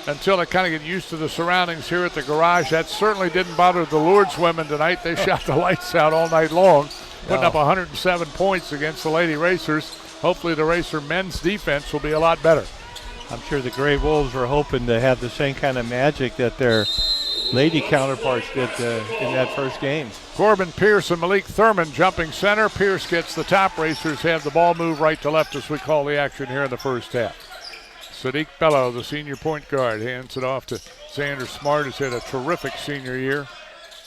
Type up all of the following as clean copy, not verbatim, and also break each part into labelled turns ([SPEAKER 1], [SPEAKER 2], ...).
[SPEAKER 1] until they kind of get used to the surroundings here at the garage. That certainly didn't bother the Lourdes women tonight. They shot the lights out all night long, putting up 107 points against the Lady Racers. Hopefully the Racer men's defense will be a lot better.
[SPEAKER 2] I'm sure the Gray Wolves were hoping to have the same kind of magic that their lady counterparts did in that first game.
[SPEAKER 1] Corbin Pierce and Malik Thurman jumping center. Pierce gets the top. Racers have the ball move right to left as we call the action here in the first half. Sadiq Bello, the senior point guard, hands it off to Xander Smart, who's had a terrific senior year.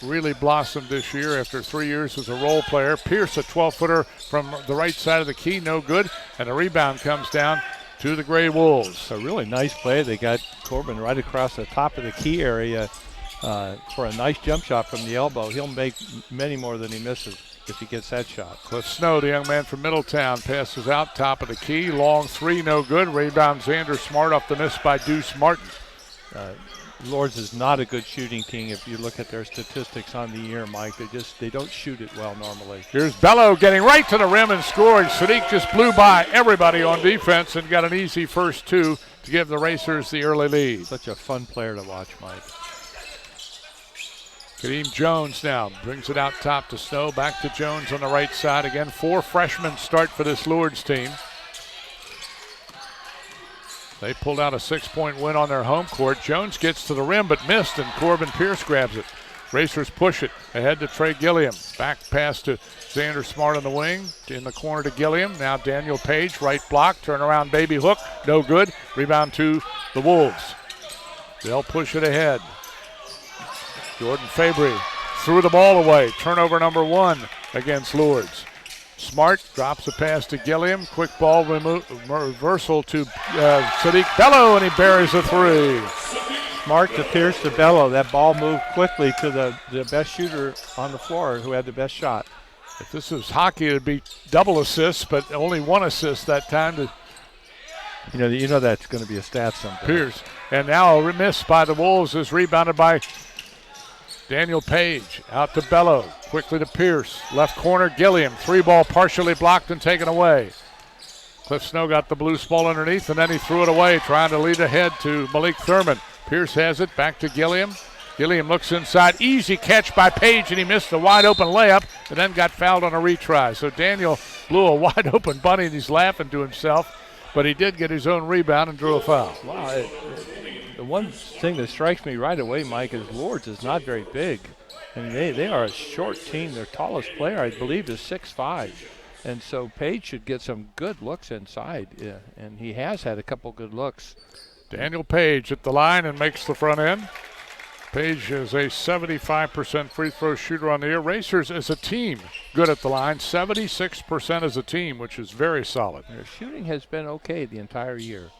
[SPEAKER 1] Really blossomed this year after 3 years as a role player. Pierce, a 12-footer from the right side of the key, no good. And the rebound comes down to the Gray Wolves.
[SPEAKER 2] A really nice play. They got Corbin right across the top of the key area for a nice jump shot from the elbow. He'll make many more than he misses if he gets that shot.
[SPEAKER 1] Cliff Snow, the young man from Middletown, passes out top of the key. Long three, no good. Rebound Xander Smart off the miss by Deuce Martin.
[SPEAKER 2] Lourdes is not a good shooting team if you look at their statistics on the year, Mike. They don't shoot it well normally.
[SPEAKER 1] Here's Bello getting right to the rim and scoring. Sadiq just blew by everybody on defense and got an easy first two to give the Racers the early lead.
[SPEAKER 2] Such a fun player to watch, Mike.
[SPEAKER 1] Kadeem Jones now brings it out top to Snow. Back to Jones on the right side. Again, 4 freshmen start for this Lourdes team. They pulled out a 6-point win on their home court. Jones gets to the rim but missed, and Corbin Pierce grabs it. Racers push it ahead to Trey Gilliam. Back pass to Xander Smart on the wing. In the corner to Gilliam. Now Daniel Page, right block. Turnaround baby hook. No good. Rebound to the Wolves. They'll push it ahead. Jordan Fabry threw the ball away. Turnover number 1 against Lourdes. Smart drops a pass to Gilliam. Quick ball reversal to Sadiq Bello, and he buries a 3.
[SPEAKER 2] Smart to Pierce to Bello. That ball moved quickly to the best shooter on the floor who had the best shot.
[SPEAKER 1] If this was hockey, it would be double assists, but only 1 assist that time.
[SPEAKER 2] You know that's going to be a stat someday.
[SPEAKER 1] Pierce. And now a miss by the Wolves is rebounded by Daniel Page. Out to Bello. Quickly to Pierce. Left corner, Gilliam. 3-ball partially blocked and taken away. Cliff Snow got the loose ball underneath, and then he threw it away, trying to lead ahead to Malik Thurman. Pierce has it. Back to Gilliam. Gilliam looks inside. Easy catch by Page, and he missed a wide-open layup and then got fouled on a retry. So Daniel blew a wide-open bunny, and he's laughing to himself, but he did get his own rebound and drew a foul.
[SPEAKER 2] Wow. The one thing that strikes me right away, Mike, is Lourdes is not very big. And they are a short team. Their tallest player, I believe, is 6'5". And so Page should get some good looks inside. Yeah, and he has had a couple good looks.
[SPEAKER 1] Daniel Page at the line and makes the front end. Page is a 75% free throw shooter on the year. Racers as a team good at the line, 76% as a team, which is very solid.
[SPEAKER 2] Their shooting has been okay the entire year.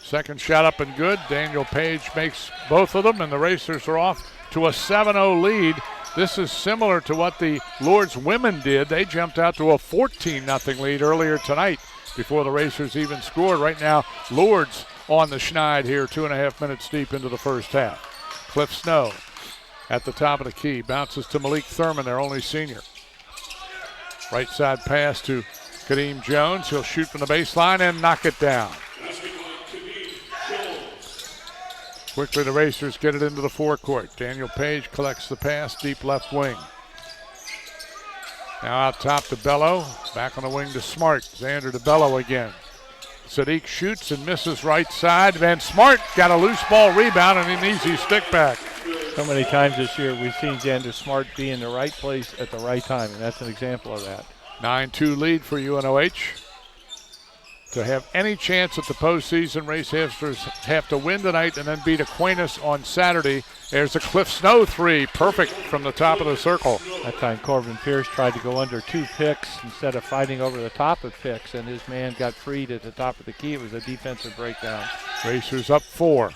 [SPEAKER 1] Second shot up and good. Daniel Page makes both of them, and the Racers are off to a 7-0 lead. This is similar to what the Lourdes women did. They jumped out to a 14-0 lead earlier tonight before the Racers even scored. Right now, Lourdes on the schneid here, 2.5 minutes deep into the first half. Cliff Snow at the top of the key. Bounces to Malik Thurman, their only senior. Right side pass to Kadeem Jones. He'll shoot from the baseline and knock it down. Quickly the Racers get it into the forecourt. Daniel Page collects the pass, deep left wing. Now out top to Bello. Back on the wing to Smart. Xander to Bello again. Sadiq shoots and misses right side. Van Smart got a loose ball rebound and an easy stick back.
[SPEAKER 2] So many times this year we've seen Xander Smart be in the right place at the right time, and that's an example of that.
[SPEAKER 1] 9-2 lead for UNOH. To have any chance at the postseason, Racers have to win tonight and then beat Aquinas on Saturday. There's a Cliff Snow 3, perfect from the top of the circle.
[SPEAKER 2] That time Corbin Pierce tried to go under 2 picks instead of fighting over the top of picks, and his man got freed at the top of the key. It was a defensive breakdown.
[SPEAKER 1] Racers up 4.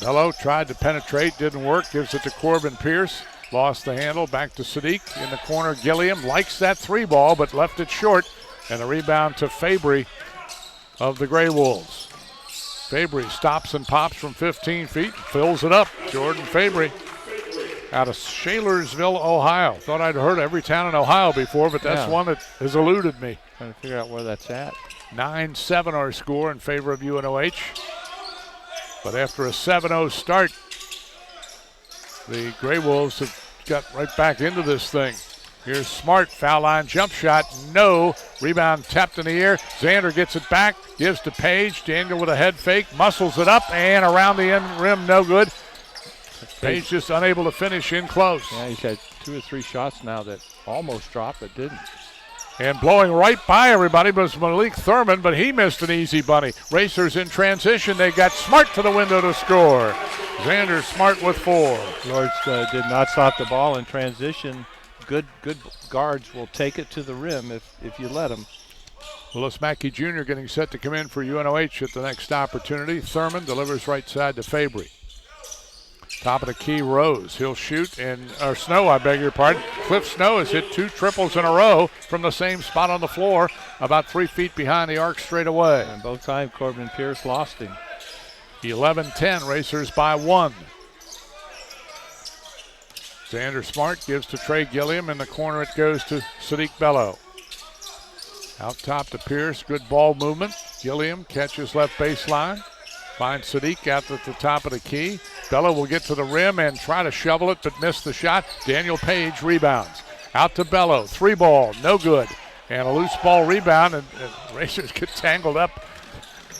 [SPEAKER 1] Bello tried to penetrate, didn't work, gives it to Corbin Pierce. Lost the handle, back to Sadiq. In the corner, Gilliam likes that 3-ball, but left it short. And a rebound to Fabry of the Gray Wolves. Fabry stops and pops from 15 feet, fills it up. Jordan Fabry out of Shalersville, Ohio. Thought I'd heard every town in Ohio before, but that's one that has eluded me.
[SPEAKER 2] Trying to figure out where that's at.
[SPEAKER 1] 9-7 our score in favor of UNOH. But after a 7-0 start, the Gray Wolves have got right back into this thing. Here's Smart, foul line jump shot, no. Rebound tapped in the air. Xander gets it back, gives to Page. Daniel with a head fake, muscles it up, and around the end rim, no good. Page just unable to finish in close.
[SPEAKER 2] Yeah, he's had 2 or 3 shots now that almost dropped but didn't.
[SPEAKER 1] And blowing right by everybody was Malik Thurman, but he missed an easy bunny. Racers in transition. They got Smart to the window to score. Xander Smart with 4.
[SPEAKER 2] Lourdes did not stop the ball in transition. Good guards will take it to the rim if you let them.
[SPEAKER 1] Willis Mackey Jr. getting set to come in for UNOH at the next opportunity. Thurman delivers right side to Fabry. Top of the key, Rose. He'll shoot, Snow, I beg your pardon. Cliff Snow has hit 2 triples in a row from the same spot on the floor, about 3 feet behind the arc straight away.
[SPEAKER 2] And both times Corbin Pierce lost him.
[SPEAKER 1] 11-10, Racers by 1. Xander Smart gives to Trey Gilliam. In the corner it goes to Sadiq Bello. Out top to Pierce, good ball movement. Gilliam catches left baseline. Finds Sadiq out at the top of the key. Bello will get to the rim and try to shovel it, but miss the shot. Daniel Page rebounds. Out to Bello, 3-ball, no good. And a loose ball rebound, and Racers get tangled up.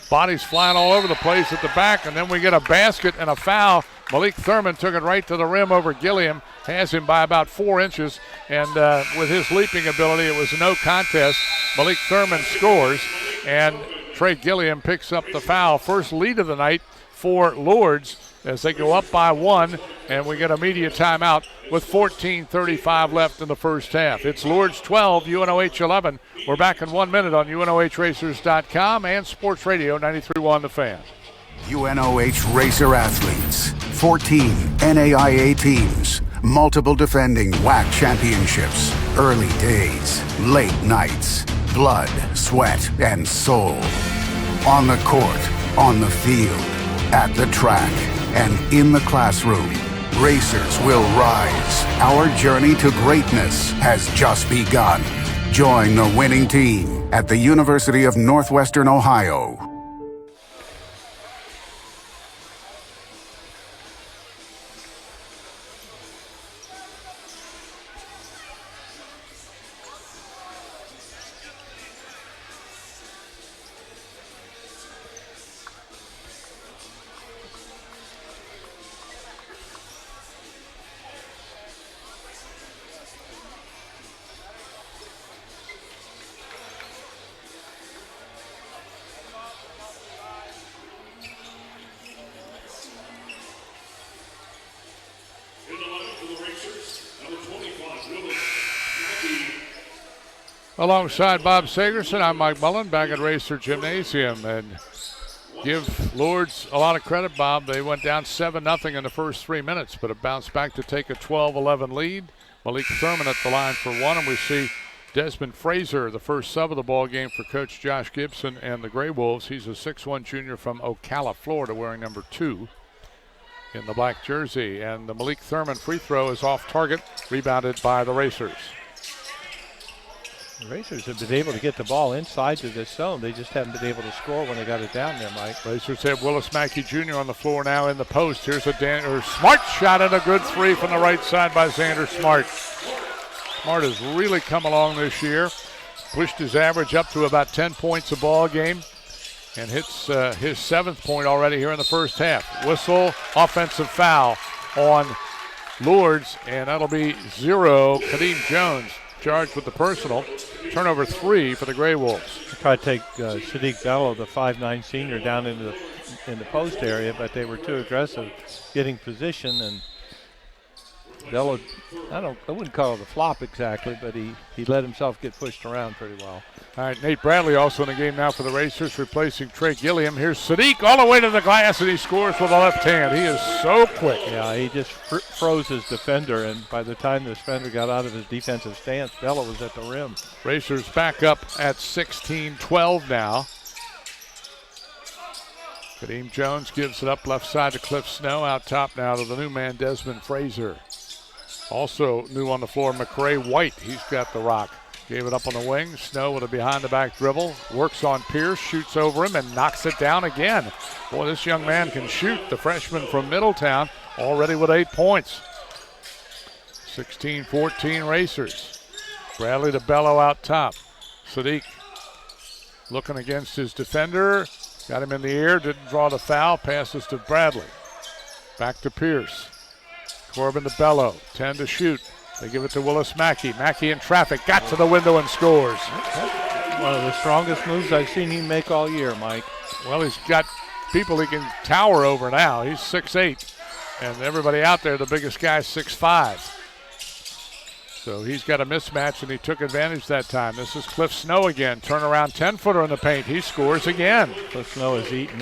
[SPEAKER 1] Bodies flying all over the place at the back, and then we get a basket and a foul. Malik Thurman took it right to the rim over Gilliam, has him by about 4 inches, and with his leaping ability, it was a no contest. Malik Thurman scores, and Trey Gilliam picks up the foul. First lead of the night for Lourdes as they go up by 1, and we get a media timeout with 14:35 left in the first half. It's Lourdes 12, UNOH 11. We're back in 1 minute on UNOHRacers.com and Sports Radio 93.1 The Fan.
[SPEAKER 3] UNOH Racer athletes, 14 NAIA teams, multiple defending WAC championships, early days, late nights, blood, sweat, and soul. On the court, on the field, at the track, and in the classroom, racers will rise. Our journey to greatness has just begun. Join the winning team at the University of Northwestern Ohio.
[SPEAKER 1] Alongside Bob Sagerson, I'm Mike Mullen back at Racer Gymnasium, and give Lourdes a lot of credit, Bob. They went down 7-0 in the first 3 minutes, but have bounced back to take a 12-11 lead. Malik Thurman at the line for 1, and we see Desmond Fraser, the first sub of the ball game for Coach Josh Gibson and the Gray Wolves. He's a 6'1 junior from Ocala, Florida, wearing number 2 in the black jersey. And the Malik Thurman free throw is off target, rebounded by the Racers.
[SPEAKER 2] The Racers have been able to get the ball inside to this zone. They just haven't been able to score when they got it down there, Mike.
[SPEAKER 1] Racers have Willis Mackey Jr. on the floor now in the post. Here's a Smart shot and a good 3 from the right side by Xander Smart. Smart has really come along this year. Pushed his average up to about 10 points a ball game and hits his 7th point already here in the first half. Whistle, offensive foul on Lourdes, and that'll be 0. Kadeem Jones charged with the personal. Turnover 3 for the Gray Wolves.
[SPEAKER 2] They tried to take Sadiq Bello, the 5'9 senior, down in the post area, but they were too aggressive getting position, and Bello, I wouldn't call it a flop exactly, but he let himself get pushed around pretty well.
[SPEAKER 1] All right, Nate Bradley also in the game now for the Racers, replacing Trey Gilliam. Here's Sadiq all the way to the glass, and he scores with the left hand. He is so quick.
[SPEAKER 2] Yeah, he just froze his defender, and by the time the defender got out of his defensive stance, Bello was at the rim.
[SPEAKER 1] Racers back up at 16-12 now. Kadeem Jones gives it up left side to Cliff Snow. Out top now to the new man, Desmond Fraser. Also new on the floor, McCray White. He's got the rock. Gave it up on the wing. Snow with a behind-the-back dribble. Works on Pierce, shoots over him, and knocks it down again. Boy, this young man can shoot. The freshman from Middletown already with 8 points. 16-14 Racers. Bradley to Bello out top. Sadiq looking against his defender. Got him in the air, didn't draw the foul. Passes to Bradley. Back to Pierce. Corbin to Bello. 10 to shoot. They give it to Willis Mackey. Mackey in traffic. Got to the window and scores.
[SPEAKER 2] One of the strongest moves I've seen him make all year, Mike.
[SPEAKER 1] Well, he's got people he can tower over now. He's 6'8", and everybody out there, the biggest guy, 6'5". So he's got a mismatch, and he took advantage that time. This is Cliff Snow again. Turnaround 10-footer in the paint. He scores again.
[SPEAKER 2] Cliff Snow is eating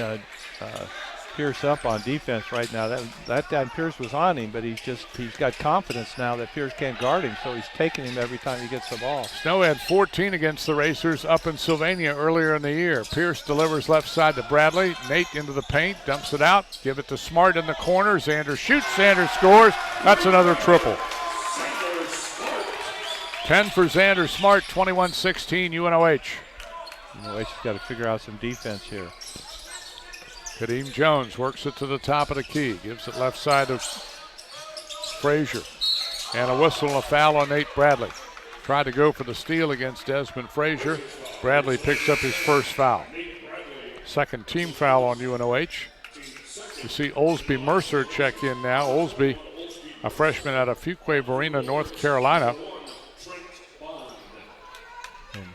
[SPEAKER 2] Pierce up on defense right now. That time Pierce was on him, but he's got confidence now that Pierce can't guard him, so he's taking him every time he gets the ball.
[SPEAKER 1] Snow had 14 against the Racers up in Sylvania earlier in the year. Pierce delivers left side to Bradley. Nate into the paint, dumps it out, give it to Smart in the corner. Xander shoots, Xander scores. That's another triple. 10 for Xander Smart, 21-16 UNOH.
[SPEAKER 2] UNOH's got to figure out some defense here.
[SPEAKER 1] Kadeem Jones works it to the top of the key. Gives it left side to Frazier. And a whistle and a foul on Nate Bradley. Tried to go for the steal against Desmond Frazier. Bradley picks up his first foul. Second team foul on UNOH. You see Olsby Mercer check in now. Olsby, a freshman out of Fuquay-Varina, North Carolina.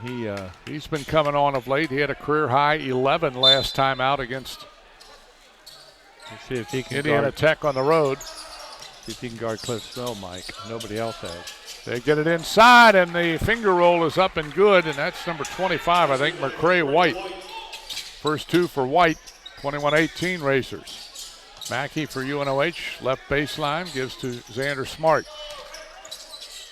[SPEAKER 1] And he's been coming on of late. He had a career high 11 last time out against
[SPEAKER 2] see if he can
[SPEAKER 1] Indiana Tech on the road.
[SPEAKER 2] See if he can guard Cliff Snow, Mike. Nobody else has.
[SPEAKER 1] They get it inside, and the finger roll is up and good, and that's number 25, I think, McCray White. First two for White, 21-18 Racers. Mackey for UNOH, left baseline, gives to Xander Smart.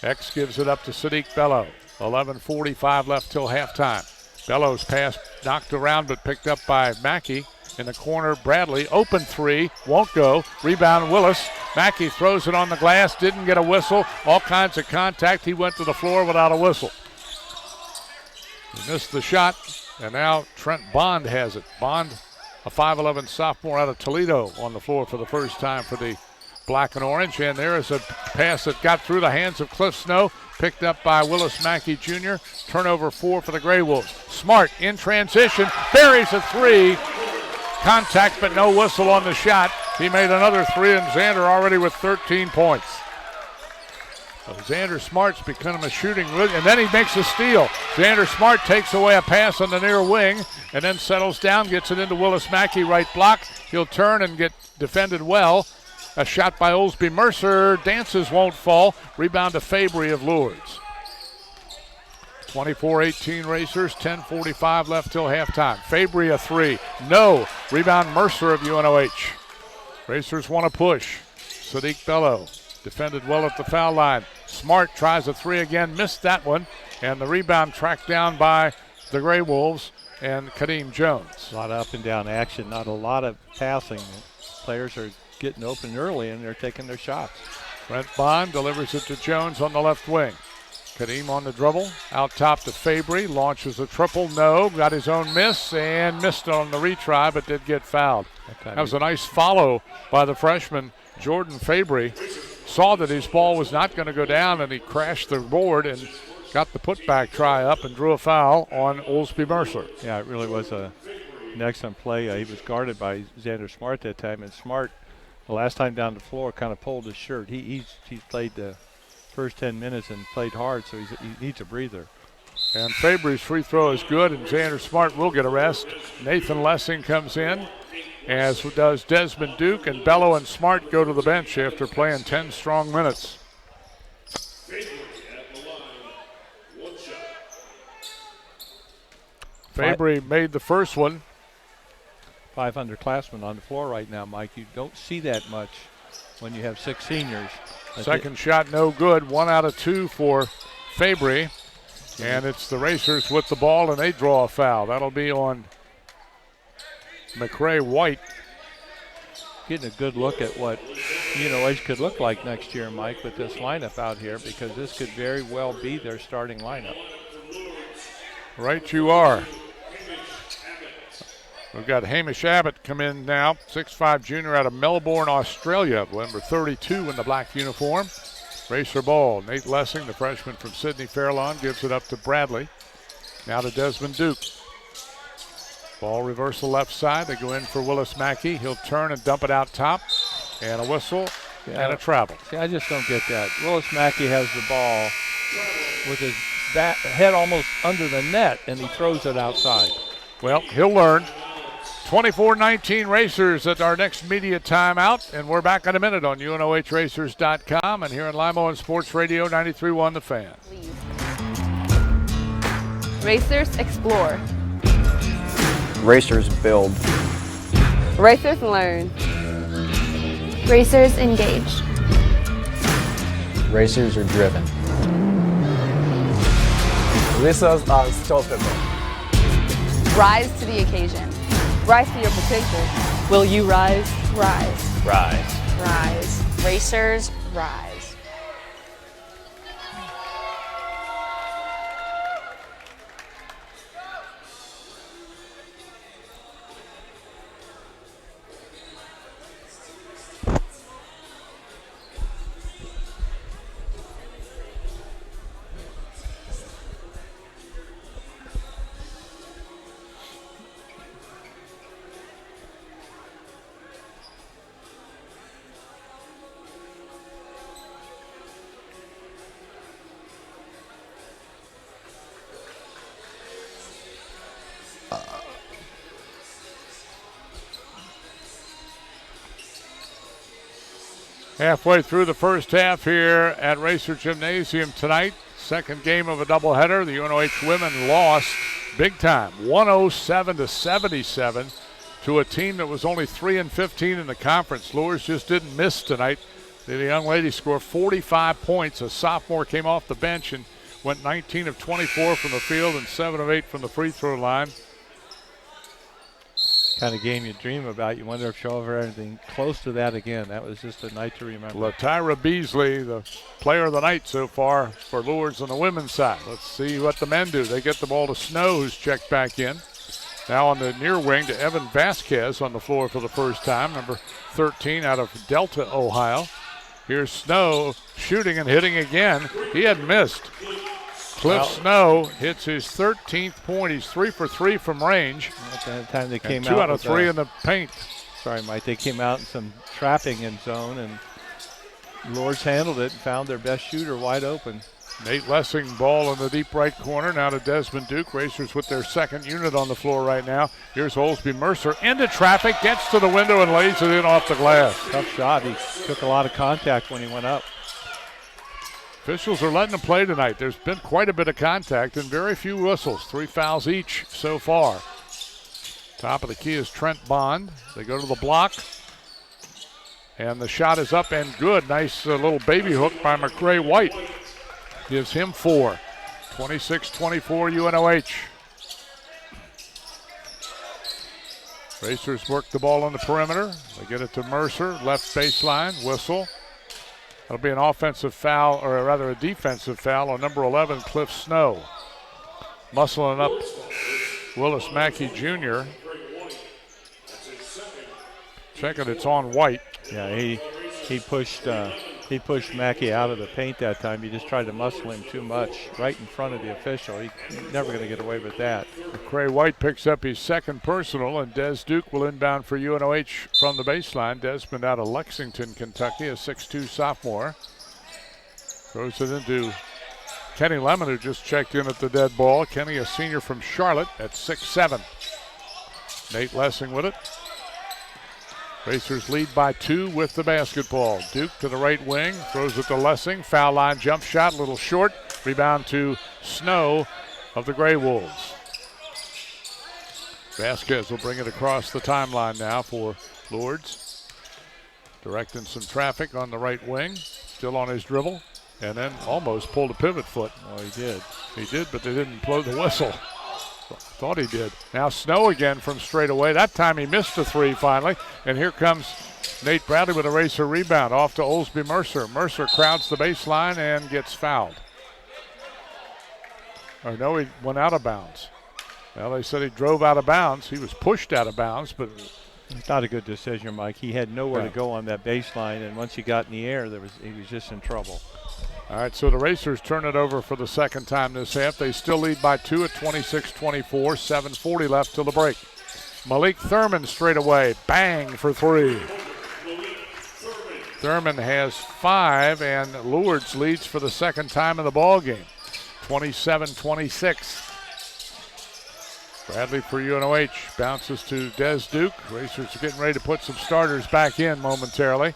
[SPEAKER 1] X gives it up to Sadiq Bello. 11:45 left till halftime. Bellows pass knocked around but picked up by Mackey. In the corner, Bradley, open three, won't go. Rebound, Willis. Mackey throws it on the glass, didn't get a whistle. All kinds of contact. He went to the floor without a whistle. He missed the shot, and now Trent Bond has it. Bond, a 5'11 sophomore out of Toledo, on the floor for the first time for the Black and Orange. And there is a pass that got through the hands of Cliff Snow, picked up by Willis Mackey Jr. Turnover 4 for the Grey Wolves. Smart in transition, buries a three. Contact but no whistle on the shot. He made another three, and Xander already with 13 points. So Xander Smart's become a shooting rookie, and then he makes a steal. Xander Smart takes away a pass on the near wing and then settles down, gets it into Willis Mackey, right block. He'll turn and get defended well. A shot by Olsby Mercer, dances, won't fall. Rebound to Fabry of Lourdes. 24-18 Racers, 10:45 left till halftime. Fabry a three, no. Rebound Mercer of UNOH. Racers want to push. Sadiq Bello defended well at the foul line. Smart tries a three again, missed that one, and the rebound tracked down by the Grey Wolves and Kadeem Jones.
[SPEAKER 2] A lot of up and down action, not a lot of passing. Players are getting open early and they're taking their shots.
[SPEAKER 1] Brent Bond delivers it to Jones on the left wing. Kadeem on the dribble, out top to Fabry, launches a triple, no, got his own miss and missed on the retry but did get fouled. That was a nice follow by the freshman Jordan Fabry. Saw that his ball was not going to go down and he crashed the board and got the putback try up and drew a foul on Olsby Mercer.
[SPEAKER 2] Yeah, it really was an excellent play. He was guarded by Xander Smart that time, and Smart, the last time down the floor, kind of pulled his shirt. He's played the first 10 minutes and played hard, so he needs a breather.
[SPEAKER 1] And Fabry's free throw is good, and Xander Smart will get a rest. Nathan Lessing comes in, as does Desmond Duke, and Bello and Smart go to the bench after playing 10 strong minutes. Fabry made the first one.
[SPEAKER 2] 5 underclassmen on the floor right now, Mike. You don't see that much when you have 6 seniors.
[SPEAKER 1] Second shot no good. 1 out of 2 for Fabry. And it's the Racers with the ball, and they draw a foul. That'll be on McCray White.
[SPEAKER 2] Getting a good look at what UNOH could look like next year, Mike, with this lineup out here, because this could very well be their starting lineup.
[SPEAKER 1] Right you are. We've got Hamish Abbott come in now, 6'5" junior out of Melbourne, Australia, number 32 in the black uniform. Racer ball. Nate Lessing, the freshman from Sydney Fairlawn, gives it up to Bradley. Now to Desmond Duke. Ball reversal left side. They go in for Willis Mackey. He'll turn and dump it out top. And a whistle and a travel.
[SPEAKER 2] See, I just don't get that. Willis Mackey has the ball with his head almost under the net, and he throws it outside.
[SPEAKER 1] Well, he'll learn. 24-19 Racers at our next media timeout, and we're back in a minute on UNOHRacers.com and here in Limo and Sports Radio 93.1 The Fan.
[SPEAKER 4] Racers explore.
[SPEAKER 5] Racers build.
[SPEAKER 4] Racers learn.
[SPEAKER 6] Racers engage.
[SPEAKER 5] Racers are driven.
[SPEAKER 7] Racers are unstoppable.
[SPEAKER 4] Rise to the occasion. Rise to your potential. Will you rise?
[SPEAKER 6] Rise.
[SPEAKER 5] Rise.
[SPEAKER 6] Rise. Racers rise.
[SPEAKER 1] Halfway through the first half here at Racer Gymnasium tonight. Second game of a doubleheader. The UNOH women lost big time, 107-77 to a team that was only 3-15 in the conference. Lourdes just didn't miss tonight. The young lady scored 45 points. A sophomore came off the bench and went 19 of 24 from the field and 7 of 8 from the free throw line.
[SPEAKER 2] Kind of game you dream about. You wonder if she'll ever anything close to that again. That was just a night to remember.
[SPEAKER 1] LaTyra Beasley, the player of the night so far for Lourdes on the women's side. Let's see what the men do. They get the ball to Snow, who's checked back in. Now on the near wing to Evan Vasquez on the floor for the first time, number 13 out of Delta, Ohio. Here's Snow shooting and hitting again. He had missed. Cliff Snow hits his 13th point. He's 3 for 3 from range.
[SPEAKER 2] At that time they came
[SPEAKER 1] and 2
[SPEAKER 2] out
[SPEAKER 1] out of 3 in the paint.
[SPEAKER 2] Sorry, Mike. They came out in some trapping in zone, and Lourdes handled it and found their best shooter wide open.
[SPEAKER 1] Nate Lessing ball in the deep right corner. Now to Desmond Duke. Racers with their second unit on the floor right now. Here's Olsby Mercer into traffic, gets to the window and lays it in off the glass.
[SPEAKER 2] Tough shot. He took a lot of contact when he went up.
[SPEAKER 1] Officials are letting them play tonight. There's been quite a bit of contact and very few whistles. 3 fouls each so far. Top of the key is Trent Bond. They go to the block. And the shot is up and good. Nice little baby hook by McCray White. Gives him 4. 26-24 UNOH. Racers work the ball on the perimeter. They get it to Mercer. Left baseline. Whistle. That'll be an offensive foul, or rather a defensive foul on number 11, Cliff Snow. Muscling up Willis Mackey Jr. Checking, it's on White.
[SPEAKER 2] Yeah, he pushed Mackey out of the paint that time. He just tried to muscle him too much right in front of the official. He's never going to get away with that.
[SPEAKER 1] McCray White picks up his second personal, and Des Duke will inbound for UNOH from the baseline. Desmond out of Lexington, Kentucky, a 6'2 sophomore. Throws it into Kenny Lemon, who just checked in at the dead ball. Kenny, a senior from Charlotte at 6'7". Nate Lessing with it. Racers lead by 2 with the basketball. Duke to the right wing, throws it to Lessing. Foul line jump shot, a little short. Rebound to Snow of the Grey Wolves. Vasquez will bring it across the timeline now for Lourdes. Directing some traffic on the right wing. Still on his dribble. And then almost pulled a pivot foot.
[SPEAKER 2] Oh, he did.
[SPEAKER 1] He did, but they didn't blow the whistle. Thought he did. Now Snow again from straight away. That time he missed the 3 finally. And here comes Nate Bradley with a Racer rebound off to Olsby Mercer. Mercer crowds the baseline and gets fouled. Or no, he went out of bounds. Well, they said he drove out of bounds. He was pushed out of bounds, but
[SPEAKER 2] it's not a good decision, Mike. He had nowhere to go on that baseline, and once he got in the air, he was just in trouble.
[SPEAKER 1] All right, so the Racers turn it over for the second time this half. They still lead by 2 at 26-24, 7:40 left till the break. Malik Thurman straight away, bang for 3. Thurman has 5, and Lourdes leads for the second time in the ball game, 27-26. Bradley for UNOH bounces to Des Duke. Racers are getting ready to put some starters back in momentarily.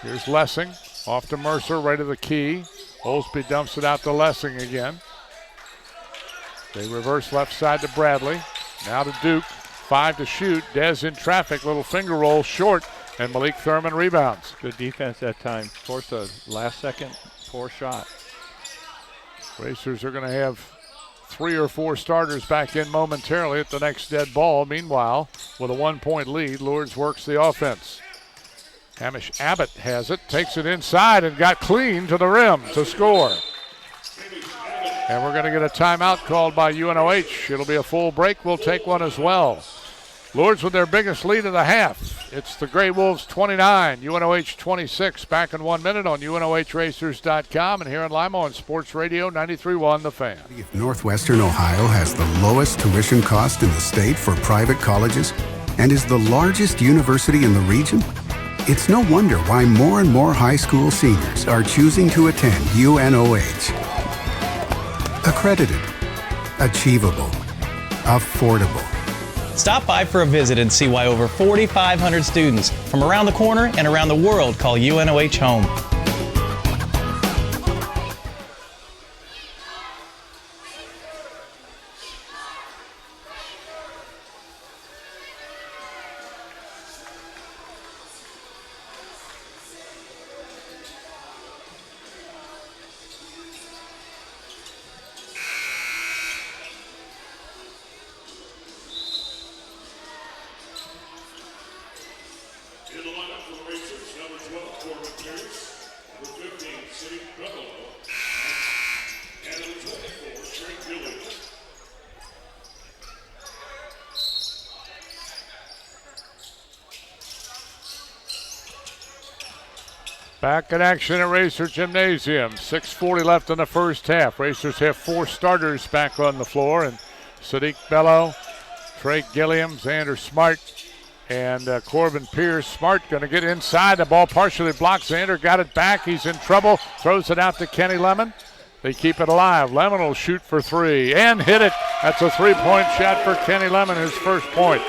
[SPEAKER 1] Here's Lessing off to Mercer, right of the key. Olsby dumps it out to Lessing again. They reverse left side to Bradley. Now to Duke. 5 to shoot. Des in traffic. Little finger roll short. And Malik Thurman rebounds.
[SPEAKER 2] Good defense that time. Forced a last-second poor shot.
[SPEAKER 1] Racers are going to have 3 or 4 starters back in momentarily at the next dead ball. Meanwhile, with a 1-point lead, Lourdes works the offense. Hamish Abbott has it, takes it inside, and got clean to the rim to score. And we're going to get a timeout called by UNOH. It'll be a full break. We'll take one as well. Lourdes with their biggest lead of the half. It's the Grey Wolves 29, UNOH 26. Back in 1 minute on UNOHRacers.com and here in Lima on Sports Radio 93.1 The Fan.
[SPEAKER 3] Northwestern Ohio has the lowest tuition cost in the state for private colleges and is the largest university in the region. It's no wonder why more and more high school seniors are choosing to attend UNOH. Accredited, achievable, affordable.
[SPEAKER 5] Stop by for a visit and see why over 4,500 students from around the corner and around the world call UNOH home.
[SPEAKER 1] Back in action at Racer Gymnasium. 6:40 left in the first half. Racers have 4 starters back on the floor, and Sadiq Bello, Trey Gilliam, Xander Smart, and Corbin Pierce. Smart going to get inside. The ball partially blocked. Xander got it back. He's in trouble. Throws it out to Kenny Lemon. They keep it alive. Lemon will shoot for 3 and hit it. That's a 3-point shot for Kenny Lemon, his first point.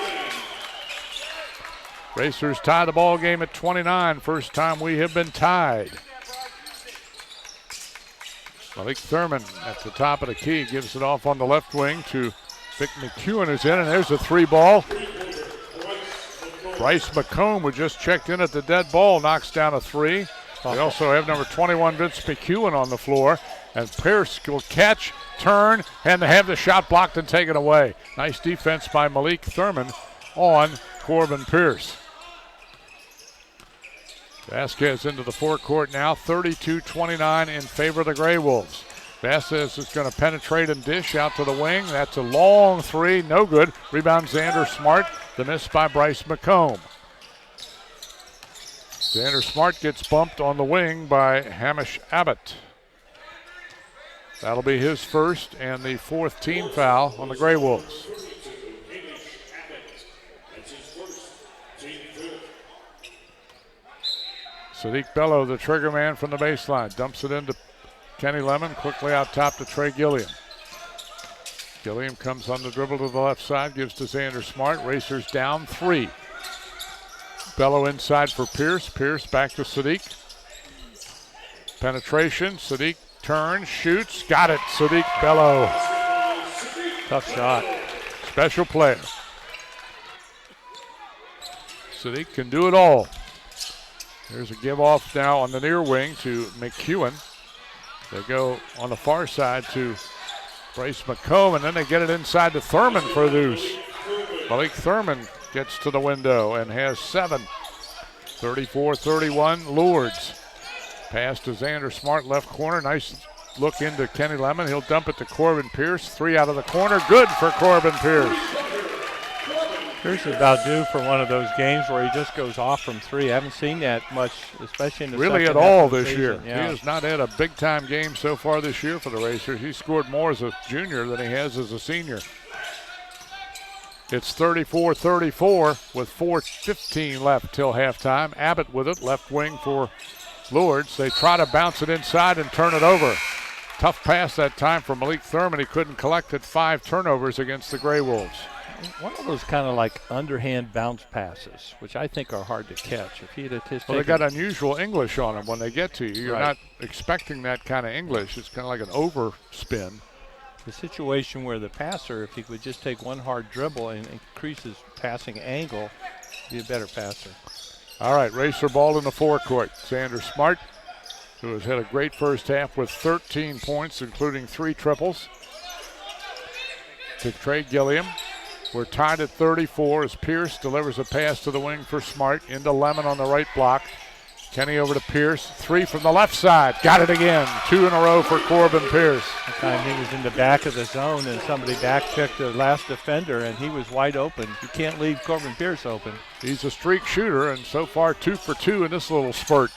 [SPEAKER 1] Racers tie the ball game at 29. First time we have been tied. Malik Thurman at the top of the key gives it off on the left wing to Vic McEwen, who's in, and there's a 3 ball. Bryce McComb, who just checked in at the dead ball, knocks down a 3. They also have number 21, Vince McEwen, on the floor. And Pierce will catch, turn, and have the shot blocked and taken away. Nice defense by Malik Thurman on Corbin Pierce. Vasquez into the forecourt now, 32-29 in favor of the Grey Wolves. Vasquez is going to penetrate and dish out to the wing. That's a long 3, no good. Rebound Xander Smart, the miss by Bryce McComb. Xander Smart gets bumped on the wing by Hamish Abbott. That'll be his first and the 4th team foul on the Grey Wolves. Sadiq Bello, the trigger man from the baseline, dumps it into Kenny Lemon, quickly out top to Trey Gilliam. Gilliam comes on the dribble to the left side, gives to Xander Smart. Racers down 3. Bello inside for Pierce. Pierce back to Sadiq. Penetration. Sadiq turns, shoots, got it. Sadiq Bello.
[SPEAKER 2] Tough shot.
[SPEAKER 1] Special player. Sadiq can do it all. There's a give off now on the near wing to McEwen. They go on the far side to Bryce McComb, and then they get it inside to Thurman for deuce. Malik Thurman gets to the window and has 7. 34-31, Lourdes. Pass to Xander Smart, left corner. Nice look into Kenny Lemon. He'll dump it to Corbin Pierce. 3 out of the corner. Good for Corbin Pierce.
[SPEAKER 2] Pierce is about due for one of those games where he just goes off from 3. I haven't seen that much, especially in the
[SPEAKER 1] really
[SPEAKER 2] second
[SPEAKER 1] at
[SPEAKER 2] half
[SPEAKER 1] all
[SPEAKER 2] of the
[SPEAKER 1] this
[SPEAKER 2] season.
[SPEAKER 1] year.
[SPEAKER 2] Yeah.
[SPEAKER 1] He has not had a big-time game so far this year for the Racers. He scored more as a junior than he has as a senior. It's 34-34 with 4:15 left till halftime. Abbott with it, left wing for Lourdes. They try to bounce it inside and turn it over. Tough pass that time for Malik Thurman. He couldn't collect it. 5 turnovers against the Gray Wolves.
[SPEAKER 2] One of those kind of like underhand bounce passes, which I think are hard to catch. If he'd have just
[SPEAKER 1] Well, they
[SPEAKER 2] taken-
[SPEAKER 1] got unusual English on them when they get to you. You're
[SPEAKER 2] Right.
[SPEAKER 1] not expecting that kind of English. It's kind of like an overspin.
[SPEAKER 2] the situation where the passer, if he would just take one hard dribble and increase his passing angle, be a better passer.
[SPEAKER 1] All right, Racer ball in the forecourt. Xander Smart, who has had a great first half with 13 points, including 3 triples. To Trey Gilliam. We're tied at 34 as Pierce delivers a pass to the wing for Smart. Into Lemon on the right block. Kenny over to Pierce. 3 from the left side. Got it again. 2 in a row for Corbin Pierce.
[SPEAKER 2] That time he was in the back of the zone and somebody backpicked the last defender and he was wide open. You can't leave Corbin Pierce open.
[SPEAKER 1] He's a streak shooter and so far 2 for 2 in this little spurt.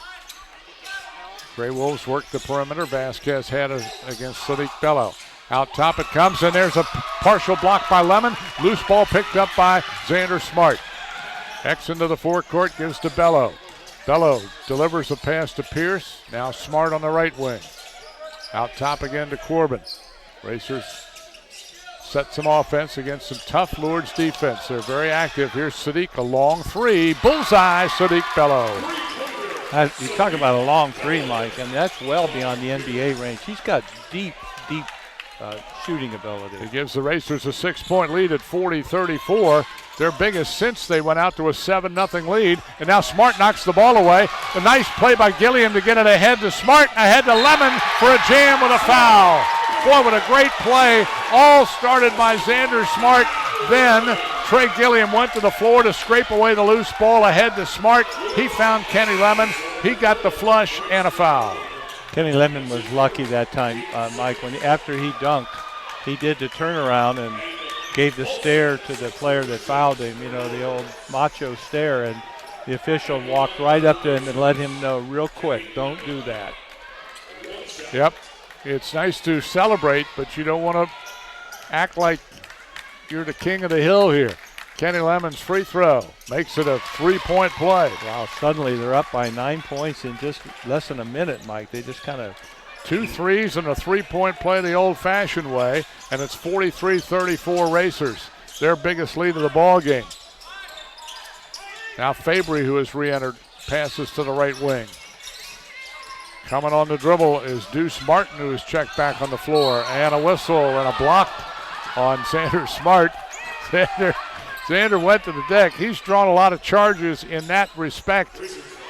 [SPEAKER 1] Gray Wolves work the perimeter. Vasquez had it against Sadiq Bello. Out top it comes, and there's a partial block by Lemon. Loose ball picked up by Xander Smart. X into the forecourt, gives to Bello. Bello delivers a pass to Pierce. Now Smart on the right wing. Out top again to Corbin. Racers set some offense against some tough Lourdes defense. They're very active. Here's Sadiq, a long 3. Bullseye, Sadiq Bello.
[SPEAKER 2] You talk about a long 3, Mike, and that's well beyond the NBA range. He's got deep shooting ability.
[SPEAKER 1] It gives the Racers a 6-point lead at 40-34. Their biggest since they went out to a 7-0 lead. And now Smart knocks the ball away. A nice play by Gilliam to get it ahead to Smart, ahead to Lemon for a jam with a foul. Boy, what a great play. All started by Xander Smart. Then Trey Gilliam went to the floor to scrape away the loose ball ahead to Smart. He found Kenny Lemon. He got the flush and a foul.
[SPEAKER 2] Kenny Lemon was lucky that time, Mike, when after he dunked, he did the turnaround and gave the stare to the player that fouled him, you know, the old macho stare, and the official walked right up to him and let him know real quick, don't do that.
[SPEAKER 1] Yep, it's nice to celebrate, but you don't want to act like you're the king of the hill here. Kenny Lemon's free throw makes it a 3-point play.
[SPEAKER 2] Wow, suddenly they're up by 9 points in just less than a minute, Mike. They just kind of
[SPEAKER 1] 2 threes and a 3-point play the old-fashioned way, and it's 43-34 Racers, their biggest lead of the ball game. Now Fabry, who has re-entered, passes to the right wing. Coming on the dribble is Deuce Martin, who is checked back on the floor, and a whistle and a block on Xander Smart. Xander went to the deck. He's drawn a lot of charges in that respect,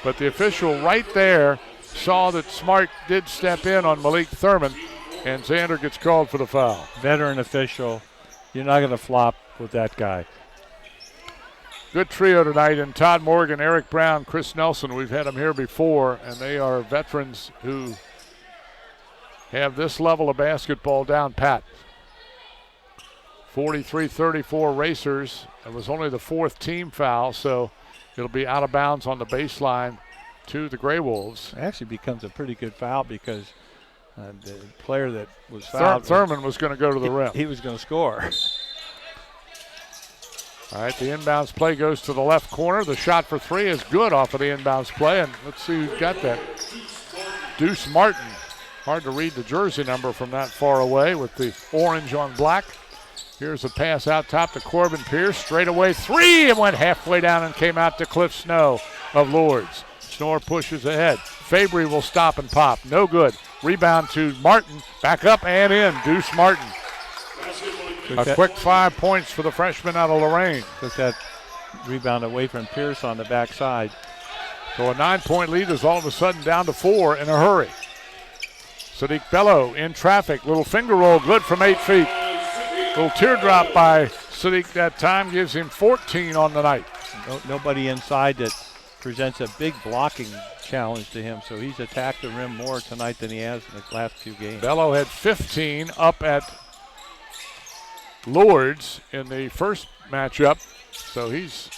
[SPEAKER 1] but the official right there saw that Smart did step in on Malik Thurman, and Xander gets called for the foul.
[SPEAKER 2] Veteran official. You're not going to flop with that guy.
[SPEAKER 1] Good trio tonight, and Todd Morgan, Eric Brown, Chris Nelson. We've had them here before, and they are veterans who have this level of basketball down pat. 43-34 Racers. It was only the 4th team foul, so it'll be out of bounds on the baseline to the Gray Wolves.
[SPEAKER 2] It actually becomes a pretty good foul because the player that was fouled,
[SPEAKER 1] Thurman was going to go to the rim.
[SPEAKER 2] He was going to score.
[SPEAKER 1] All right, the inbounds play goes to the left corner. The shot for 3 is good off of the inbounds play, and let's see who's got that. Deuce Martin. Hard to read the jersey number from that far away with the orange on black. Here's a pass out top to Corbin Pierce. Straight away 3 and went halfway down and came out to Cliff Snow of Lourdes. Snow pushes ahead. Fabry will stop and pop. No good. Rebound to Martin. Back up and in. Deuce Martin. A quick 5 points for the freshman out of Lorraine.
[SPEAKER 2] Took that rebound away from Pierce on the backside.
[SPEAKER 1] So a 9-point lead is all of a sudden down to 4 in a hurry. Sadiq Bello in traffic. Little finger roll good from 8 feet. Little teardrop by Sadiq that time gives him 14 on the night.
[SPEAKER 2] Nobody inside that presents a big blocking challenge to him, so he's attacked the rim more tonight than he has in the last few games.
[SPEAKER 1] Bello had 15 up at Lourdes in the first matchup, so he's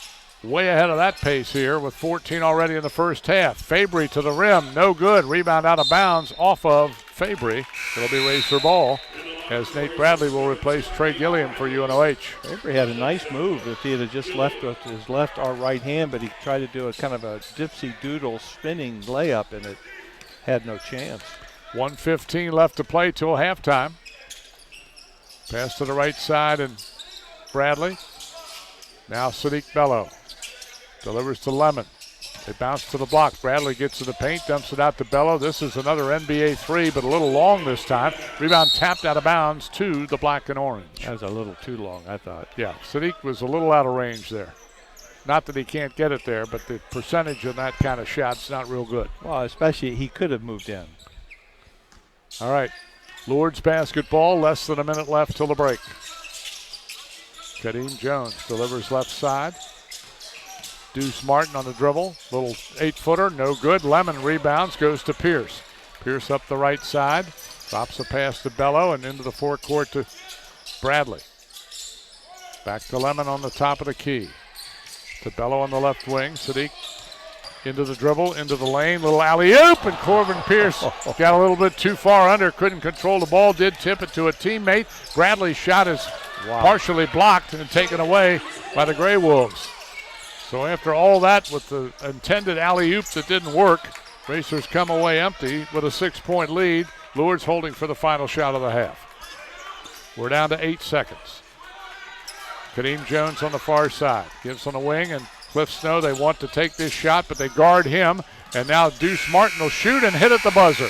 [SPEAKER 1] way ahead of that pace here with 14 already in the first half. Fabry to the rim, no good. Rebound out of bounds off of Fabry. It'll be Racer ball as Nate Bradley will replace Trey Gilliam for UNOH.
[SPEAKER 2] Fabry had a nice move if he had just left with his left or right hand, but he tried to do a kind of a dipsy doodle spinning layup, and it had no chance.
[SPEAKER 1] 1:15 left to play till halftime. Pass to the right side, and Bradley. Now Sadiq Bello delivers to Lemon. They bounce to the block. Bradley gets to the paint, dumps it out to Bello. This is another NBA three, but a little long this time. Rebound tapped out of bounds to the black and orange.
[SPEAKER 2] That was a little too long, I thought.
[SPEAKER 1] Yeah, Sadiq was a little out of range there. Not that he can't get it there, but the percentage of that kind of shot's not real good.
[SPEAKER 2] Well, especially he could have moved in.
[SPEAKER 1] All right, Lourdes basketball, less than a minute left till the break. Kadeem Jones delivers left side. Deuce Martin on the dribble. Little 8-footer, no good. Lemon rebounds, goes to Pierce. Pierce up the right side. Drops a pass to Bello and into the forecourt to Bradley. Back to Lemon on the top of the key. To Bello on the left wing. Sadiq into the dribble, into the lane. Little alley-oop, and Corbin Pierce got a little bit too far under. Couldn't control the ball. Did tip it to a teammate. Bradley's shot is partially blocked and taken away by the Grey Wolves. So after all that with the intended alley-oop that didn't work, Racers come away empty with a 6-point lead. Lourdes holding for the final shot of the half. We're down to 8 seconds. Kadeem Jones on the far side. Gives on the wing, and Cliff Snow, they want to take this shot, but they guard him. And now Deuce Martin will shoot and hit at the buzzer.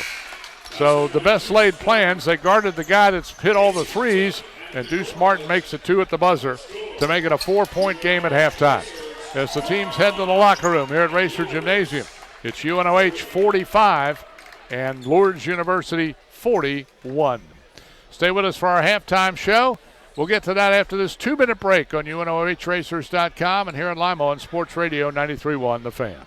[SPEAKER 1] So the best laid plans, they guarded the guy that's hit all the threes, and Deuce Martin makes a 2 at the buzzer to make it a 4-point game at halftime. As the teams head to the locker room here at Racer Gymnasium, it's UNOH 45 and Lourdes University 41. Stay with us for our halftime show. We'll get to that after this 2-minute break on UNOHRacers.com and here in Lima on Sports Radio 93.1 The Fan.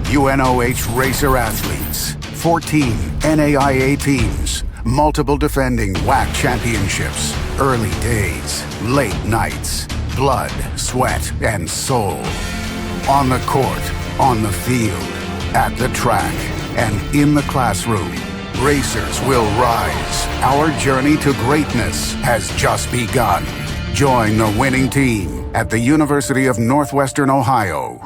[SPEAKER 3] UNOH Racer athletes, 14 NAIA teams, multiple defending WAC championships, early days, late nights, blood, sweat, and soul. On the court, on the field, at the track, and in the classroom, Racers will rise. Our journey to greatness has just begun. Join the winning team at the University of Northwestern Ohio.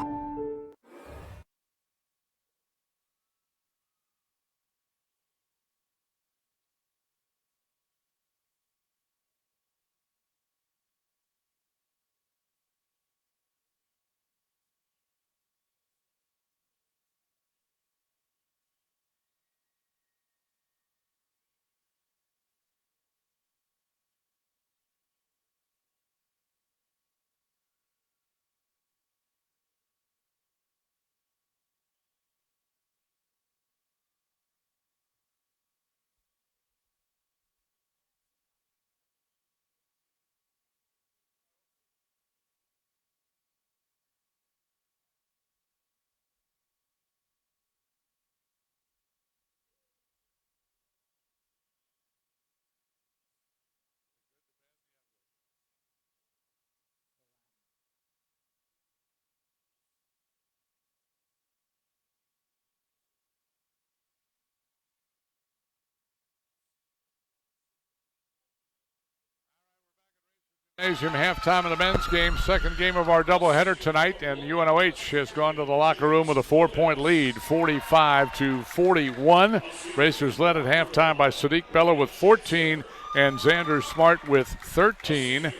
[SPEAKER 1] Gymnasium halftime of the men's game, second game of our doubleheader tonight, and UNOH has gone to the locker room with a 4-point lead, 45-41. Racers led at halftime by Sadiq Bello with 14 and Xander Smart with 13.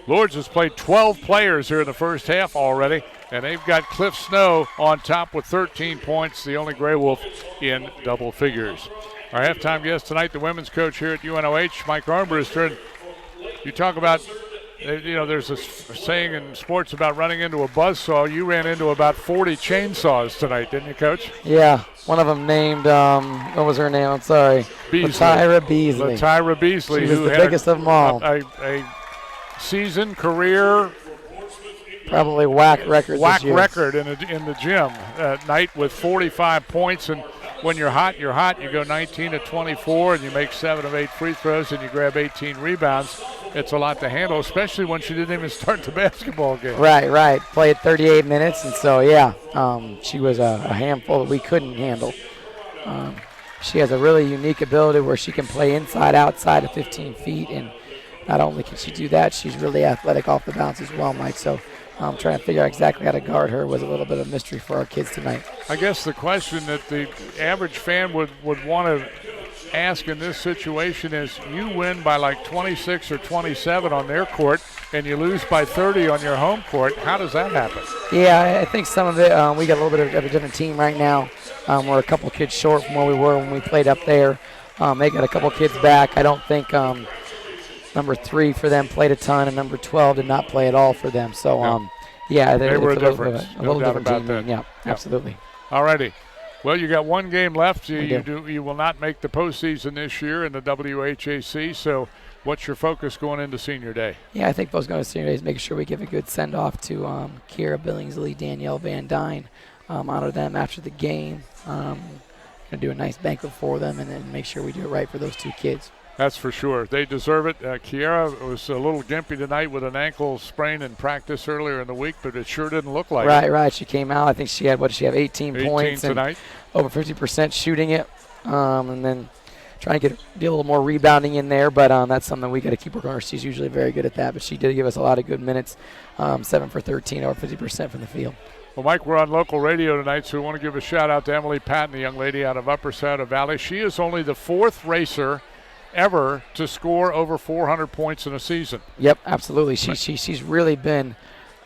[SPEAKER 1] Lourdes has played 12 players here in the first half already. And they've got Cliff Snow on top with 13 points, the only Grey Wolf in double figures. Our halftime guest tonight, the women's coach here at UNOH, Mike Armbruster. And you talk about, there's a saying in sports about running into a buzzsaw. You ran into about 40 chainsaws tonight, didn't you, Coach?
[SPEAKER 8] Yeah, one of them named, what was her name? I'm sorry. Latyra Beasley.
[SPEAKER 1] Latyra Beasley.
[SPEAKER 8] She was the biggest of them all.
[SPEAKER 1] A season, career,
[SPEAKER 8] probably whack record
[SPEAKER 1] in the gym at night with 45 points. And when you're hot, you're hot. You go 19 to 24, and you make 7 of 8 free throws, and you grab 18 rebounds. It's a lot to handle, especially when she didn't even start the basketball game.
[SPEAKER 8] Right. Played 38 minutes, and so, she was a handful that we couldn't handle. She has a really unique ability where she can play inside, outside of 15 feet, and not only can she do that, she's really athletic off the bounce as well, Mike. So trying to figure out exactly how to guard her was a little bit of a mystery for our kids tonight.
[SPEAKER 1] I guess the question that the average fan would want to ask in this situation is, you win by like 26 or 27 on their court and you lose by 30 on your home court. How does that happen?
[SPEAKER 8] Yeah, I think some of it, we got a little bit of a different team right now. We're a couple kids short from where we were when we played up there. They got a couple kids back. I don't think number 3 for them played a ton, and number 12 did not play at all for them. So,
[SPEAKER 1] they were a difference.
[SPEAKER 8] A little different team. That. Yeah, absolutely.
[SPEAKER 1] All righty. Well, you got one game left. You will not make the postseason this year in the WHAC. So, what's your focus going into Senior Day?
[SPEAKER 8] Yeah, I think what's going to Senior Day is making sure we give a good send-off to Kiera Billingsley, Danielle Van Dyne, honor them after the game. Going to do a nice banquet for them, and then make sure we do it right for those 2 kids.
[SPEAKER 1] That's for sure. They deserve it. Kiera was a little gimpy tonight with an ankle sprain in practice earlier in the week, but it sure didn't look like it.
[SPEAKER 8] Right. She came out. I think she had, 18 points
[SPEAKER 1] tonight.
[SPEAKER 8] And over 50% shooting it. And then trying to get a little more rebounding in there, but that's something we got to keep working on. She's usually very good at that, but she did give us a lot of good minutes, 7 for 13, over 50% from the field.
[SPEAKER 1] Well, Mike, we're on local radio tonight, so we want to give a shout-out to Emily Patton, the young lady out of Upper Saddle Valley. She is only the 4th racer ever to score over 400 points in a season.
[SPEAKER 8] Yep, absolutely. She's really been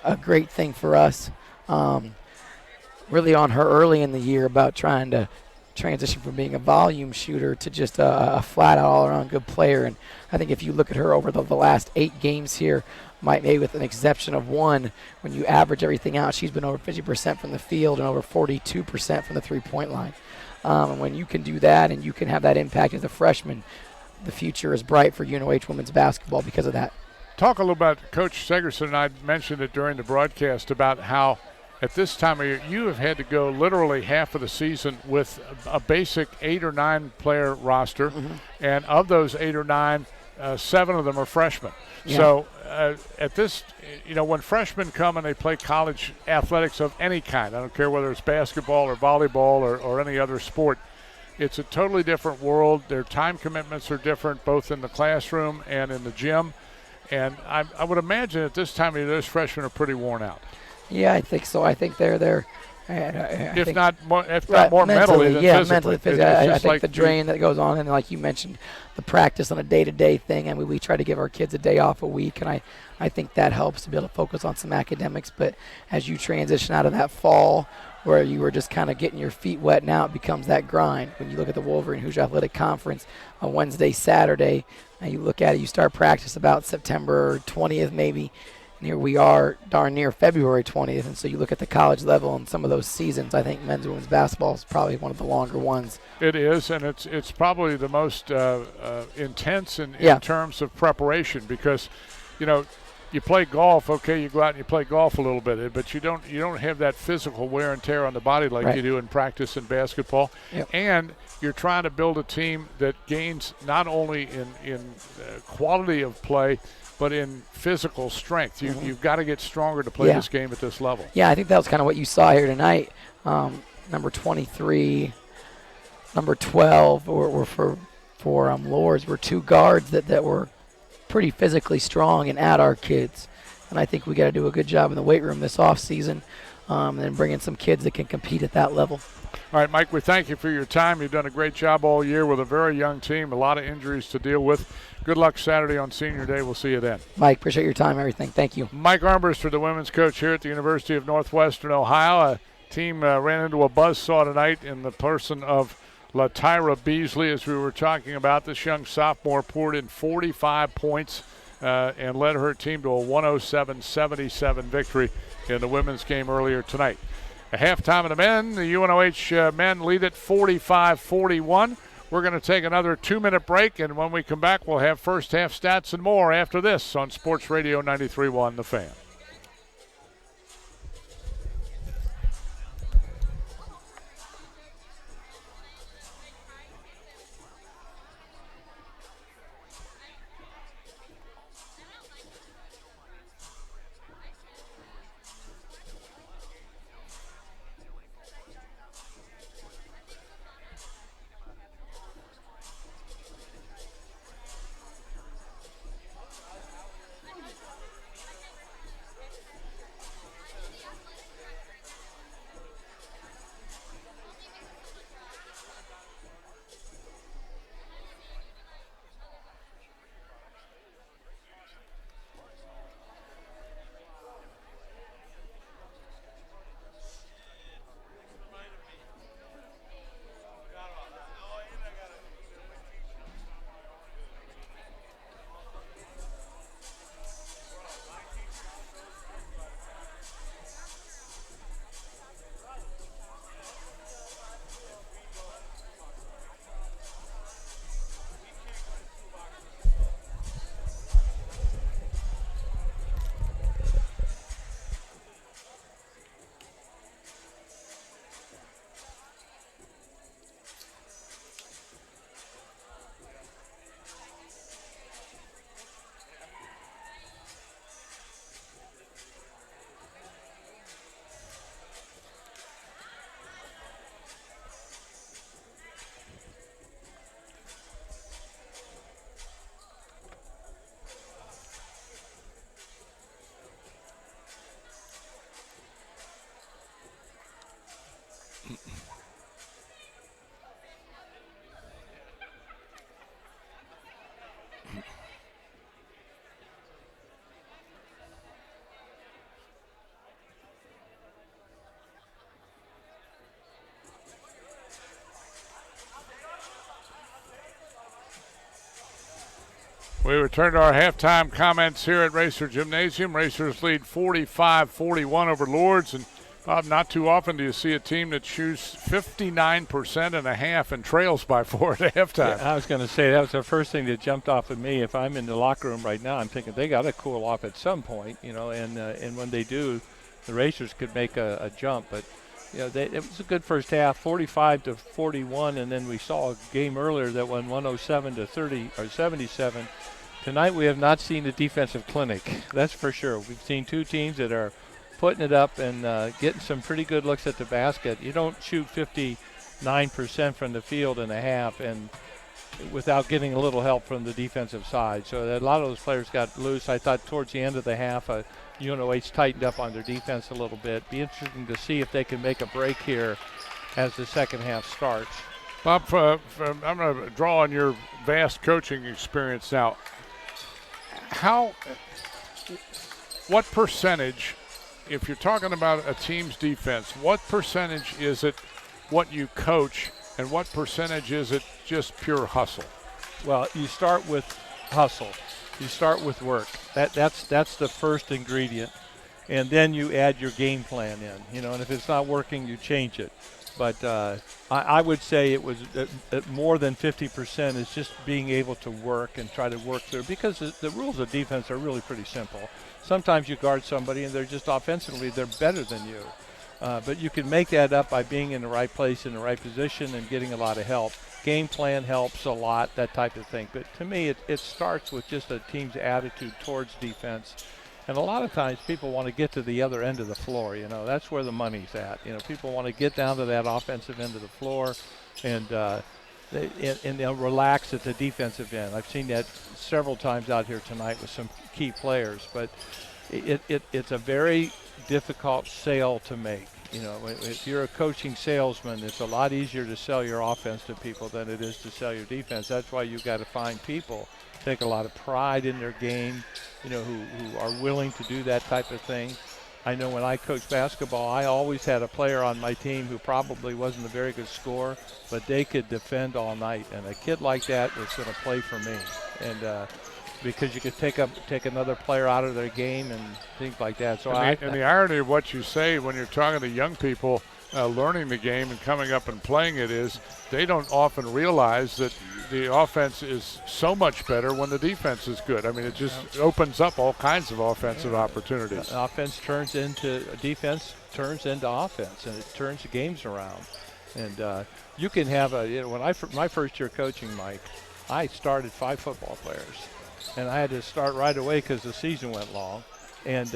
[SPEAKER 8] a great thing for us. Really on her early in the year about trying to transition from being a volume shooter to just a flat-out all-around good player. And I think if you look at her over the last 8 games here, maybe with an exception of 1, when you average everything out, she's been over 50% from the field and over 42% from the three-point line. And when you can do that and you can have that impact as a freshman, the future is bright for UNOH women's basketball because of that.
[SPEAKER 1] Talk a little about Coach Segerson, and I mentioned it during the broadcast, about how at this time of year you have had to go literally half of the season with a basic 8 or 9 player roster, and of those 8 or 9, 7 of them are freshmen.
[SPEAKER 8] Yeah.
[SPEAKER 1] So at this, when freshmen come and they play college athletics of any kind, I don't care whether it's basketball or volleyball or any other sport, it's a totally different world. Their time commitments are different, both in the classroom and in the gym. And I would imagine at this time of year, those freshmen are pretty worn out.
[SPEAKER 8] Yeah, I think so. I think they're
[SPEAKER 1] if not more mentally than physically.
[SPEAKER 8] I think the drain that goes on, and like you mentioned, the practice on a day-to-day thing. I mean, we try to give our kids a day off a week, and I think that helps to be able to focus on some academics. But as you transition out of that fall, where you were just kind of getting your feet wet, now it becomes that grind. When you look at the Wolverine Hoosier Athletic Conference on Wednesday, Saturday, and you look at it, you start practice about September 20th maybe, and here we are darn near February 20th. And so you look at the college level and some of those seasons, I think men's and women's basketball is probably one of the longer ones.
[SPEAKER 1] It is, and it's probably the most intense in terms of preparation, because, you play golf, okay, you go out and you play golf a little bit, but you don't have that physical wear and tear on the body like you do in practice in basketball.
[SPEAKER 8] Yep.
[SPEAKER 1] And you're trying to build a team that gains not only in quality of play, but in physical strength. You've got to get stronger to play this game at this level.
[SPEAKER 8] Yeah, I think that was kind of what you saw here tonight. Number 23, number 12 were for Lourdes were 2 guards that were pretty physically strong and at our kids. And I think we got to do a good job in the weight room this off season. and bring in some kids that can compete at that level.
[SPEAKER 1] All right, Mike, we thank you for your time. You've done a great job all year with a very young team, a lot of injuries to deal with. Good luck Saturday on Senior Day. We'll see you then.
[SPEAKER 8] Mike, appreciate your time, everything. Thank you.
[SPEAKER 1] Mike Armbruster, the women's coach here at the University of Northwestern Ohio. A team ran into a buzzsaw tonight in the person of LaTyra Beasley, as we were talking about. This young sophomore poured in 45 points and led her team to a 107-77 victory in the women's game earlier tonight. At halftime of the men, the UNOH men lead at 45-41. We're going to take another 2-minute break, and when we come back, we'll have first half stats and more after this on Sports Radio 93.1 The Fan. We return to our halftime comments here at Racer Gymnasium. Racers lead 45-41 over Lourdes, and not too often do you see a team that shoots 59% and a half and trails by 4 at halftime.
[SPEAKER 2] Yeah, I was going to say that was the first thing that jumped off at me. If I'm in the locker room right now, I'm thinking they got to cool off at some point, and when they do, the Racers could make a jump. But it was a good first half, 45-41, and then we saw a game earlier that won 107-30 or 77. Tonight we have not seen the defensive clinic, that's for sure. We've seen two teams that are putting it up and getting some pretty good looks at the basket. You don't shoot 59% from the field in a half and without getting a little help from the defensive side. So a lot of those players got loose. I thought towards the end of the half, UNOH tightened up on their defense a little bit. Be interesting to see if they can make a break here as the second half starts.
[SPEAKER 1] Bob, I'm going to draw on your vast coaching experience now. What percentage, if you're talking about a team's defense, what percentage is it what you coach and what percentage is it just pure hustle?
[SPEAKER 2] Well, you start with hustle. You start with work. That's the first ingredient. And then you add your game plan in, and if it's not working, you change it. But I would say it was more than 50% is just being able to work and try to work through, because the rules of defense are really pretty simple. Sometimes you guard somebody and they're just offensively, they're better than you. But you can make that up by being in the right place, in the right position, and getting a lot of help. Game plan helps a lot, that type of thing. But to me, it starts with just a team's attitude towards defense. And a lot of times people want to get to the other end of the floor. That's where the money's at. People want to get down to that offensive end of the floor and they'll relax at the defensive end. I've seen that several times out here tonight with some key players. But it's a very difficult sale to make. You know, if you're a coaching salesman, it's a lot easier to sell your offense to people than it is to sell your defense. That's why you've got to find people take a lot of pride in their game, you know, who are willing to do that type of thing. I know when I coached basketball, I always had a player on my team who probably wasn't a very good scorer, but they could defend all night. And a kid like that was going to play for me. And because you could take another player out of their game and things like that. So
[SPEAKER 1] and the irony of what you say when you're talking to young people learning the game and coming up and playing it is they don't often realize that the offense is so much better when the defense is good. I mean, it just opens up all kinds of offensive opportunities.
[SPEAKER 2] Defense turns into offense, and it turns the games around. And you can have when my first year coaching, Mike, I started 5 football players, and I had to start right away because the season went long. And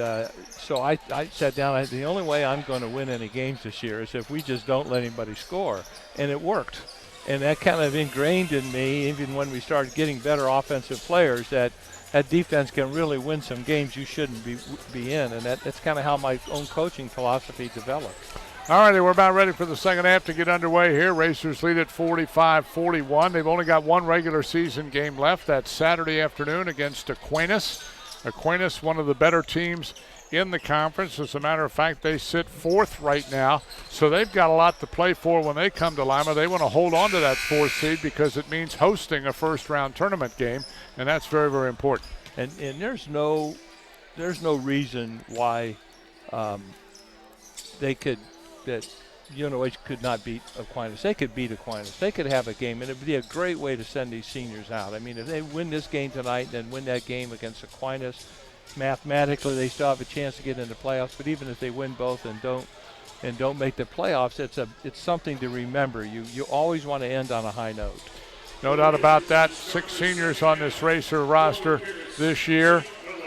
[SPEAKER 2] so I sat down. The only way I'm going to win any games this year is if we just don't let anybody score. And it worked. And that kind of ingrained in me, even when we started getting better offensive players, that defense can really win some games you shouldn't be in. And that's kind of how my own coaching philosophy developed.
[SPEAKER 1] All righty, we're about ready for the second half to get underway here. Racers lead at 45-41. They've only got one regular season game left. That's Saturday afternoon against Aquinas. Aquinas, one of the better teams in the conference. As a matter of fact, they sit 4th right now, so they've got a lot to play for when they come to Lima. They want to hold on to that 4th seed because it means hosting a first-round tournament game, and that's very, very important.
[SPEAKER 2] And there's no reason why that UNOH could not beat Aquinas. They could beat Aquinas. They could have a game, and it would be a great way to send these seniors out. I mean, if they win this game tonight and then win that game against Aquinas, mathematically they still have a chance to get into playoffs. But even if they win both and don't make the playoffs, it's something to remember. You always want to end on a high note.
[SPEAKER 1] No doubt about that. 6 seniors on this Racer roster this year.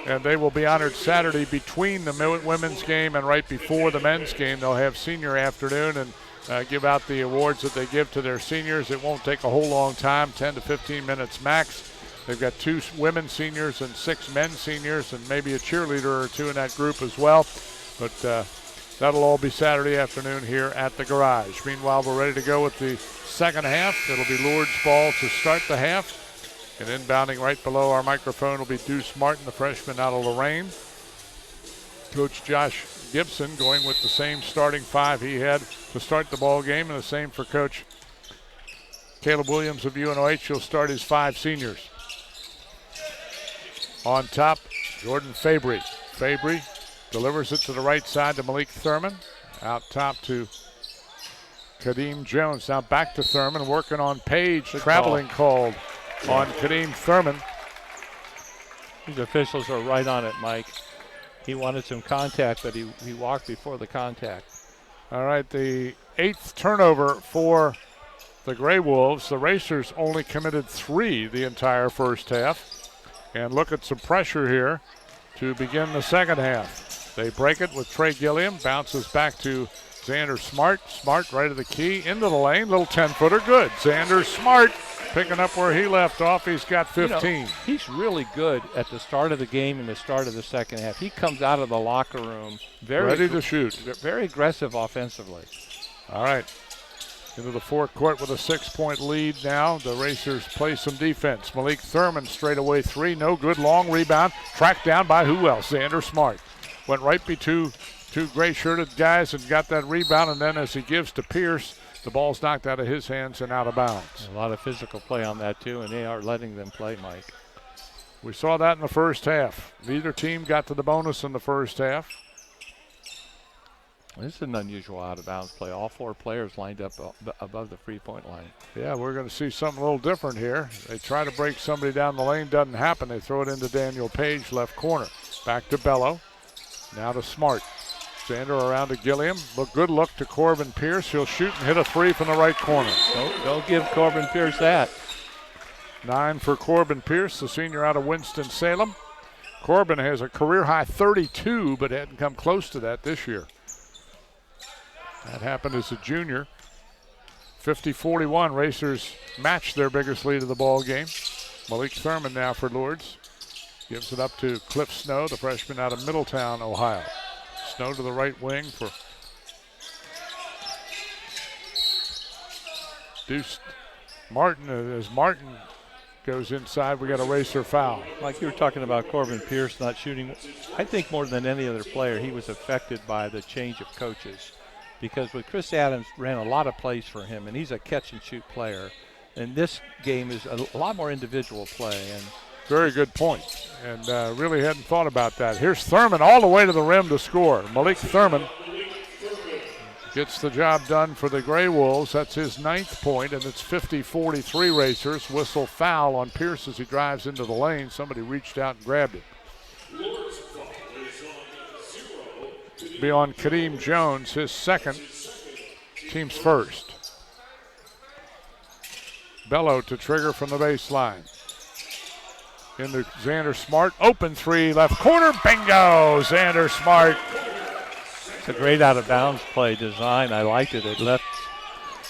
[SPEAKER 1] And they will be honored Saturday between the women's game and right before the men's game. They'll have senior afternoon and give out the awards that they give to their seniors. It won't take a whole long time, 10 to 15 minutes max. They've got 2 women seniors and 6 men seniors and maybe a cheerleader or 2 in that group as well. But that'll all be Saturday afternoon here at the garage. Meanwhile, we're ready to go with the second half. It'll be Lourdes ball to start the half. And inbounding right below our microphone will be Deuce Martin, the freshman out of Lorraine. Coach Josh Gibson going with the same starting 5 he had to start the ball game, and the same for Coach Caleb Williams of UNOH. He'll start his 5 seniors. On top, Jordan Fabry. Fabry delivers it to the right side to Malik Thurman. Out top to Kadeem Jones. Now back to Thurman, working on Page.
[SPEAKER 2] Good
[SPEAKER 1] traveling called on Kadeem Thurman.
[SPEAKER 2] These officials are right on it, Mike. He wanted some contact, but he walked before the contact.
[SPEAKER 1] All right, the 8th turnover for the Gray Wolves. The Racers only committed 3 the entire first half. And look at some pressure here to begin the second half. They break it with Trey Gilliam, bounces back to Xander Smart. Smart right of the key, into the lane, little 10-footer, good. Xander Smart picking up where he left off. He's got 15.
[SPEAKER 2] You know, he's really good at the start of the game and the start of the second half. He comes out of the locker room
[SPEAKER 1] ready to shoot.
[SPEAKER 2] Very aggressive offensively.
[SPEAKER 1] All right. Into the forecourt with a 6-point lead now. The Racers play some defense. Malik Thurman straight away 3, no good. Long rebound, tracked down by who else? Xander Smart. Went right between 2 gray-shirted guys and got that rebound, and then as he gives to Pierce, the ball's knocked out of his hands and out of bounds.
[SPEAKER 2] A lot of physical play on that too, and they are letting them play, Mike.
[SPEAKER 1] We saw that in the first half. Neither team got to the bonus in the first half.
[SPEAKER 2] This is an unusual out-of-bounds play. All 4 players lined up above the three-point line.
[SPEAKER 1] Yeah, we're going to see something a little different here. They try to break somebody down the lane, doesn't happen. They throw it into Daniel Page, left corner. Back to Bello. Now to Smart. Xander around to Gilliam. Good look to Corbin Pierce. He'll shoot and hit a 3 from the right corner.
[SPEAKER 2] Don't give Corbin Pierce that.
[SPEAKER 1] 9 for Corbin Pierce, the senior out of Winston-Salem. Corbin has a career-high 32, but hadn't come close to that this year. That happened as a junior. 50-41, Racers match their biggest lead of the ball game. Malik Thurman now for Lourdes. Gives it up to Cliff Snow, the freshman out of Middletown, Ohio. Snow to the right wing for Deuce Martin. As Martin goes inside, we got a Racer foul.
[SPEAKER 2] Like you were talking about Corbin Pierce not shooting, I think more than any other player, he was affected by the change of coaches. Because with Chris Adams ran a lot of plays for him, and he's a catch-and-shoot player. And this game is a lot more individual play. And
[SPEAKER 1] very good point, and really hadn't thought about that. Here's Thurman all the way to the rim to score. Malik Thurman gets the job done for the Gray Wolves. That's his 9th point, and it's 50-43 Racers. Whistle foul on Pierce as he drives into the lane. Somebody reached out and grabbed it. Be on Kadeem Jones, his 2nd, team's 1st. Bello to trigger from the baseline. Into Xander Smart, open 3, left corner, bingo! Xander Smart.
[SPEAKER 2] It's a great out-of-bounds play design. I liked it. It left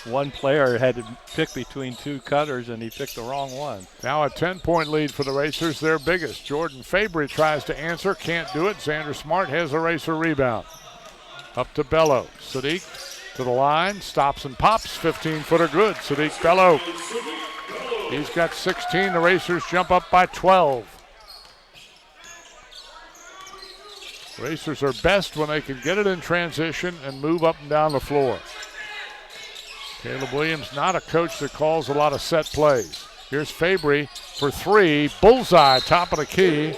[SPEAKER 2] one player had to pick between 2 cutters, and he picked the wrong one.
[SPEAKER 1] Now a 10-point lead for the Racers, their biggest. Jordan Fabry tries to answer, can't do it. Xander Smart has a Racer rebound. Up to Bello. Sadiq to the line, stops and pops, 15-footer good. Sadiq Bello. He's got 16. The Racers jump up by 12. Racers are best when they can get it in transition and move up and down the floor. Caleb Williams, not a coach that calls a lot of set plays. Here's Fabry for 3. Bullseye, top of the key.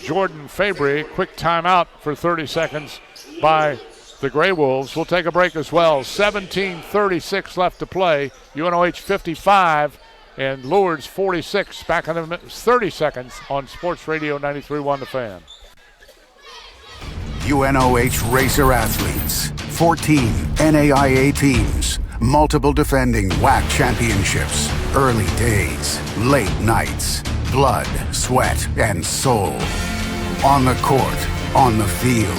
[SPEAKER 1] Jordan Fabry, quick timeout for 30 seconds by the Gray Wolves. We'll take a break as well. 17:36 left to play. UNOH 55 and Lourdes 46. Back in the 30 seconds on Sports Radio 93.1 The Fan.
[SPEAKER 3] UNOH Racer athletes, 14 NAIA teams, multiple defending WAC championships, early days, late nights, blood, sweat, and soul. On the court, on the field,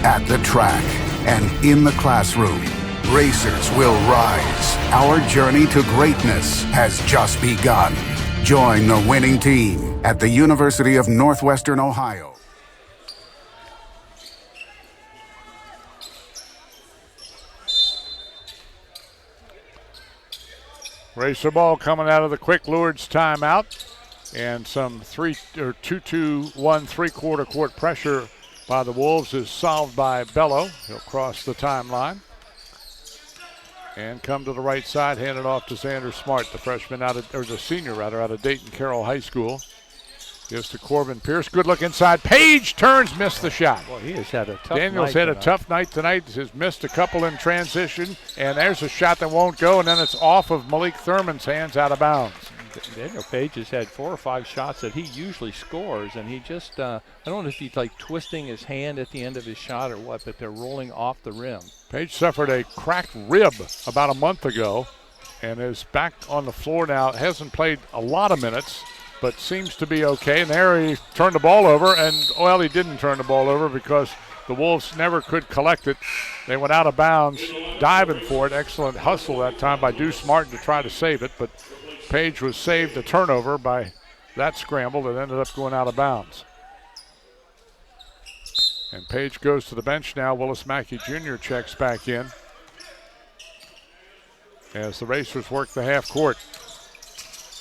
[SPEAKER 3] at the track, and in the classroom, Racers will rise. Our journey to greatness has just begun. Join the winning team at the University of Northwestern Ohio.
[SPEAKER 1] Racer ball coming out of the quick Lourdes timeout, and some 2-2-1 3/4 court pressure by the Wolves is solved by Bello. He'll cross the timeline and come to the right side, hand it off to Xander Smart, the senior out of Dayton Carroll High School. Gives to Corbin Pierce. Good look inside. Page turns, missed the shot.
[SPEAKER 2] Well, he has had a tough
[SPEAKER 1] Daniels
[SPEAKER 2] night
[SPEAKER 1] had a tough night tonight. Has missed a couple in transition, and there's a shot that won't go, and then it's off of Malik Thurman's hands out of bounds.
[SPEAKER 2] Daniel Page has had 4 or 5 shots that he usually scores, and he just, I don't know if he's like twisting his hand at the end of his shot or what, but they're rolling off the rim.
[SPEAKER 1] Page suffered a cracked rib about a month ago and is back on the floor now. Hasn't played a lot of minutes, but seems to be okay. And there he turned the ball over, and, well, he didn't turn the ball over because the Wolves never could collect it. They went out of bounds, diving for it. Excellent hustle that time by Deuce Martin to try to save it, but Page was saved a turnover by that scramble that ended up going out of bounds. And Page goes to the bench now. Willis Mackey Jr. checks back in as the Racers work the half court.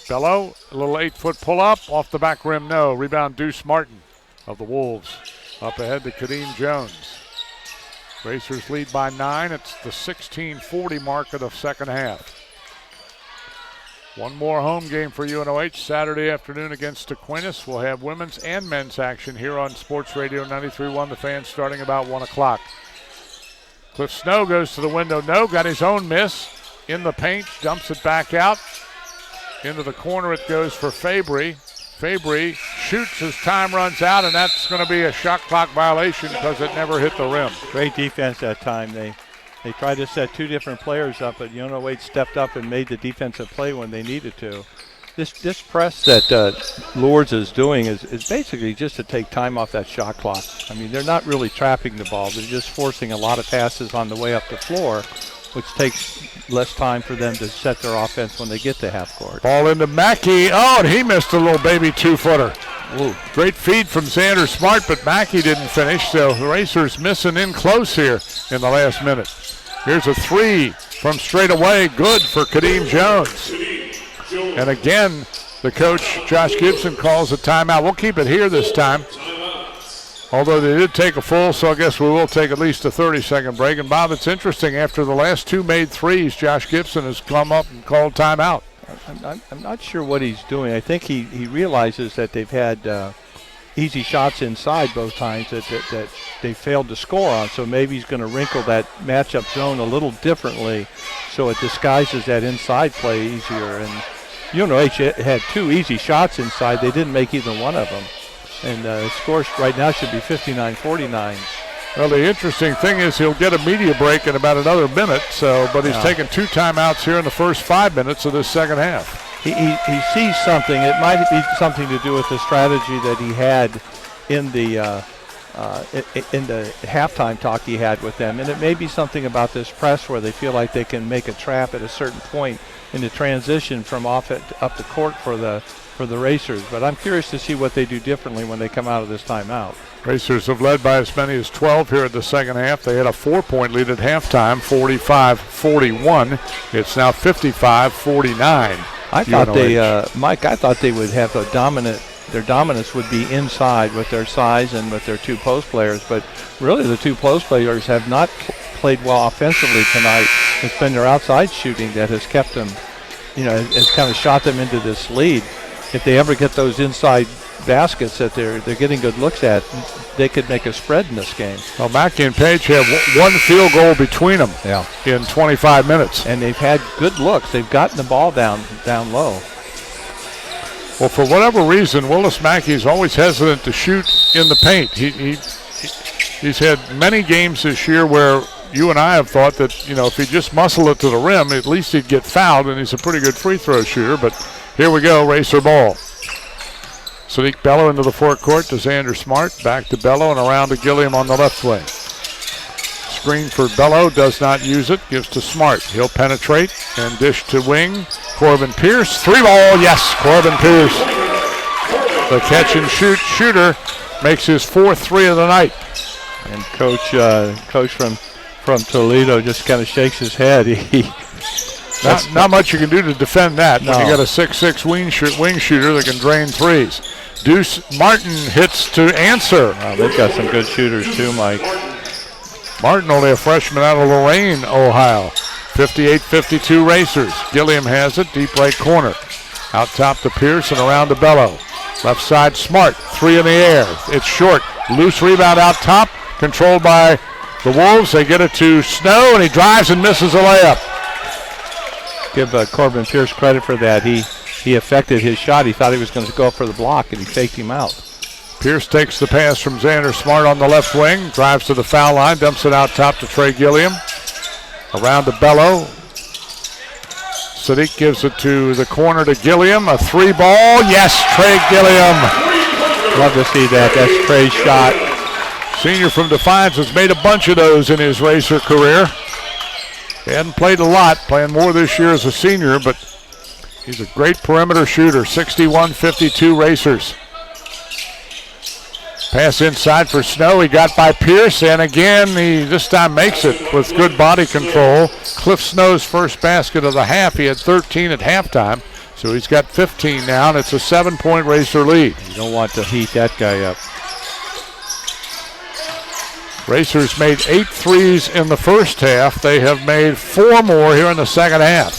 [SPEAKER 1] Bello, a little 8-foot pull-up, off the back rim, no. Rebound Deuce Martin of the Wolves. Up ahead to Kadeem Jones. Racers lead by 9. It's the 16:40 mark of the second half. One more home game for UNOH Saturday afternoon against Aquinas. We'll have women's and men's action here on Sports Radio 93.1 The Fan starting about 1 o'clock. Cliff Snow goes to the window. No, got his own miss in the paint, dumps it back out. Into the corner it goes for Fabry. Fabry shoots as time runs out, and that's going to be a shot clock violation because it never hit the rim.
[SPEAKER 2] Great defense that time. They tried to set 2 different players up, but UNOH stepped up and made the defensive play when they needed to. This press that Lourdes is doing is basically just to take time off that shot clock. I mean, they're not really trapping the ball. They're just forcing a lot of passes on the way up the floor, which takes less time for them to set their offense when they get to half court.
[SPEAKER 1] Ball into Mackey. Oh, and he missed a little baby 2-footer. Ooh, great feed from Xander Smart, but Mackey didn't finish, so the Racers missing in close here in the last minute. Here's a three from straight away, good for Kadeem Jones. And again, the coach, Josh Gibson, calls a timeout. We'll keep it here this time. Although they did take a full, so I guess we will take at least a 30-second break. And, Bob, it's interesting. After the last two made threes, Josh Gibson has come up and called timeout.
[SPEAKER 2] I'm not sure what he's doing. I think he realizes that they've had easy shots inside both times that they failed to score on. So maybe he's going to wrinkle that matchup zone a little differently so it disguises that inside play easier. And UNOH had two easy shots inside. They didn't make either one of them. And the score right now should be 59-49.
[SPEAKER 1] Well, the interesting thing is he'll get a media break in about another minute, but he's taken two timeouts here in the first 5 minutes of this second half.
[SPEAKER 2] He sees something. It might be something to do with the strategy that he had in the halftime talk he had with them. And it may be something about this press where they feel like they can make a trap at a certain point in the transition from off it up the court for the Racers, but I'm curious to see what they do differently when they come out of this timeout.
[SPEAKER 1] Racers have led by as many as 12 here in the second half. They had a 4-point lead at halftime, 45-41. It's now 55-49.
[SPEAKER 2] I thought Mike, I thought they would have their dominance would be inside with their size and with their two post players, but really the two post players have not played well offensively tonight. It's been their outside shooting that has kept them, has kind of shot them into this lead. If they ever get those inside baskets that they're getting good looks at, they could make a spread in this game.
[SPEAKER 1] Well, Mackey and Page have one field goal between them in 25 minutes.
[SPEAKER 2] And they've had good looks. They've gotten the ball down low.
[SPEAKER 1] Well, for whatever reason, Willis Mackey is always hesitant to shoot in the paint. He's had many games this year where you and I have thought that, if he just muscle it to the rim, at least he'd get fouled, and he's a pretty good free throw shooter. But here we go, Racer ball. Sadiq Bello into the forecourt to Xander Smart. Back to Bello and around to Gilliam on the left wing. Screen for Bello, does not use it, gives to Smart. He'll penetrate and dish to wing. Corbin Pierce, three ball, yes, Corbin Pierce. The catch and shoot shooter makes his fourth three of the night.
[SPEAKER 2] And coach from Toledo just kind of shakes his head.
[SPEAKER 1] Not much you can do to defend that when you got a 6'6" wing shooter that can drain threes. Deuce Martin hits to answer.
[SPEAKER 2] Wow, they've got some good shooters too, Mike.
[SPEAKER 1] Martin, only a freshman out of Lorain, Ohio. 58-52 Racers. Gilliam has it, deep right corner. Out top to Pierce and around to Bello. Left side Smart, three in the air. It's short, loose rebound out top, controlled by the Wolves. They get it to Snow, and he drives and misses a layup.
[SPEAKER 2] Give Corbin Pierce credit for that. He affected his shot. He thought he was going to go for the block, and he faked him out.
[SPEAKER 1] Pierce takes the pass from Xander Smart on the left wing, drives to the foul line, dumps it out top to Trey Gilliam. Around to Bello. Sadiq gives it to the corner to Gilliam. A three ball. Yes, Trey Gilliam.
[SPEAKER 2] Love to see that. That's Trey's shot.
[SPEAKER 1] Senior from Defiance has made a bunch of those in his Racer career. He hadn't played a lot, playing more this year as a senior, but he's a great perimeter shooter. 61-52 Racers. Pass inside for Snow. He got by Pierce, and again, he this time makes it with good body control. Cliff Snow's first basket of the half. He had 13 at halftime, so he's got 15 now, and it's a 7-point Racer lead.
[SPEAKER 2] You don't want to heat that guy up.
[SPEAKER 1] Racers made 8 threes in the first half. They have made 4 more here in the second half.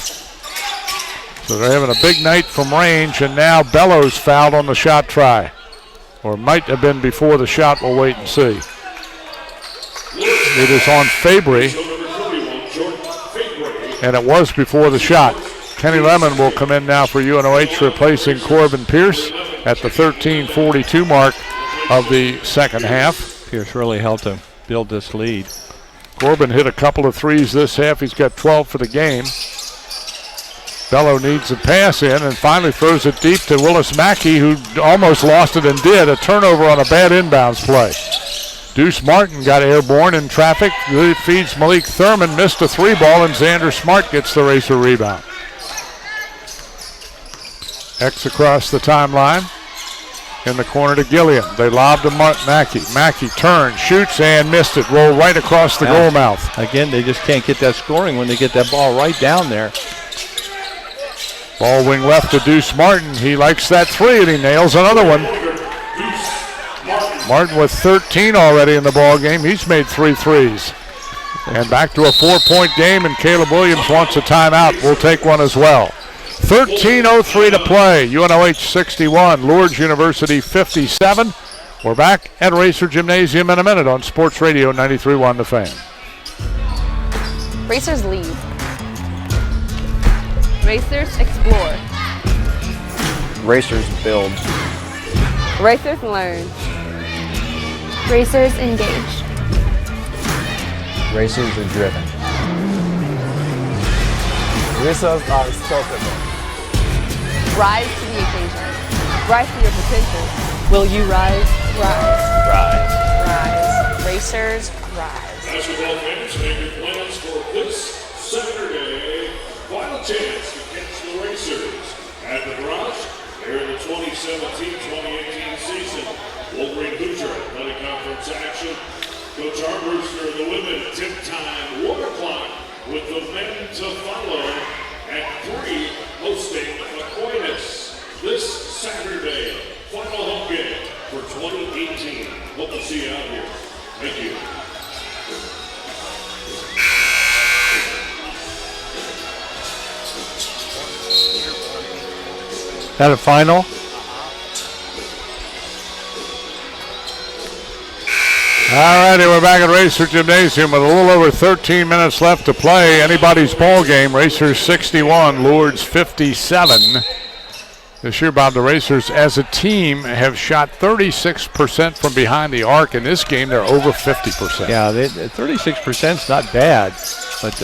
[SPEAKER 1] So they're having a big night from range, and now Bellows fouled on the shot try. Or might have been before the shot. We'll wait and see. It is on Fabry, and it was before the shot. Kenny Lemon will come in now for UNOH, replacing Corbin Pierce at the 13:42 mark of the second half.
[SPEAKER 2] Pierce really helped him build this lead.
[SPEAKER 1] Corbin hit a couple of threes this half. He's got 12 for the game. Bello needs a pass in and finally throws it deep to Willis Mackey, who almost lost it and did. A turnover on a bad inbounds play. Deuce Martin got airborne in traffic. Feeds Malik Thurman, missed a three ball, and Xander Smart gets the Racer rebound. X across the timeline. in the corner to Gilliam. They lob to Mackey. Mackey turns, shoots, and missed it. Roll right across the goal mouth.
[SPEAKER 2] Again, they just can't get that scoring when they get that ball right down there.
[SPEAKER 1] Ball wing left to Deuce Martin. He likes that three, and he nails another one. Martin with 13 already in the ball game. He's made 3 threes. And back to a 4-point game, and Caleb Williams wants a timeout. We'll take one as well. 13:03 to play. UNOH 61, Lourdes University 57. We're back at Racer Gymnasium in a minute on Sports Radio 93.1 The Fan.
[SPEAKER 4] Racers lead. Racers explore.
[SPEAKER 7] Racers build.
[SPEAKER 4] Racers learn.
[SPEAKER 6] Racers engage.
[SPEAKER 7] Racers are driven. Racers are unstoppable.
[SPEAKER 4] Rise to the occasion. Rise to your potential. Will you rise?
[SPEAKER 6] Rise. Rise. Racers rise.
[SPEAKER 9] Basketball fans, make your plans for this Saturday. Final chance to catch the Racers at the Garage here in the 2017-2018 season. Wolverine Hoosier Athletic Conference action. Coach Armbruster and the women tip time 1 o'clock with the men to follow at 3 hosting Aquinas this Saturday. Final home game for 2018. Hope to see you out here. Thank you.
[SPEAKER 2] Is that a final?
[SPEAKER 1] All righty, we're back at Racer Gymnasium with a little over 13 minutes left to play. Anybody's ball game. Racers 61, Lourdes 57. This year, Bob, the Racers as a team have shot 36% from behind the arc. In this game, they're over 50%.
[SPEAKER 2] Yeah, 36% is not bad, but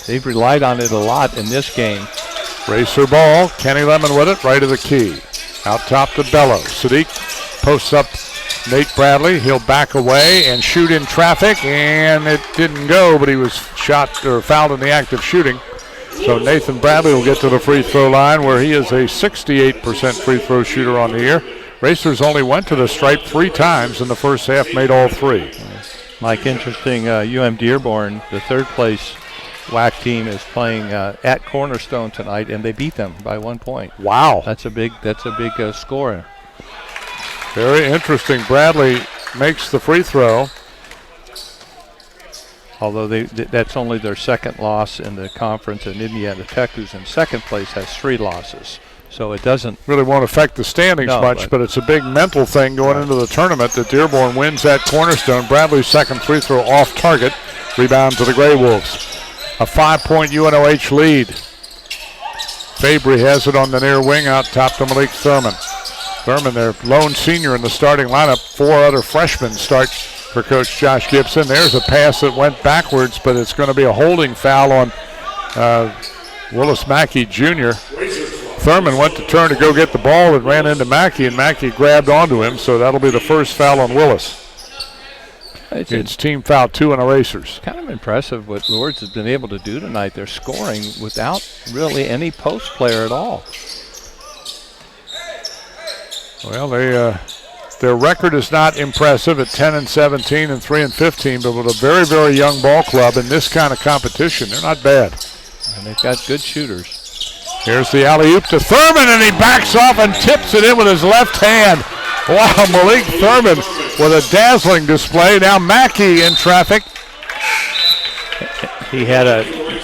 [SPEAKER 2] they've relied on it a lot in this game.
[SPEAKER 1] Racer ball, Kenny Lemon with it, right of the key. Out top to Bello. Sadiq posts up Nate Bradley. He'll back away and shoot in traffic, and it didn't go, but he was shot or fouled in the act of shooting. So Nathan Bradley will get to the free throw line, where he is a 68% free throw shooter on the year. Racers only went to the stripe 3 times in the first half, made all 3.
[SPEAKER 2] Mike, interesting, UM Dearborn, the third place WAC team, is playing at Cornerstone tonight, and they beat them by 1 point.
[SPEAKER 1] Wow.
[SPEAKER 2] That's a big score.
[SPEAKER 1] Very interesting. Bradley makes the free throw.
[SPEAKER 2] Although that's only their second loss in the conference, and Indiana Tech, who's in second place, has 3 losses. So it doesn't
[SPEAKER 1] really won't affect the standings much, but it's a big mental thing going into the tournament that Dearborn wins at Cornerstone. Bradley's second free throw off target. Rebound to the Grey Wolves. A 5-point UNOH lead. Fabry has it on the near wing out top to Malik Thurman. Thurman, their lone senior in the starting lineup. 4 other freshmen start for Coach Josh Gibson. There's a pass that went backwards, but it's going to be a holding foul on Willis Mackey Jr. Thurman went to turn to go get the ball and ran into Mackey, and Mackey grabbed onto him, so that'll be the first foul on Willis. It's team foul 2 on the Racers.
[SPEAKER 2] Kind of impressive what Lourdes has been able to do tonight. They're scoring without really any post player at all.
[SPEAKER 1] Well, their record is not impressive at 10-17 and 3-15, but with a very, very young ball club in this kind of competition, they're not bad.
[SPEAKER 2] And they've got good shooters.
[SPEAKER 1] Here's the alley-oop to Thurman, and he backs off and tips it in with his left hand. Wow, Malik Thurman with a dazzling display. Now Mackey in traffic.
[SPEAKER 2] He had a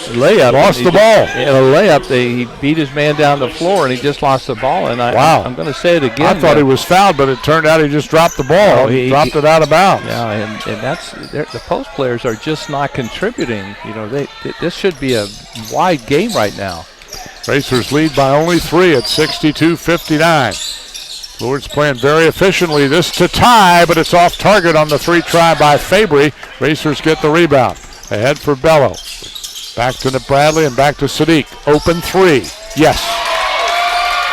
[SPEAKER 2] layup.
[SPEAKER 1] Lost the ball.
[SPEAKER 2] He had a layup. He beat his man down the floor, and he just lost the ball. And I'm going to say it again.
[SPEAKER 1] I thought he was fouled, but it turned out he just dropped the ball. He dropped it out of bounds.
[SPEAKER 2] Yeah, and that's the post players are just not contributing. You know, this should be a wide game right now.
[SPEAKER 1] Racers lead by only 3 at 62-59. Lourdes playing very efficiently. This to tie, but it's off target on the 3 try by Fabry. Racers get the rebound. Ahead for Bello. Back to Bradley and back to Sadiq. Open 3. Yes.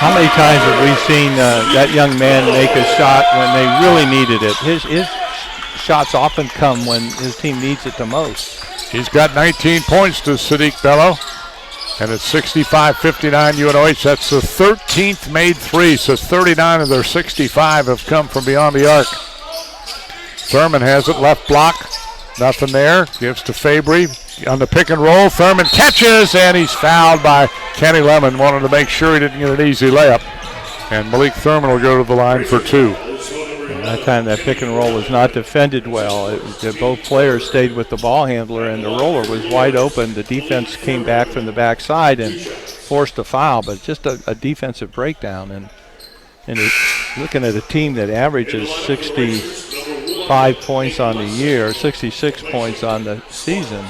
[SPEAKER 2] How many times have we seen that young man make a shot when they really needed it? His shots often come when his team needs it the most.
[SPEAKER 1] He's got 19 points to Sadiq Bello. And it's 65-59 UNOH. That's the 13th made three, so 39 of their 65 have come from beyond the arc. Thurman has it, left block. Nothing there. Gives to Fabry on the pick and roll. Thurman catches, and he's fouled by Kenny Lemon. Wanted to make sure he didn't get an easy layup. And Malik Thurman will go to the line for two.
[SPEAKER 2] And that time that pick and roll was not defended well. Both players stayed with the ball handler, and the roller was wide open. The defense came back from the backside and forced a foul, but just a defensive breakdown. And looking at a team that averages 65 points on the year, 66 points on the season,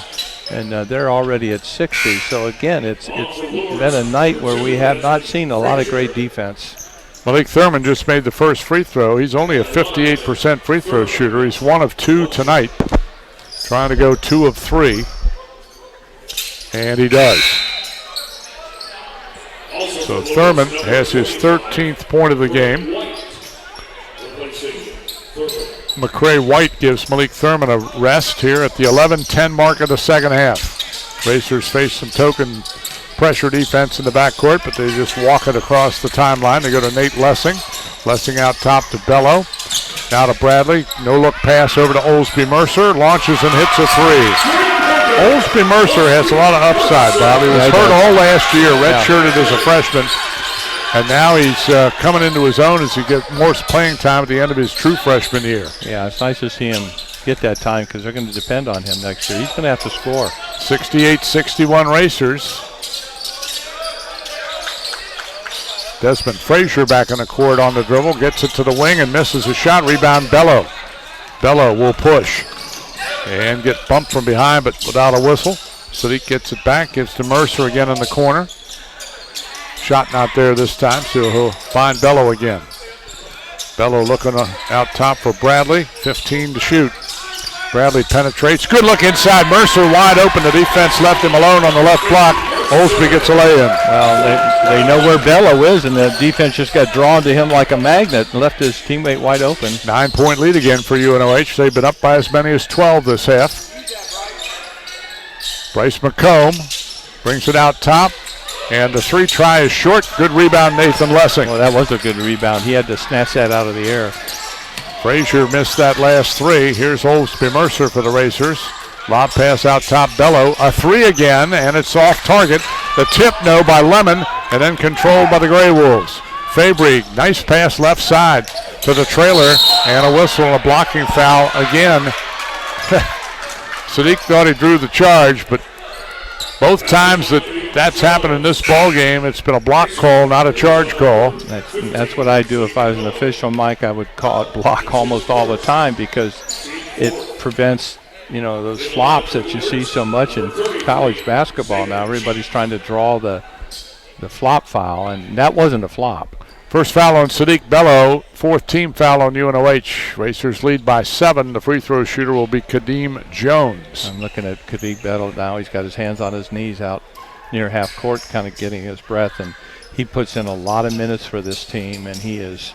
[SPEAKER 2] and they're already at 60. So again, it's been a night where we have not seen a lot of great defense.
[SPEAKER 1] Malik Thurman just made the first free throw. He's only a 58% free throw shooter. He's 1 of 2 tonight, trying to go 2 of 3, and he does. So Thurman has his 13th point of the game. McCray White gives Malik Thurman a rest here at the 11-10 mark of the second half. Racers face some token pressure defense in the backcourt, but they just walk it across the timeline. They go to Nate Lessing. Lessing out top to Bello. Now to Bradley. No look pass over to Olsby Mercer. Launches and hits a three. Olsby Mercer has a lot of upside, Bob. He was hurt all last year, redshirted as a freshman. And now he's coming into his own as he gets more playing time at the end of his true freshman year.
[SPEAKER 2] Yeah, it's nice to see him get that time because they're going to depend on him next year. He's going to have to score.
[SPEAKER 1] 68-61 Racers. Desmond Frazier back in the court on the dribble, gets it to the wing and misses a shot. Rebound Bello. Bello will push and get bumped from behind, but without a whistle. Sadiq gets it back, gives to Mercer again in the corner. Shot not there this time, so he'll find Bello again. Bello looking out top for Bradley. 15 to shoot. Bradley penetrates. Good look inside. Mercer wide open. The defense left him alone on the left block. Olsby gets a lay-in.
[SPEAKER 2] Well, they know where Bello is, and the defense just got drawn to him like a magnet and left his teammate wide open.
[SPEAKER 1] 9-point lead again for UNOH. They've been up by as many as 12 this half. Bryce McComb brings it out top, and the three try is short. Good rebound, Nathan Lessing.
[SPEAKER 2] Well, that was a good rebound. He had to snatch that out of the air.
[SPEAKER 1] Frazier missed that last three. Here's Olsby Mercer for the Racers. Lob pass out top, Bello. A three again, and it's off target. The tip, no, by Lemon, and then controlled by the Grey Wolves. Fabry, nice pass left side to the trailer, and a whistle and a blocking foul again. Sadiq thought he drew the charge, but both times that's happened in this ball game, it's been a block call, not a charge call.
[SPEAKER 2] That's what I do if I was an official, Mike. I would call it block almost all the time because it prevents, those flops that you see so much in college basketball now. Everybody's trying to draw the flop foul, and that wasn't a flop.
[SPEAKER 1] First foul on Sadiq Bello, fourth team foul on UNOH. Racers lead by 7. The free throw shooter will be Kadeem Jones.
[SPEAKER 2] I'm looking at Kadeem Bello now. He's got his hands on his knees out near half court, kind of getting his breath, and he puts in a lot of minutes for this team, and he is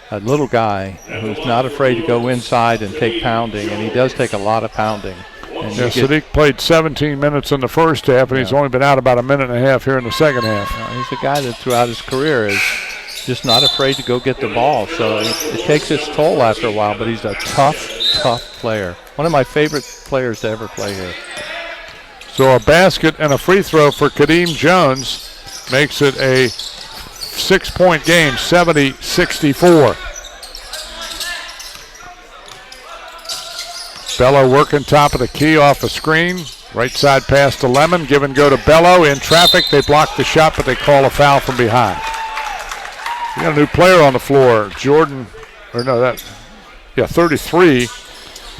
[SPEAKER 2] a little guy who's not afraid to go inside and take pounding, and he does take a lot of pounding. And
[SPEAKER 1] Sadiq played 17 minutes in the first half, and he's only been out about a minute and a half here in the second half.
[SPEAKER 2] He's a guy that throughout his career is just not afraid to go get the ball, so it takes its toll after a while, but he's a tough player. One of my favorite players to ever play here.
[SPEAKER 1] So a basket and a free throw for Kadeem Jones makes it a 6-point game, 70-64. Bello working top of the key off a screen. Right side pass to Lemon. Give and go to Bello. In traffic, they block the shot, but they call a foul from behind. We got a new player on the floor. 33.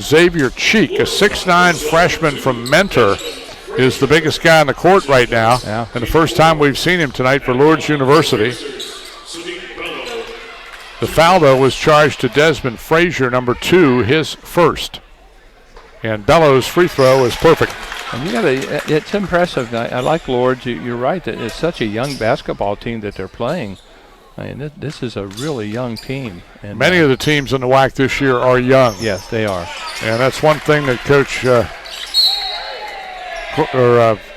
[SPEAKER 1] Xavier Cheek, a 6'9" freshman from Mentor, is the biggest guy on the court right now.
[SPEAKER 2] Yeah.
[SPEAKER 1] And the first time we've seen him tonight for Lourdes University. The foul, though, was charged to Desmond Frazier, number 2, his first. And Bello's free throw is perfect.
[SPEAKER 2] And it's impressive. I like Lourdes. You're right. It's such a young basketball team that they're playing. I mean, this is a really young team. And
[SPEAKER 1] many of the teams in the WAC this year are young.
[SPEAKER 2] Yes, they are.
[SPEAKER 1] And that's one thing that Coach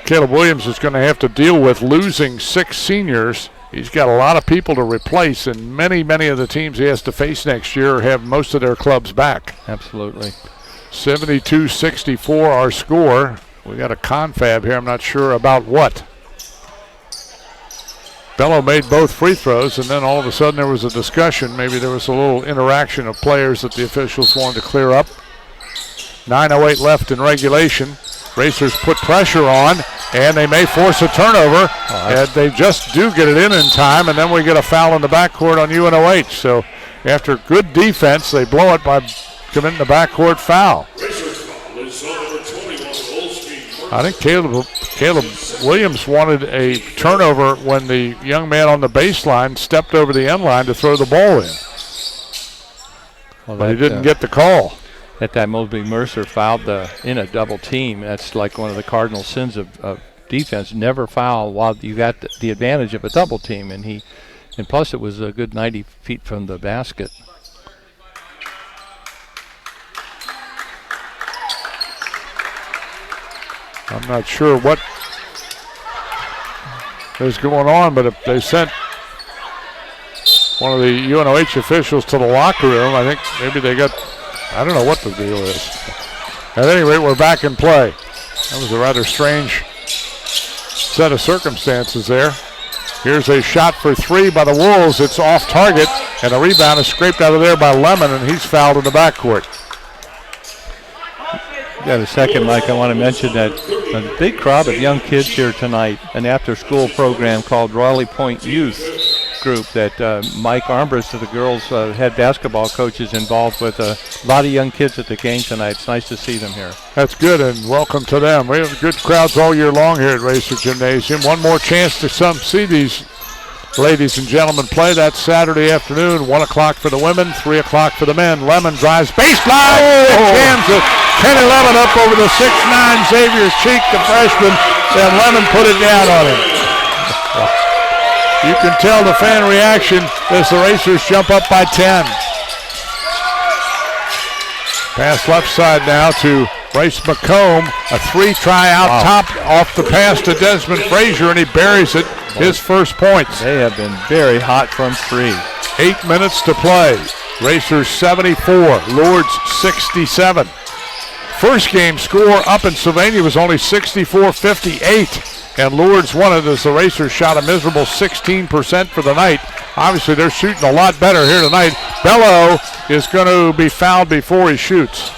[SPEAKER 1] Caleb Williams is going to have to deal with losing 6 seniors. He's got a lot of people to replace, and many of the teams he has to face next year have most of their clubs back.
[SPEAKER 2] Absolutely.
[SPEAKER 1] 72-64 our score. We got a confab here. I'm not sure about what. Bello made both free throws, and then all of a sudden there was a discussion. Maybe there was a little interaction of players that the officials wanted to clear up. 9:08 left in regulation. Racers put pressure on, and they may force a turnover. And they just do get it in time, and then we get a foul in the backcourt on UNOH. So after good defense, they blow it by committing the backcourt foul. I think Caleb Williams wanted a turnover when the young man on the baseline stepped over the end line to throw the ball in. But he didn't get the call.
[SPEAKER 2] That time Mosby Mercer fouled in a double team. That's like one of the cardinal sins of defense. Never foul while you got the advantage of a double team, and plus it was a good 90 feet from the basket.
[SPEAKER 1] I'm not sure what is going on, but if they sent one of the UNOH officials to the locker room, I think maybe they got, I don't know what the deal is. At any rate, we're back in play. That was a rather strange set of circumstances there. Here's a shot for 3 by the Wolves. It's off target, and a rebound is scraped out of there by Lemon, and he's fouled in the backcourt.
[SPEAKER 2] Got a second, Mike. I want to mention that a big crowd of young kids here tonight, an after-school program called Raleigh Point Youth Group that Mike Armbrust of the girls' head basketball coach is involved with. A lot of young kids at the game tonight. It's nice to see them here.
[SPEAKER 1] That's good, and welcome to them. We have good crowds all year long here at Racer Gymnasium. One more chance to see these ladies and gentlemen play. That's Saturday afternoon, 1 o'clock for the women, 3 o'clock for the men. Lemon drives baseline, jams it. Kenny Lemon up over the 6'9" Xavier Cheek, the freshman, and Lemon put it down on him. You can tell the fan reaction as the Racers jump up by 10. Pass left side now to Bryce McComb. A 3 try out top off the pass to Desmond Frazier, and he buries it. His first points.
[SPEAKER 2] They have been very hot from 3.
[SPEAKER 1] 8 minutes to play. Racers 74, Lourdes 67. First game score up in Sylvania was only 64-58, and Lourdes won it as the Racers shot a miserable 16% for the night. Obviously, they're shooting a lot better here tonight. Bello is going to be fouled before he shoots.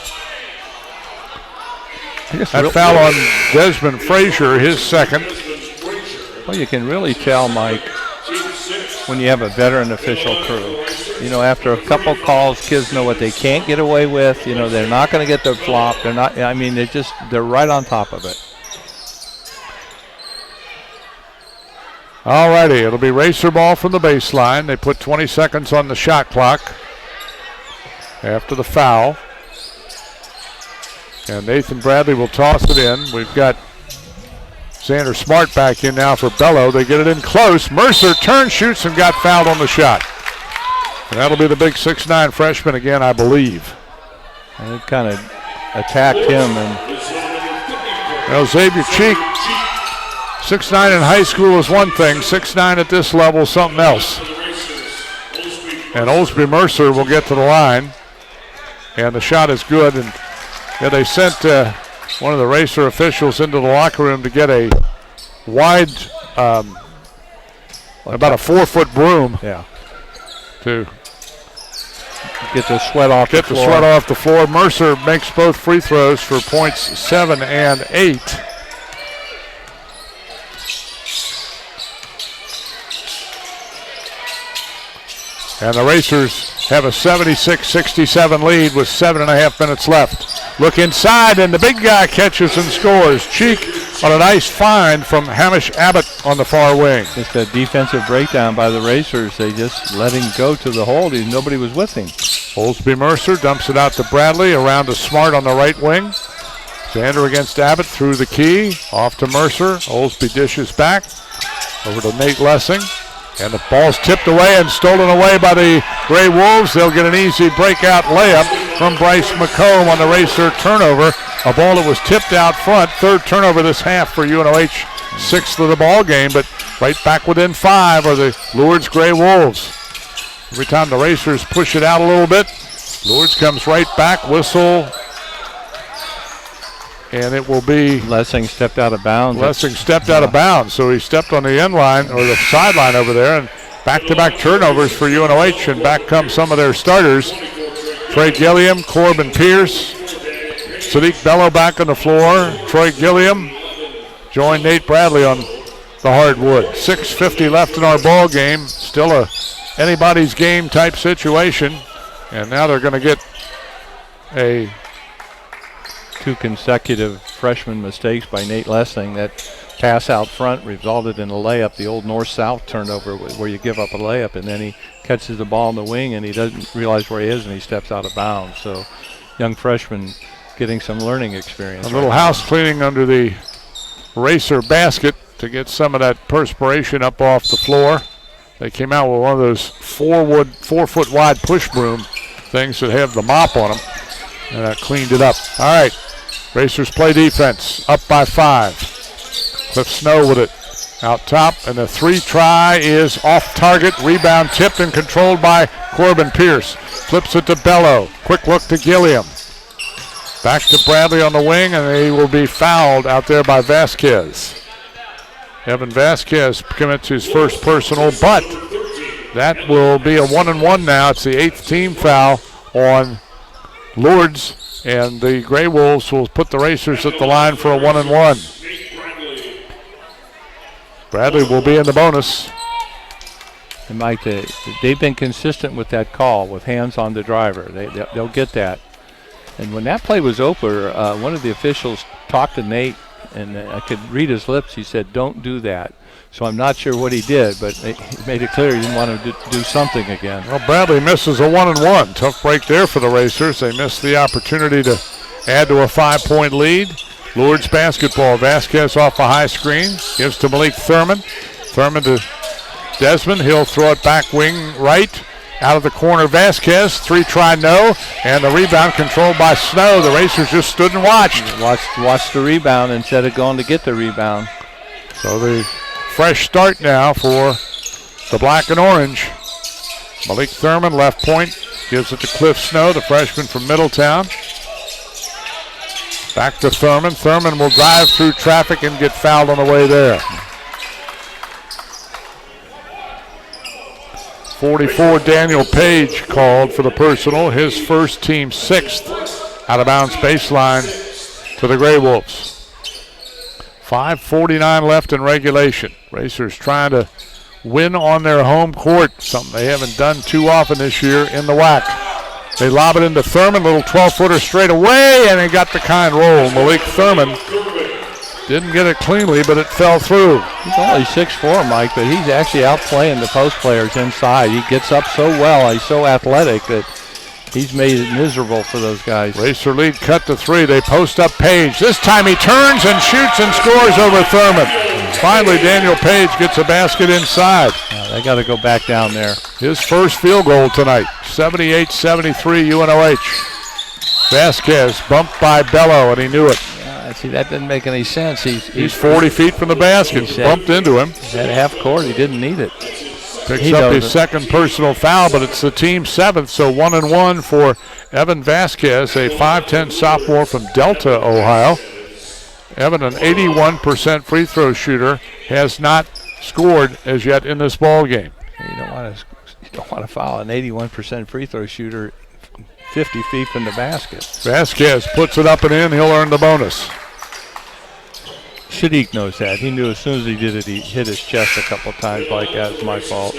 [SPEAKER 1] That foul on Desmond Frazier, his second.
[SPEAKER 2] Well, you can really tell, Mike, when you have a veteran official crew. You know, after a couple calls, kids know what they can't get away with. You know, they're not going to get the flop. They're not. I mean, they're right on top of it.
[SPEAKER 1] All righty, it'll be Racer ball from the baseline. They put 20 seconds on the shot clock after the foul. And Nathan Bradley will toss it in. We've got Xander Smart back in now for Bello. They get it in close. Mercer turns, shoots, and got fouled on the shot. And that'll be the big 6'9" freshman again, I believe.
[SPEAKER 2] And they kind of attacked him. And
[SPEAKER 1] well, Xavier Cheek, 6'9" in high school is one thing. 6'9" at this level is something else. And Olsby Mercer will get to the line. And the shot is good. And yeah, they sent one of the Racer officials into the locker room to get a wide, about a 4-foot broom.
[SPEAKER 2] Yeah.
[SPEAKER 1] To
[SPEAKER 2] get the sweat off the floor.
[SPEAKER 1] Sweat off the floor. Mercer makes both free throws for points 7 and 8. And the Racers have a 76-67 lead with 7.5 minutes left. Look inside, and the big guy catches and scores. Cheek on a nice find from Hamish Abbott on the far wing.
[SPEAKER 2] Just a defensive breakdown by the Racers. They just let him go to the hole. Nobody was with him.
[SPEAKER 1] Olsby Mercer dumps it out to Bradley, around to Smart on the right wing. Xander against Abbott through the key. Off to Mercer. Olsby dishes back. Over to Nate Lessing. And the ball's tipped away and stolen away by the Gray Wolves. They'll get an easy breakout layup from Bryce McComb on the Racer turnover. a ball that was tipped out front. Third turnover this half for UNOH, 6th of the ball game, but right back within 5 are the Lourdes Gray Wolves. Every time the Racers push it out a little bit, Lourdes comes right back, whistle, and it will be...
[SPEAKER 2] Lessing stepped out of bounds.
[SPEAKER 1] Lessing stepped out of bounds, so he stepped on the end line, or the sideline over there, and back-to-back turnovers for UNOH, and back come some of their starters. Trey Gilliam, Corbin Pierce, Sadiq Bello back on the floor. Troy Gilliam joined Nate Bradley on the hardwood. 6:50 left in our ball game. Still a anybody's game type situation, and now they're going to get a
[SPEAKER 2] 2 consecutive freshman mistakes by Nate Lessing. That pass out front resulted in a layup, the old north-south turnover where you give up a layup and then he catches the ball in the wing and he doesn't realize where he is and he steps out of bounds. So young freshman getting some learning experience.
[SPEAKER 1] A little house cleaning under the Racer basket to get some of that perspiration up off the floor. They came out with one of those 4-foot wide push broom things that have the mop on them, and that cleaned it up. All right, Racers play defense, up by 5. Cliff Snow with it out top, and the 3 try is off target. Rebound tipped and controlled by Corbin Pierce. Flips it to Bello. Quick look to Gilliam. Back to Bradley on the wing, and he will be fouled out there by Vasquez. Evan Vasquez commits his first personal, but that will be a 1-and-1 now. It's the 8th team foul on Lourdes, and the Gray Wolves will put the Racers at the line for a 1-and-1. Bradley will be in the bonus.
[SPEAKER 2] And Mike, they've been consistent with that call, with hands on the driver. They'll get that. And when that play was over, one of the officials talked to Nate, and I could read his lips. He said, "Don't do that." So I'm not sure what he did, but he made it clear he didn't want to do something again.
[SPEAKER 1] Well, Bradley misses a 1-and-1. Tough break there for the Racers. They missed the opportunity to add to a 5-point lead. Lourdes basketball. Vasquez off a high screen. Gives to Malik Thurman. Thurman to Desmond. He'll throw it back wing right. Out of the corner, Vasquez. 3 try no. And the rebound controlled by Snow. The Racers just stood and watched.
[SPEAKER 2] Watched the rebound instead of going to get the rebound.
[SPEAKER 1] So the fresh start now for the black and orange. Malik Thurman, left point. Gives it to Cliff Snow, the freshman from Middletown. Back to Thurman. Thurman will drive through traffic and get fouled on the way there. 44, Daniel Page called for the personal. His first, team 6th. Out of bounds baseline to the Gray Wolves. 5:49 left in regulation. Racers trying to win on their home court, something they haven't done too often this year in the WAC. They lob it into Thurman, little 12-footer straight away, and he got the kind roll. Malik Thurman didn't get it cleanly, but it fell through.
[SPEAKER 2] He's only 6'4", Mike, but he's actually outplaying the post players inside. He gets up so well. He's so athletic that he's made it miserable for those guys.
[SPEAKER 1] Racer lead cut to 3. They post up Page. This time he turns and shoots and scores over Thurman. Finally, Daniel Page gets a basket inside.
[SPEAKER 2] They got to go back down there.
[SPEAKER 1] His first field goal tonight. 78-73 UNOH. Vasquez bumped by Bello, and he knew it.
[SPEAKER 2] See, that didn't make any sense.
[SPEAKER 1] He's 40 feet from the basket. Bumped into him.
[SPEAKER 2] At half court, he didn't need it.
[SPEAKER 1] Picks up his second personal foul, but it's the team 7th, so 1-and-1 for Evan Vasquez, a 5'10 sophomore from Delta, Ohio. Evan, an 81% free throw shooter, has not scored as yet in this ball game.
[SPEAKER 2] You don't want to foul an 81% free throw shooter 50 feet from the basket.
[SPEAKER 1] Vasquez puts it up and in. He'll earn the bonus.
[SPEAKER 2] Sadiq knows that. He knew as soon as he did it, he hit his chest a couple times like that. It's my fault.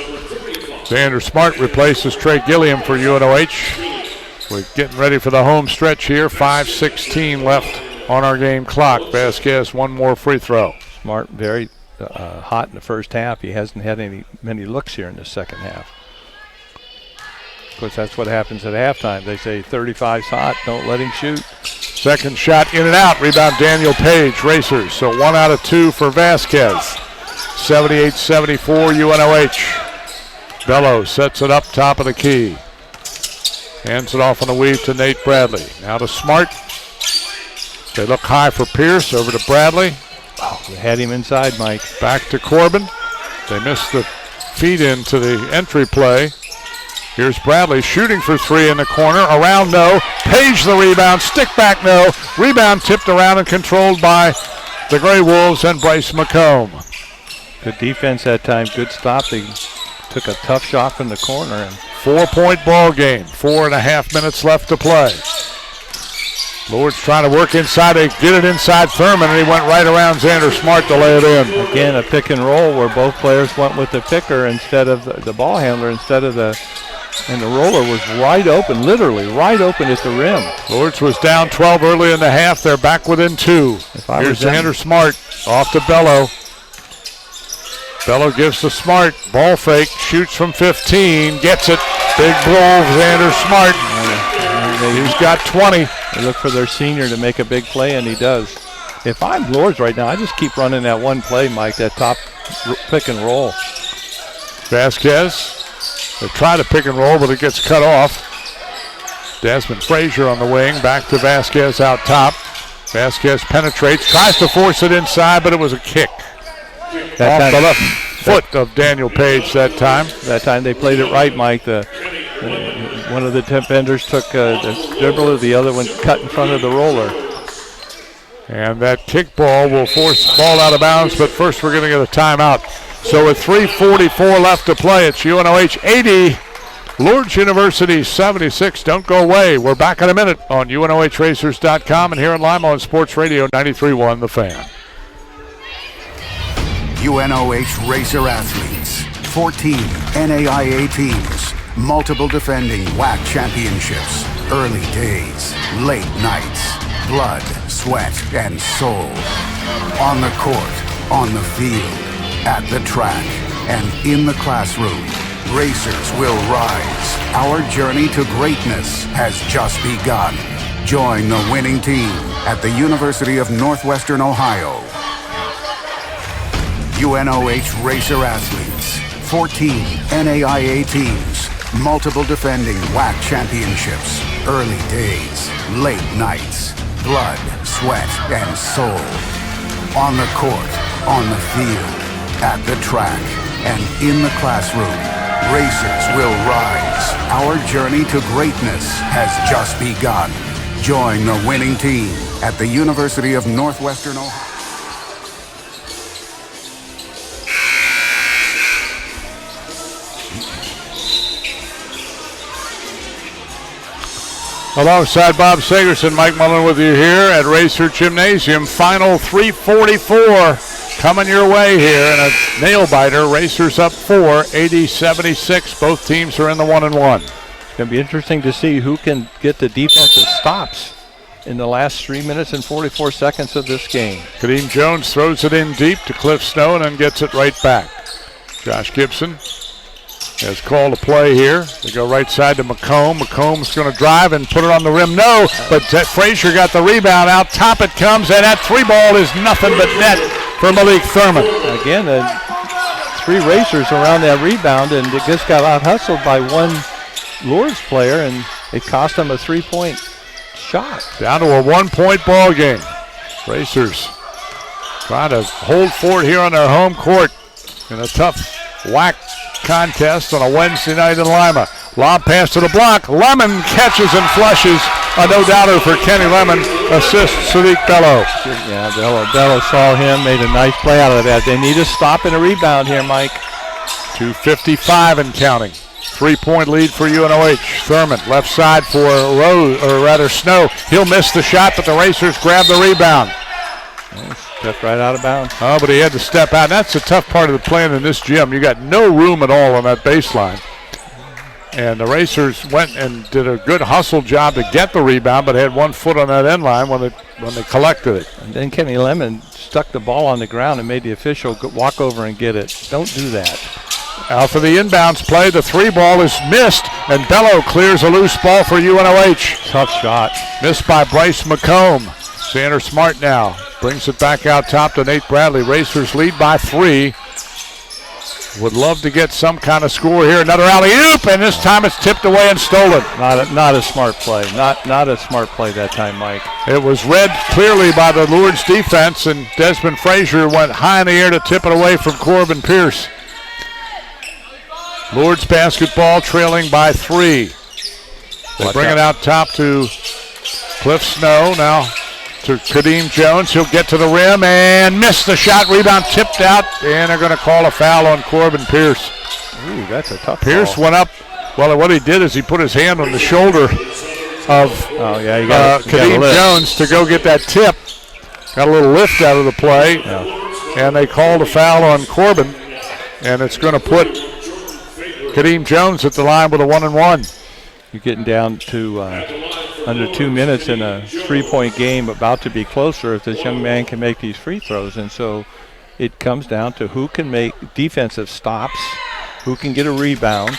[SPEAKER 1] Xander Smart replaces Trey Gilliam for UNOH. We're getting ready for the home stretch here. 5:16 left on our game clock. Vasquez, one more free throw.
[SPEAKER 2] Smart, very hot in the first half. He hasn't had many looks here in the second half. Of course, that's what happens at halftime. They say 35's hot, don't let him shoot.
[SPEAKER 1] Second shot in and out. Rebound Daniel Page, Racers. So 1 out of 2 for Vasquez. 78-74 UNOH. Bello sets it up top of the key. Hands it off on the weave to Nate Bradley. Now to Smart. They look high for Pierce, over to Bradley.
[SPEAKER 2] Oh, they had him inside, Mike.
[SPEAKER 1] Back to Corbin. They missed the feed into the entry play. Here's Bradley shooting for three in the corner. Around, no. Page the rebound. Stick back, no. Rebound tipped around and controlled by the Gray Wolves and Bryce McComb.
[SPEAKER 2] Good defense that time. Good stop. They took a tough shot from the corner. And
[SPEAKER 1] 4-point ball game. 4.5 minutes left to play. Lourdes trying to work inside. They get it inside Thurman, and he went right around Xander Smart to lay it in.
[SPEAKER 2] Again, a pick and roll where both players went with the picker instead of the ball handler instead of the. And the roller was wide open, literally right open at the rim.
[SPEAKER 1] Lourdes was down 12 early in the half. They're back within 2. Here's Xander Smart off to Bello. Bello gives to Smart. Ball fake. Shoots from 15. Gets it. Big blow. Xander Smart. He's got 20.
[SPEAKER 2] They look for their senior to make a big play, and he does. If I'm Lourdes right now, I just keep running that one play, Mike, that top pick and roll.
[SPEAKER 1] Vasquez. They try to pick and roll, but it gets cut off. Desmond Frazier on the wing. Back to Vasquez out top. Vasquez penetrates. Tries to force it inside, but it was a kick. Off the left foot of Daniel Page that time.
[SPEAKER 2] That time they played it right, Mike. One of the defenders took the dribble, the other one cut in front of the roller.
[SPEAKER 1] And that kick ball will force the ball out of bounds, but first we're going to get a timeout. So with 3:44 left to play, it's UNOH 80, Lourdes University 76. Don't go away. We're back in a minute on UNOHRacers.com and here in Lima on Sports Radio 93.1 The Fan.
[SPEAKER 3] UNOH Racer athletes, 14 NAIA teams, multiple defending WAC championships, early days, late nights, blood, sweat, and soul. On the court, on the field, at the track, and in the classroom, racers will rise. Our journey to greatness has just begun. Join the winning team at the University of Northwestern Ohio. UNOH Racer athletes, 14 NAIA teams, multiple defending WAC championships, early days, late nights, blood, sweat, and soul. On the court, on the field, at the track, and in the classroom, racers will rise. Our journey to greatness has just begun. Join the winning team at the University of Northwestern Ohio.
[SPEAKER 1] Alongside Bob Sagerson, Mike Mullen with you here at Racer Gymnasium. Final 3:44 coming your way here in a nail-biter. Racers up 4, 80-76. Both teams are in the 1-1.
[SPEAKER 2] It's going to be interesting to see who can get the defensive stops in the last 3 minutes and 44 seconds of this game.
[SPEAKER 1] Kadeem Jones throws it in deep to Cliff Snow and then gets it right back. Josh Gibson has called a play here. They go right side to McComb. McComb's going to drive and put it on the rim. No, but Frazier got the rebound. Out top it comes, and that three ball is nothing but net for Malik Thurman.
[SPEAKER 2] Again, 3 racers around that rebound, and it just got out-hustled by one Lourdes player, and it cost them a 3-point shot.
[SPEAKER 1] Down to a 1-point ball game. Racers trying to hold fort here on their home court in a tough WAC contest on a Wednesday night in Lima. Lob pass to the block. Lemon catches and flushes. A no-doubter for Kenny Lemon. Assists Sadiq Bello.
[SPEAKER 2] Yeah, Bello saw him, made a nice play out of that. They need a stop and a rebound here, Mike.
[SPEAKER 1] 2:55 and counting. 3-point lead for UNOH. Thurman left side for Snow. He'll miss the shot, but the Racers grab the rebound.
[SPEAKER 2] Stepped right out of bounds.
[SPEAKER 1] Oh, but he had to step out. That's the tough part of the plan in this gym. You got no room at all on that baseline. And the Racers went and did a good hustle job to get the rebound, but had 1 foot on that end line when they collected it.
[SPEAKER 2] And then Kenny Lemon stuck the ball on the ground and made the official walk over and get it. Don't do that.
[SPEAKER 1] Out for the inbounds play. The 3 ball is missed, and Bello clears a loose ball for UNOH.
[SPEAKER 2] Tough shot.
[SPEAKER 1] Missed by Bryce McComb. Xander Smart now brings it back out top to Nate Bradley. Racers lead by 3. would love to get some kind of score here. Another alley-oop, and this time it's tipped away and stolen.
[SPEAKER 2] Not a smart play. Not a smart play that time, Mike.
[SPEAKER 1] It was read clearly by the Lourdes defense, and Desmond Frazier went high in the air to tip it away from Corbin Pierce. Lourdes basketball trailing by 3. They bring it out top to Cliff Snow. Now to Kadeem Jones. He'll get to the rim and miss the shot. Rebound tipped out, and they're going to call a foul on Corbin Pierce.
[SPEAKER 2] Ooh, that's a tough
[SPEAKER 1] Pierce
[SPEAKER 2] call.
[SPEAKER 1] went up. Well, what he did is he put his hand on the shoulder of Kadeem Jones to go get that tip. Got a little lift out of the play, and they called a foul on Corbin, and it's going to put Kadeem Jones at the line with a 1-and-1.
[SPEAKER 2] You're getting down to under 2 minutes in a 3-point game, about to be closer if this young man can make these free throws. And so it comes down to who can make defensive stops, who can get a rebound,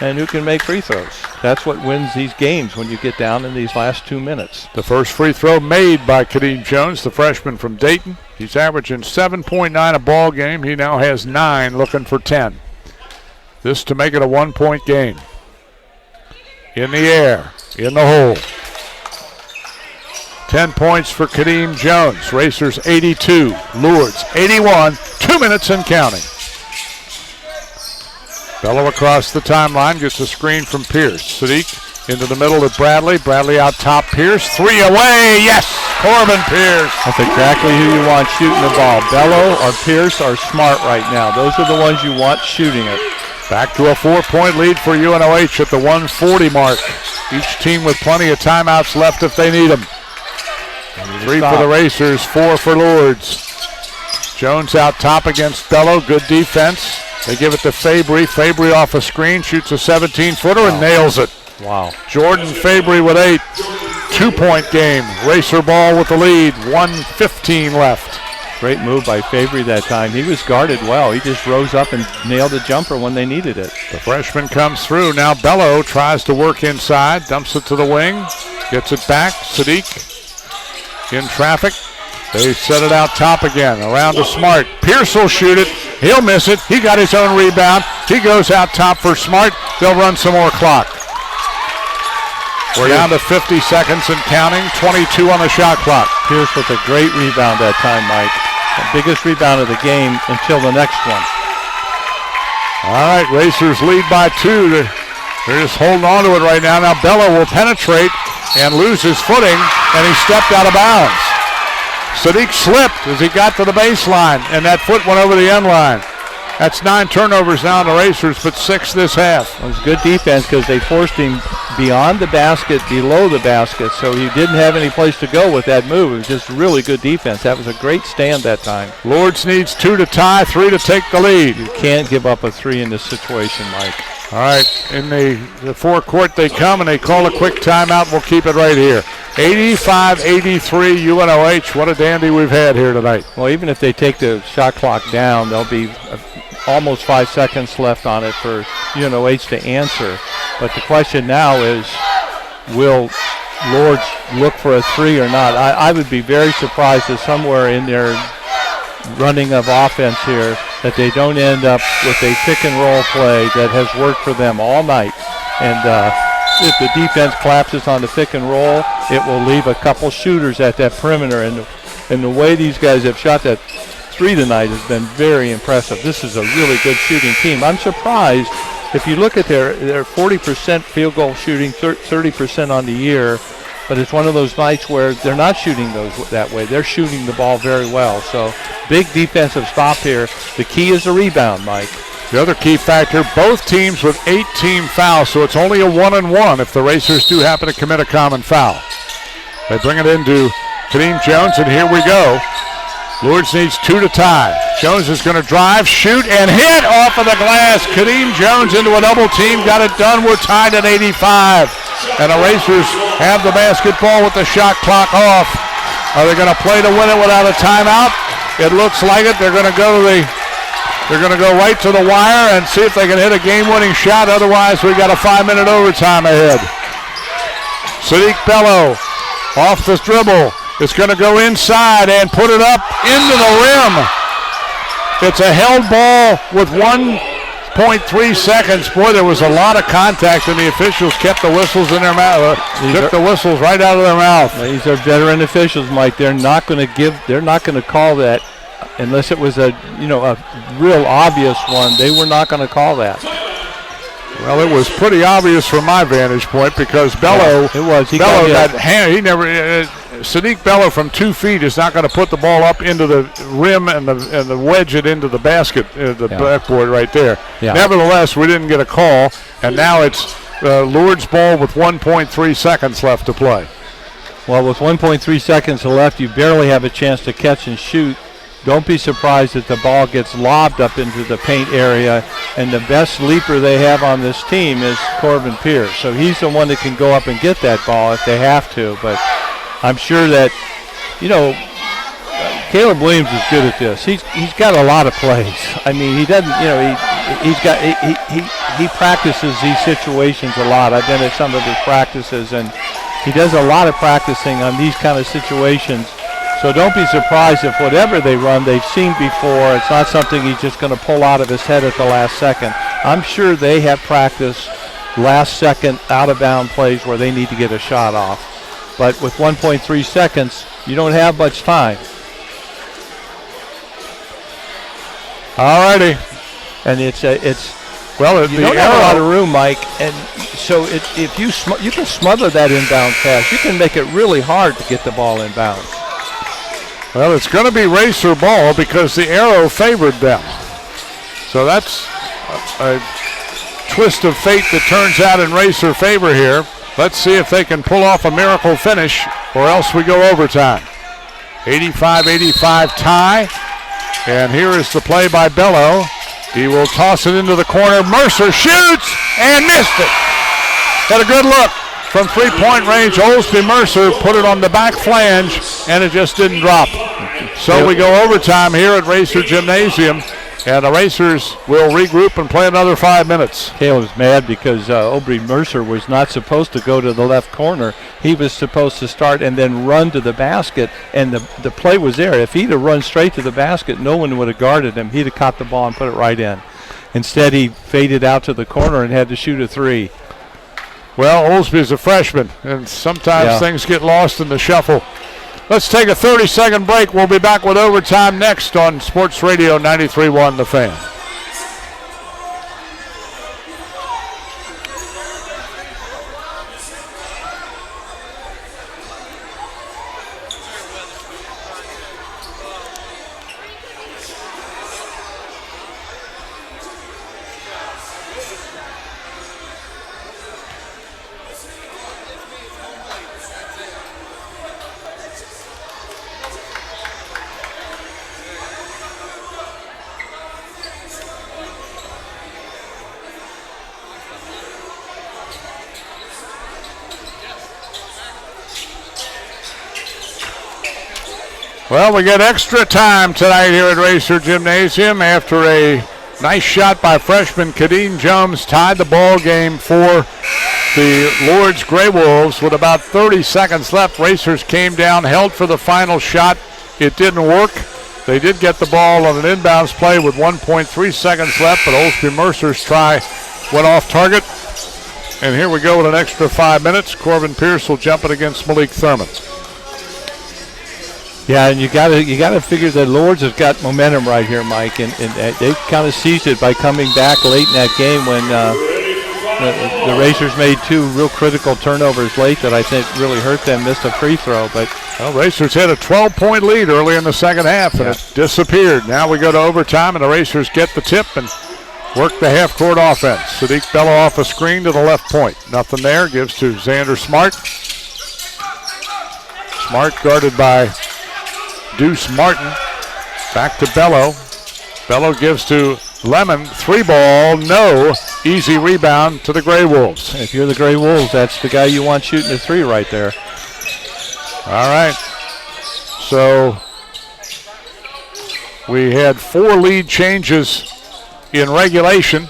[SPEAKER 2] and who can make free throws. That's what wins these games when you get down in these last 2 minutes.
[SPEAKER 1] The first free throw made by Kadeem Jones, the freshman from Dayton. He's averaging 7.9 a ball game. He now has 9, looking for 10. This to make it a 1-point game. In the air, in the hole. 10 points for Kadeem Jones. Racers 82, Lourdes 81, 2 minutes and counting. Bello across the timeline, gets a screen from Pierce. Sadiq into the middle of Bradley. Bradley out top, Pierce, 3 away, yes! Corbin Pierce.
[SPEAKER 2] That's exactly who you want shooting the ball. Bello or Pierce are smart right now. Those are the ones you want shooting it.
[SPEAKER 1] Back to a 4-point lead for UNOH at the 1:40 mark. Each team with plenty of timeouts left if they need them. 3 for the Racers, 4 for Lourdes. Jones out top against Bello, good defense. They give it to Fabry. Fabry off a screen, shoots a 17-footer and nails it.
[SPEAKER 2] Wow.
[SPEAKER 1] Jordan Fabry with 8. 2-point game. Racer ball with the lead, 1:15 left.
[SPEAKER 2] Great move by Fabry that time. He was guarded well. He just rose up and nailed a jumper when they needed it.
[SPEAKER 1] The freshman comes through. Now Bello tries to work inside, dumps it to the wing, gets it back. Sadiq in traffic. They set it out top again, around to Smart. Pierce will shoot it. He'll miss it. He got his own rebound. He goes out top for Smart. They'll run some more clock. We're down to 50 seconds and counting, 22 on the shot clock.
[SPEAKER 2] Pierce with a great rebound that time, Mike. The biggest rebound of the game until the next one.
[SPEAKER 1] All right, Racers lead by 2. They're just holding on to it right now. Now Bello will penetrate and lose his footing, and he stepped out of bounds. Sadiq slipped as he got to the baseline, and that foot went over the end line. That's 9 turnovers now on the Racers, but 6 this half.
[SPEAKER 2] It was good defense because they forced him beyond the basket, below the basket, so he didn't have any place to go with that move. It was just really good defense. That was a great stand that time.
[SPEAKER 1] Lourdes needs 2 to tie, 3 to take the lead.
[SPEAKER 2] You can't give up a 3 in this situation, Mike.
[SPEAKER 1] All right, in the forecourt they come, and they call a quick timeout. We'll keep it right here. 85-83 UNOH. What a dandy we've had here tonight.
[SPEAKER 2] Well, even if they take the shot clock down, there'll be almost 5 seconds left on it for UNOH to answer. But the question now is, will Lourdes look for a 3 or not? I would be very surprised if somewhere in their running of offense here that they don't end up with a pick and roll play that has worked for them all night. And if the defense collapses on the pick and roll, it will leave a couple shooters at that perimeter. And the way these guys have shot that 3 tonight has been very impressive. This is a really good shooting team. I'm surprised if you look at their 40% field goal shooting, 30% on the year, but it's one of those nights where they're not shooting those that way. They're shooting the ball very well. So big defensive stop here. The key is the rebound, Mike.
[SPEAKER 1] The other key factor, both teams with 8 team fouls, so it's only a 1-and-1 if the Racers do happen to commit a common foul. They bring it into Kadeem Jones, and here we go. Lourdes needs 2 to tie. Jones is going to drive, shoot, and hit off of the glass. Kadeem Jones into a double team, got it done. We're tied at 85. And the Racers have the basketball with the shot clock off. Are they going to play to win it without a timeout? It looks like it. They're going to go right to the wire and see if they can hit a game-winning shot. Otherwise, we got a 5-minute overtime ahead. Sadiq Bello off the dribble. It's going to go inside and put it up into the rim. It's a held ball with 1.3 seconds. Boy, there was a lot of contact, and the officials kept the whistles in their mouth. Took the whistles right out of their mouth.
[SPEAKER 2] These are veteran officials, Mike. They're not going to call that unless it was a real obvious one. They were not going to call that.
[SPEAKER 1] Well, it was pretty obvious from my vantage point because Bello.
[SPEAKER 2] Yeah, it was.
[SPEAKER 1] Sadiq Bello from 2 feet is not going to put the ball up into the rim and the wedge it into the basket, the backboard right there.
[SPEAKER 2] Yeah.
[SPEAKER 1] Nevertheless, we didn't get a call, and now it's Lourdes ball with 1.3 seconds left to play.
[SPEAKER 2] Well, with 1.3 seconds left, you barely have a chance to catch and shoot. Don't be surprised if the ball gets lobbed up into the paint area, and the best leaper they have on this team is Corbin Pierce. So he's the one that can go up and get that ball if they have to. But I'm sure that, Caleb Williams is good at this. He's got a lot of plays. I mean, he doesn't, he practices these situations a lot. I've been at some of his practices, and he does a lot of practicing on these kind of situations. So don't be surprised if whatever they run they've seen before. It's not something he's just going to pull out of his head at the last second. I'm sure they have practiced last second out of bound plays where they need to get a shot off. But with 1.3 seconds, you don't have much time.
[SPEAKER 1] All righty.
[SPEAKER 2] And you don't have a lot of room, Mike. And so if you can smother that inbound pass, you can make it really hard to get the ball inbound.
[SPEAKER 1] Well, it's going to be Racer ball because the arrow favored them. So that's a twist of fate that turns out in Racer favor here. Let's see if they can pull off a miracle finish or else we go overtime. 85-85 tie. And here is the play by Bello. He will toss it into the corner. Mercer shoots and missed it. Had a good look. From 3-point range, Olsby Mercer put it on the back flange, and it just didn't drop. So we go overtime here at Racer Gymnasium, and the Racers will regroup and play another 5 minutes.
[SPEAKER 2] Caleb's mad because Aubrey Mercer was not supposed to go to the left corner. He was supposed to start and then run to the basket, and the play was there. If he'd have run straight to the basket, no one would have guarded him. He'd have caught the ball and put it right in. Instead, he faded out to the corner and had to shoot a three.
[SPEAKER 1] Well, Olsby is a freshman, and sometimes things get lost in the shuffle. Let's take a 30-second break. We'll be back with overtime next on Sports Radio 93.1 The Fan. Well, we get extra time tonight here at Racer Gymnasium after a nice shot by freshman Kadeen Jones tied the ball game for the Lourdes Grey Wolves with about 30 seconds left. Racers came down, held for the final shot. It didn't work. They did get the ball on an inbounds play with 1.3 seconds left, but Olsby Mercer's try went off target. And here we go with an extra 5 minutes. Corbin Pierce will jump it against Malik Thurman.
[SPEAKER 2] Yeah, and you got to figure that Lourdes has got momentum right here, Mike, and they kind of seized it by coming back late in that game when the Racers made two real critical turnovers late that I think really hurt them. Missed a free throw, but
[SPEAKER 1] Racers had a 12-point lead early in the second half, and it disappeared. Now we go to overtime, and the Racers get the tip and work the half-court offense. Sadiq Bello off a screen to the left point. Nothing there. Gives to Xander Smart. Smart guarded by Deuce Martin. Back to Bello. Bello gives to Lemon. Three ball, no. Easy rebound to the Grey Wolves.
[SPEAKER 2] If you're the Grey Wolves, that's the guy you want shooting the three right there.
[SPEAKER 1] All right. So we had 4 lead changes in regulation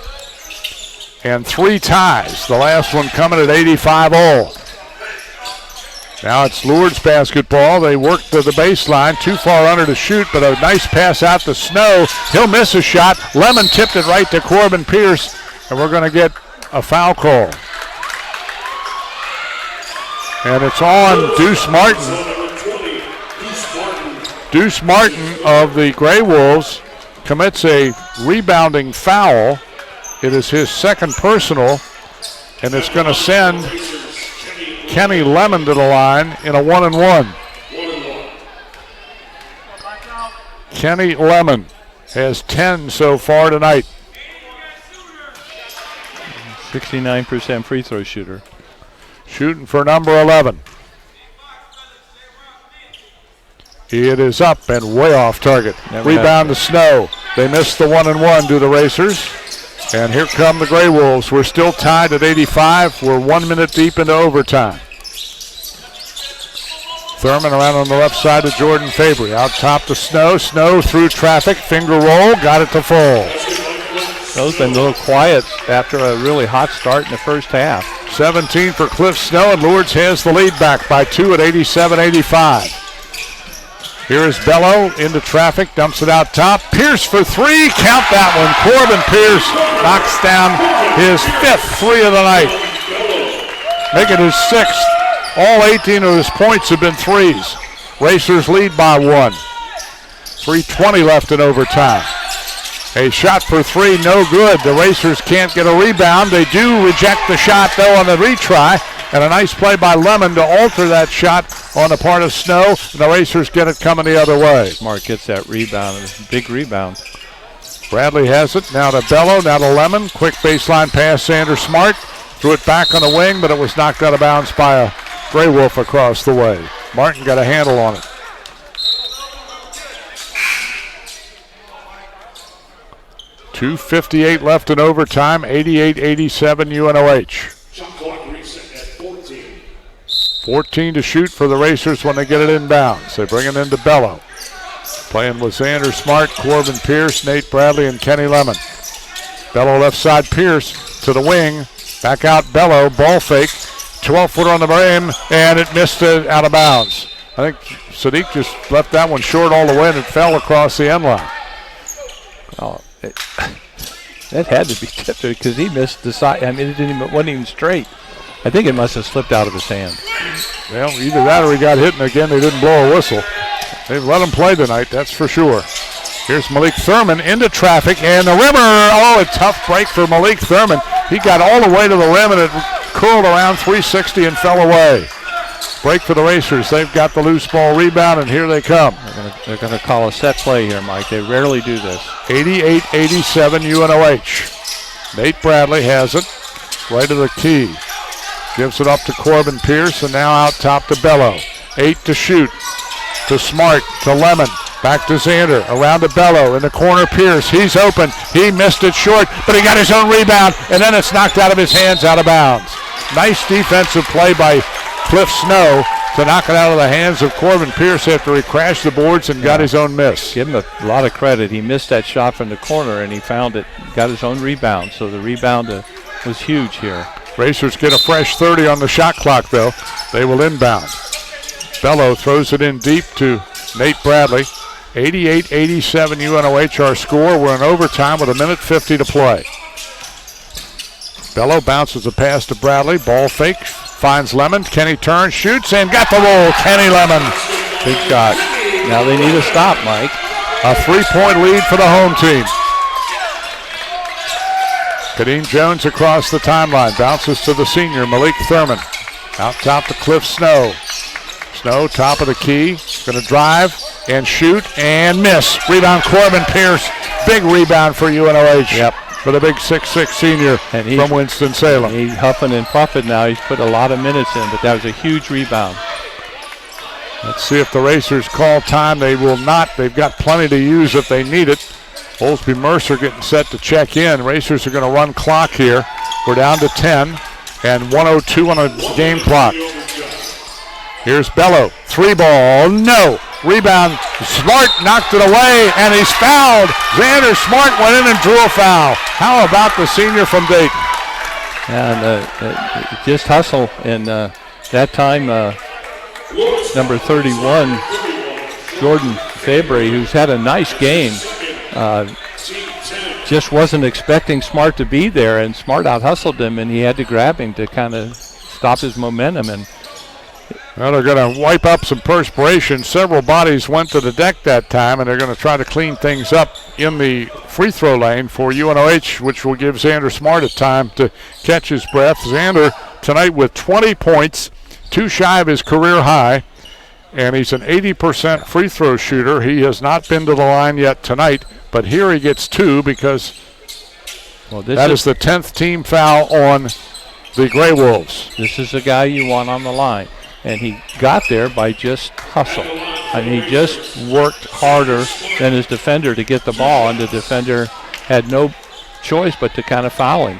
[SPEAKER 1] and 3 ties. The last one coming at 85 all. Now it's Lourdes basketball. They work to the baseline, too far under to shoot, but a nice pass out to Snow. He'll miss a shot. Lemon tipped it right to Corbin Pierce, and we're going to get a foul call. And it's on Deuce Martin. Deuce Martin of the Grey Wolves commits a rebounding foul. It is his second personal, and it's going to send Kenny Lemon to the line in a 1-and-1. Kenny Lemon has 10 so far tonight.
[SPEAKER 2] 69% free throw shooter.
[SPEAKER 1] Shooting for number 11. It is up and way off target. Rebound to Snow. They missed the 1-and-1 to the Racers. And here come the Grey Wolves. We're still tied at 85. We're 1 minute deep into overtime. Thurman around on the left side to Jordan Fabry. Out top to Snow. Snow through traffic. Finger roll. Got it to fall.
[SPEAKER 2] Those been a little quiet after a really hot start in the first half.
[SPEAKER 1] 17 for Cliff Snow, and Lourdes has the lead back by 2 at 87-85. Here is Bello into traffic, dumps it out top. Pierce for three, count that one. Corbin Pierce knocks down his 5th three of the night. Make it his 6th. All 18 of his points have been threes. Racers lead by 1. 3:20 left in overtime. A shot for three, no good. The Racers can't get a rebound. They do reject the shot, though, on the retry. And a nice play by Lemon to alter that shot on the part of Snow. And the Racers get it coming the other way.
[SPEAKER 2] Smart gets that rebound. It's a big rebound.
[SPEAKER 1] Bradley has it. Now to Bello, now to Lemon. Quick baseline pass, Sanders Smart. Threw it back on the wing, but it was knocked out of bounds by a Grey Wolf across the way. Martin got a handle on it. .258 left in overtime, 88-87 UNOH. 14 to shoot for the Racers when they get it inbounds. They bring it into Bello. Playing with Xander Smart, Corbin Pierce, Nate Bradley, and Kenny Lemon. Bello left side, Pierce to the wing. Back out Bello, ball fake. 12-footer on the rim, and it missed it out of bounds. I think Sadiq just left that one short all the way, and it fell across the end line.
[SPEAKER 2] Oh, that had to be tipped because he missed the side. I mean, it wasn't even straight. I think it must have slipped out of his hand.
[SPEAKER 1] Well, either that or he got hit, and again, they didn't blow a whistle. They've let him play tonight, that's for sure. Here's Malik Thurman into traffic, and the rimmer. Oh, a tough break for Malik Thurman. He got all the way to the rim, and it curled around 360 and fell away. Break for the Racers. They've got the loose ball rebound, and here they come.
[SPEAKER 2] They're going to call a set play here, Mike. They rarely do this.
[SPEAKER 1] 88-87 UNOH. Nate Bradley has it right to the key. Gives it up to Corbin Pierce, and now out top to Bello. 8 to shoot. To Smart, to Lemon. Back to Xander, around to Bello, in the corner Pierce, he's open, he missed it short, but he got his own rebound, and then it's knocked out of his hands, out of bounds. Nice defensive play by Cliff Snow to knock it out of the hands of Corbin Pierce after he crashed the boards and got his own miss.
[SPEAKER 2] Give him a lot of credit. He missed that shot from the corner, and he found it, got his own rebound, so the rebound was huge here.
[SPEAKER 1] Racers get a fresh 30 on the shot clock, though. They will inbound. Bello throws it in deep to Nate Bradley. 88-87 UNOH our score. We're in overtime with 1:50 to play. Bello bounces a pass to Bradley. Ball fake. Finds Lemon. Kenny turns, shoots, and got the roll. Kenny Lemon.
[SPEAKER 2] Big shot. Now they need a stop, Mike.
[SPEAKER 1] A 3-point lead for the home team. Kadeem Jones across the timeline. Bounces to the senior, Malik Thurman. Out top to Cliff Snow. Snow, top of the key. Going to drive and shoot and miss. Rebound, Corbin Pierce. Big rebound for UNOH.
[SPEAKER 2] Yep.
[SPEAKER 1] For the big 6'6 senior from Winston-Salem.
[SPEAKER 2] He's huffing and puffing now. He's put a lot of minutes in, but that was a huge rebound.
[SPEAKER 1] Let's see if the Racers call time. They will not. They've got plenty to use if they need it. Olsby Mercer getting set to check in. Racers are going to run clock here. We're down to 10 and 1:02 on a game clock. Here's Bello. 3 ball. No. Rebound. Smart knocked it away, and he's fouled. Xander Smart went in and drew a foul. How about the senior from Dayton?
[SPEAKER 2] And just hustle. And that time number 31, Jordan Fabry, who's had a nice game. Just wasn't expecting Smart to be there, and Smart out-hustled him, and he had to grab him to kind of stop his momentum. And
[SPEAKER 1] well, they're going to wipe up some perspiration. Several bodies went to the deck that time, and they're going to try to clean things up in the free throw lane for UNOH, which will give Xander Smart a time to catch his breath. Xander tonight with 20 points, 2 shy of his career high, and he's an 80% free throw shooter. He has not been to the line yet tonight, but here he gets 2 because that is the 10th team foul on the Grey Wolves.
[SPEAKER 2] This is the guy you want on the line. And he got there by just hustle. I mean, he just worked harder than his defender to get the ball, and the defender had no choice but to kind of foul him.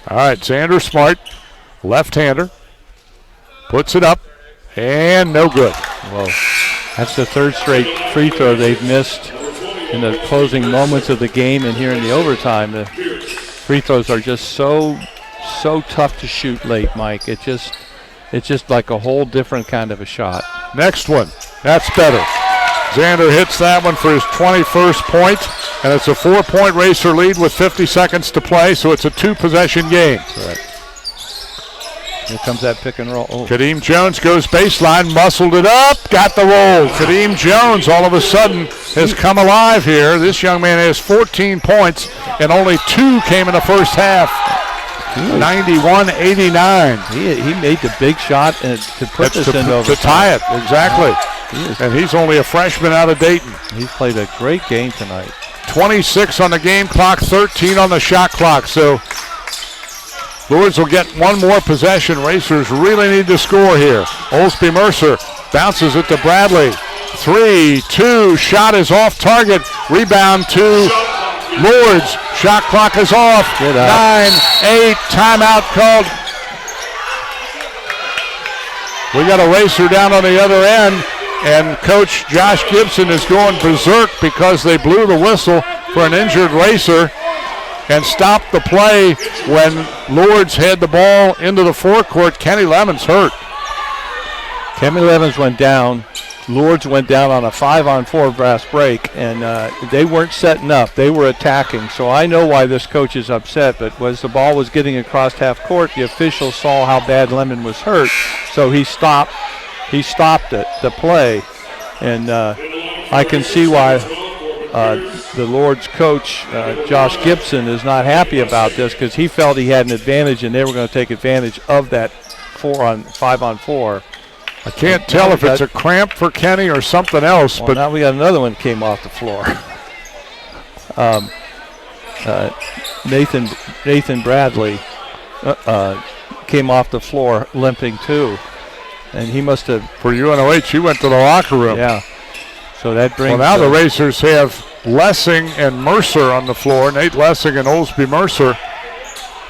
[SPEAKER 1] All right, Xander Smart, left-hander, puts it up, and no good.
[SPEAKER 2] Well, that's the 3rd straight free throw they've missed in the closing moments of the game and here in the overtime. The free throws are just so tough to shoot late, Mike. It's just like a whole different kind of a shot.
[SPEAKER 1] Next one, that's better. Xander hits that one for his 21st point, and it's a 4-point Racer lead with 50 seconds to play, so it's a 2-possession game.
[SPEAKER 2] Correct. Here comes that pick and roll. Oh.
[SPEAKER 1] Kadeem Jones goes baseline, muscled it up, got the roll. Kadeem Jones all of a sudden has come alive here. This young man has 14 points, and only 2 came in the first half. 91-89.
[SPEAKER 2] He made the big shot and to put this in overtime.
[SPEAKER 1] To tie it, exactly. And he's only a freshman out of Dayton.
[SPEAKER 2] He's played a great game tonight.
[SPEAKER 1] 26 on the game clock, 13 on the shot clock. So Lourdes will get one more possession. Racers really need to score here. Olsby Mercer bounces it to Bradley. 3-2, shot is off target. Rebound to Lourdes. Shot clock is off. 9-8, timeout called. We got a Racer down on the other end, and Coach Josh Gibson is going berserk because they blew the whistle for an injured Racer and stopped the play when Lourdes had the ball into the forecourt. Kenny Lemons hurt.
[SPEAKER 2] Kenny Lemons went down. Lourdes went down on a 5-on-4 brass break, and they weren't setting up. They were attacking. So I know why this coach is upset, but as the ball was getting across half court, the officials saw how bad Lemon was hurt, so he stopped the play. And I can see why the Lourdes coach, Josh Gibson, is not happy about this because he felt he had an advantage, and they were going to take advantage of that 5-on-4.
[SPEAKER 1] I can't tell if it's a cramp for Kenny or something else.
[SPEAKER 2] Well,
[SPEAKER 1] but
[SPEAKER 2] now we got another one came off the floor. Nathan Bradley came off the floor limping too, and he must have.
[SPEAKER 1] For UNOH, he went to the locker room.
[SPEAKER 2] Yeah. So that brings.
[SPEAKER 1] Well, now the Racers have Lessing and Mercer on the floor. Nate Lessing and Olsby Mercer.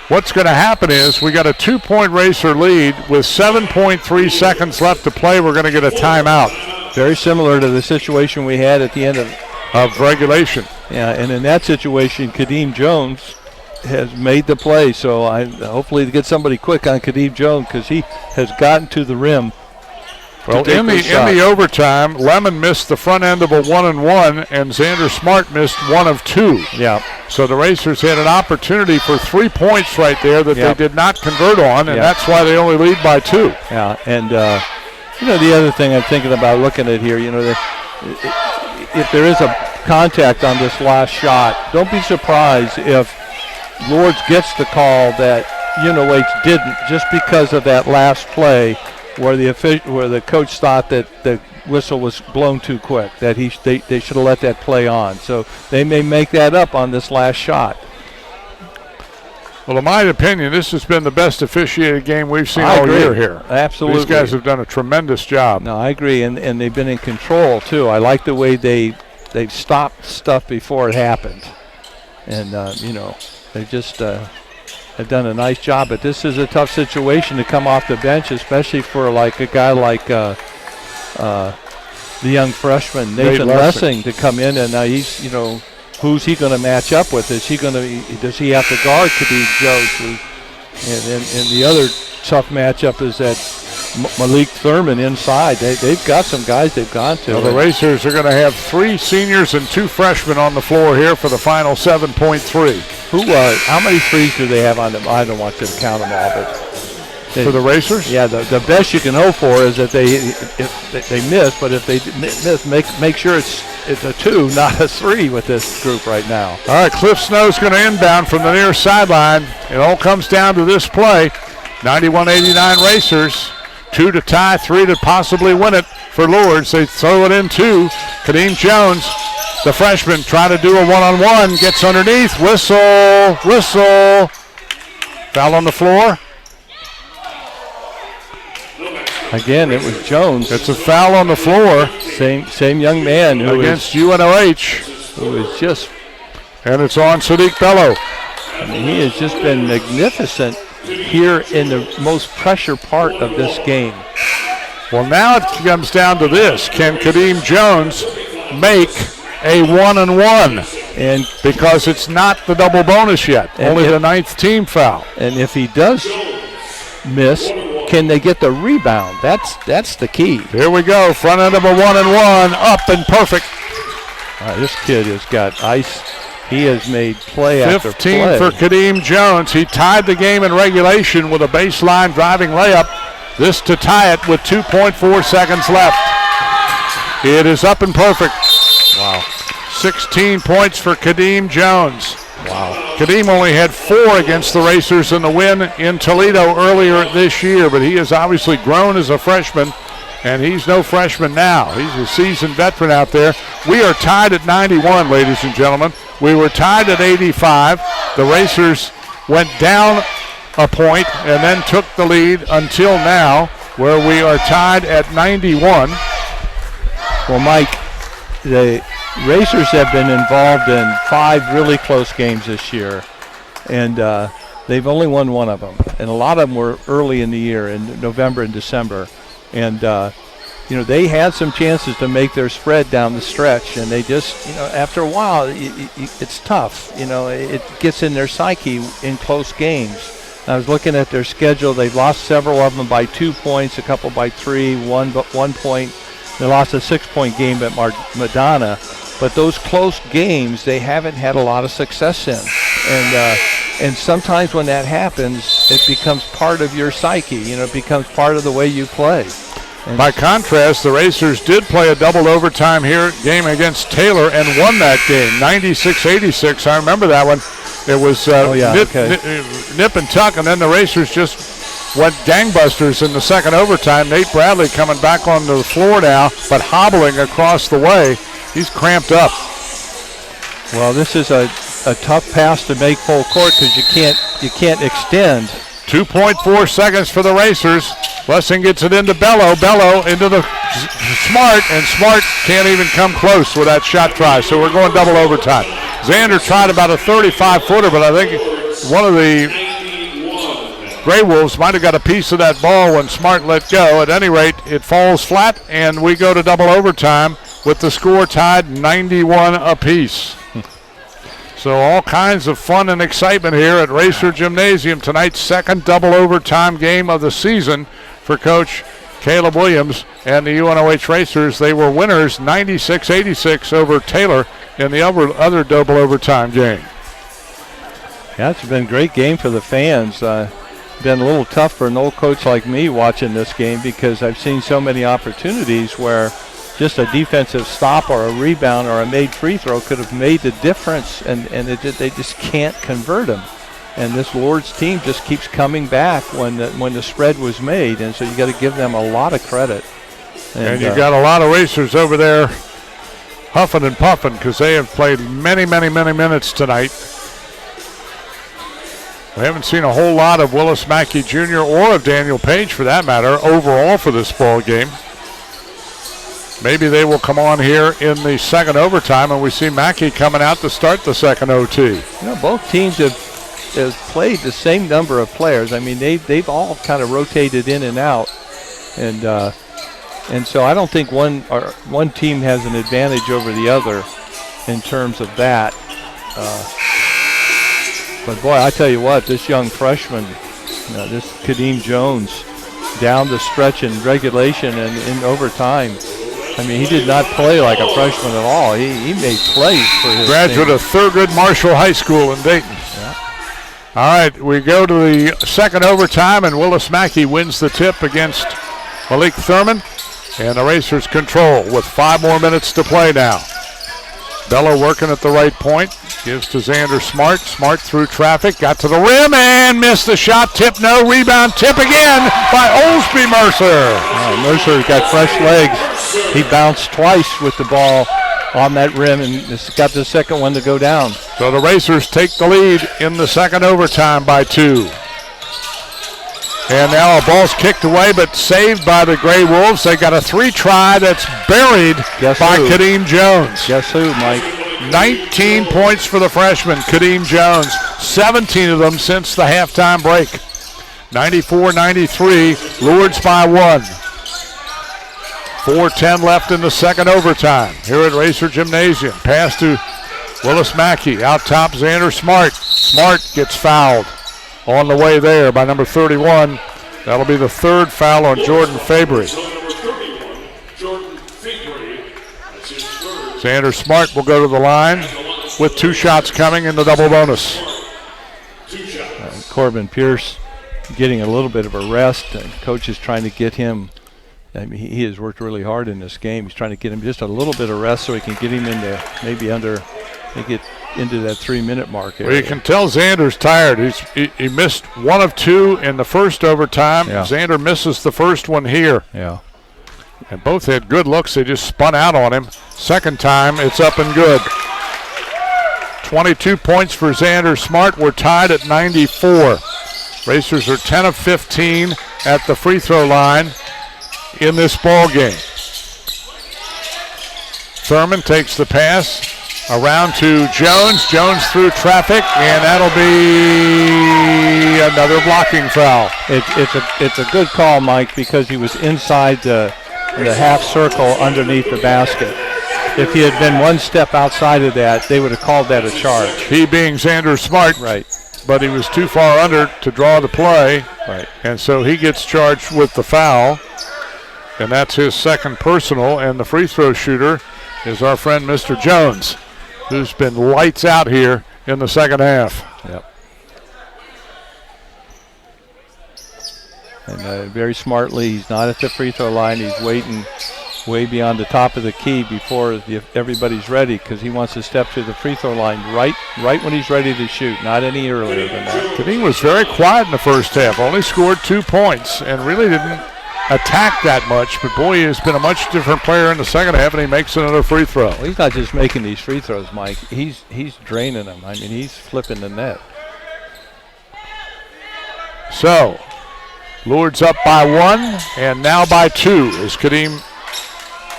[SPEAKER 1] What's going to happen is we got a 2-point Racer lead with 7.3 seconds left to play. We're going to get a timeout.
[SPEAKER 2] Very similar to the situation we had at the end
[SPEAKER 1] of regulation.
[SPEAKER 2] Yeah, and in that situation, Kadeem Jones has made the play. So hopefully to get somebody quick on Kadeem Jones because he has gotten to the rim.
[SPEAKER 1] Well, in the overtime, Lemon missed the front end of a 1-and-1, and Xander Smart missed 1 of 2.
[SPEAKER 2] Yeah.
[SPEAKER 1] So the Racers had an opportunity for 3 points right there that they did not convert on, and that's why they only lead by 2.
[SPEAKER 2] Yeah, and the other thing I'm thinking about looking at here, if there is a contact on this last shot, don't be surprised if Lourdes gets the call that UNOH didn't just because of that last play. Where the coach thought that the whistle was blown too quick, that they should have let that play on. So they may make that up on this last shot.
[SPEAKER 1] Well, in my opinion, this has been the best officiated game we've seen all year here.
[SPEAKER 2] Absolutely.
[SPEAKER 1] These guys have done a tremendous job.
[SPEAKER 2] No, I agree, and they've been in control too. I like the way they've stopped stuff before it happened, and they just. Have done a nice job, but this is a tough situation to come off the bench, especially for like a guy like the young freshman Nathan Lessing to come in, and he's who's he going to match up with? Does he have to guard Kadeem Jones? And the other tough matchup is that Malik Thurman inside. They've got some guys they've gone to.
[SPEAKER 1] Well, the Racers are going to have 3 seniors and 2 freshmen on the floor here for the final 7.3.
[SPEAKER 2] How many threes do they have on them? I don't want you to count them all, but
[SPEAKER 1] for the Racers?
[SPEAKER 2] Yeah, the best you can hope for is that if they miss, but if they miss, make sure it's a 2, not a 3 with this group right now.
[SPEAKER 1] All right, Cliff Snow's going to inbound from the near sideline. It all comes down to this play. 91-89 Racers. 2 to tie, 3 to possibly win it for Lourdes. They throw it in 2. Kadeem Jones, the freshman, trying to do a one-on-one, gets underneath. Whistle. Foul on the floor.
[SPEAKER 2] Again, it was Jones.
[SPEAKER 1] It's a foul on the floor.
[SPEAKER 2] Same young man who
[SPEAKER 1] against UNOH.
[SPEAKER 2] Who is just.
[SPEAKER 1] And it's on Sadiq Bello.
[SPEAKER 2] I mean, he has just been magnificent here in the most pressure part of this game.
[SPEAKER 1] Well, now it comes down to this. Can Kadeem Jones make a 1-and-1?
[SPEAKER 2] And
[SPEAKER 1] because it's not the double bonus yet, only the 9th team foul.
[SPEAKER 2] And if he does miss, can they get the rebound? That's the key.
[SPEAKER 1] Here we go, front end of a 1-and-1, up and perfect.
[SPEAKER 2] This kid has got ice. He has made play after play.
[SPEAKER 1] 15 for Kadeem Jones. He tied the game in regulation with a baseline driving layup. This to tie it with 2.4 seconds left. It is up and perfect.
[SPEAKER 2] Wow.
[SPEAKER 1] 16 points for Kadeem Jones.
[SPEAKER 2] Wow.
[SPEAKER 1] Kadeem only had 4 against the Racers in the win in Toledo earlier this year, but he has obviously grown as a freshman, and he's no freshman now. He's a seasoned veteran out there. We are tied at 91, ladies and gentlemen. We were tied at 85. The Racers went down a point and then took the lead until now, where we are tied at 91.
[SPEAKER 2] Well, Mike, the Racers have been involved in 5 really close games this year, and they've only won 1 of them. And a lot of them were early in the year, in November and December. And they had some chances to make their spread down the stretch, and they just, after a while, it's tough. It gets in their psyche in close games. I was looking at their schedule. They've lost several of them by 2 points, a couple by 3, 1 point. They lost a 6-point game at Madonna. But those close games, they haven't had a lot of success in. And sometimes when that happens, it becomes part of your psyche. It becomes part of the way you play. And
[SPEAKER 1] by contrast, the Racers did play a double overtime game against Taylor and won that game, 96-86. I remember that one. It was nip and tuck, and then the Racers just went gangbusters in the second overtime. Nate Bradley coming back onto the floor now, but hobbling across the way. He's cramped up.
[SPEAKER 2] Well, this is a tough pass to make full court because you can't extend.
[SPEAKER 1] 2.4 seconds for the Racers. Blessing gets it into Bello. Bello into the Smart, and Smart can't even come close with that shot try. So we're going double overtime. Xander tried about a 35-footer, but I think one of the Grey Wolves might have got a piece of that ball when Smart let go. At any rate, it falls flat, and we go to double overtime with the score tied 91 apiece. So all kinds of fun and excitement here at Racer Gymnasium. Tonight's second double overtime game of the season for Coach Caleb Williams and the UNOH Racers. They were winners 96-86 over Taylor in the other double overtime game.
[SPEAKER 2] Yeah, it's been a great game for the fans. Been a little tough for an old coach like me watching this game because I've seen so many opportunities where just a defensive stop or a rebound or a made free throw could have made the difference, and they just can't convert them. And this Lourdes team just keeps coming back when the spread was made, and so you got to give them a lot of credit.
[SPEAKER 1] And you got a lot of Racers over there huffing and puffing because they have played many, many, many minutes tonight. We haven't seen a whole lot of Willis Mackey Jr. or of Daniel Page, for that matter, overall for this ball game. Maybe they will come on here in the second overtime, and we see Mackey coming out to start the second OT.
[SPEAKER 2] Both teams have played the same number of players. I mean, they've all kind of rotated in and out, and so I don't think one team has an advantage over the other in terms of that. But boy, I tell you what, this young freshman, this Kadeem Jones, down the stretch in regulation and in overtime. I mean, he did not play like a freshman at all. He made plays for his
[SPEAKER 1] graduate
[SPEAKER 2] team.
[SPEAKER 1] of Thurgood Marshall High School in Dayton.
[SPEAKER 2] Yeah.
[SPEAKER 1] All right, we go to the second overtime, and Willis Mackey wins the tip against Malik Thurman. And the Racers control with 5 more minutes to play now. Bello working at the right point. Gives to Xander Smart. Smart through traffic. Got to the rim and missed the shot. Tip no. Rebound tip again by Olsby Mercer.
[SPEAKER 2] Mercer got fresh legs. He bounced twice with the ball on that rim and got the second one to go down.
[SPEAKER 1] So the Racers take the lead in the second overtime by 2. And now a ball's kicked away, but saved by the Gray Wolves. They got a 3-try that's buried by Kadeem Jones.
[SPEAKER 2] Guess who, Mike?
[SPEAKER 1] 19 points for the freshman, Kadeem Jones. 17 of them since the halftime break. 94-93, Lourdes by 1. 4:10 left in the second overtime here at Racer Gymnasium. Pass to Willis Mackey. Out top, Xander Smart. Smart gets fouled on the way there by number 31. That'll be the 3rd foul on Jordan Fabry. Xander Smart will go to the line with 2 shots coming in the double bonus.
[SPEAKER 2] Corbin Pierce getting a little bit of a rest. Coach is trying to get him. I mean, he has worked really hard in this game. He's trying to get him just a little bit of rest so he can get him into maybe get into that 3-minute mark.
[SPEAKER 1] Well, you can tell Xander's tired. He missed 1 of 2 in the first overtime.
[SPEAKER 2] Yeah.
[SPEAKER 1] Xander misses the first one here.
[SPEAKER 2] Yeah.
[SPEAKER 1] And both had good looks. They just spun out on him. Second time, it's up and good. 22 points for Xander Smart. We're tied at 94. Racers are 10 of 15 at the free throw line in this ball game. Thurman takes the pass around to Jones. Jones through traffic, and that'll be another blocking foul.
[SPEAKER 2] It's a good call, Mike, because he was inside the half circle underneath the basket. If he had been 1 step outside of that, they would have called that a charge.
[SPEAKER 1] He being Xander Smart.
[SPEAKER 2] Right.
[SPEAKER 1] But he was too far under to draw the play.
[SPEAKER 2] Right.
[SPEAKER 1] And so he gets charged with the foul. And that's his second personal. And the free throw shooter is our friend Mr. Jones, who's been lights out here in the second half.
[SPEAKER 2] Yep. And very smartly, he's not at the free throw line. He's waiting way beyond the top of the key before everybody's ready, because he wants to step to the free throw line right when he's ready to shoot, not any earlier than that.
[SPEAKER 1] Kadeem was very quiet in the first half, only scored 2 points and really didn't attack that much, but boy, he has been a much different player in the second half, and he makes another free throw.
[SPEAKER 2] Well, he's not just making these free throws, Mike. He's draining them. I mean, he's flipping the net.
[SPEAKER 1] So, Lourdes up by 1 and now by 2 as Kadeem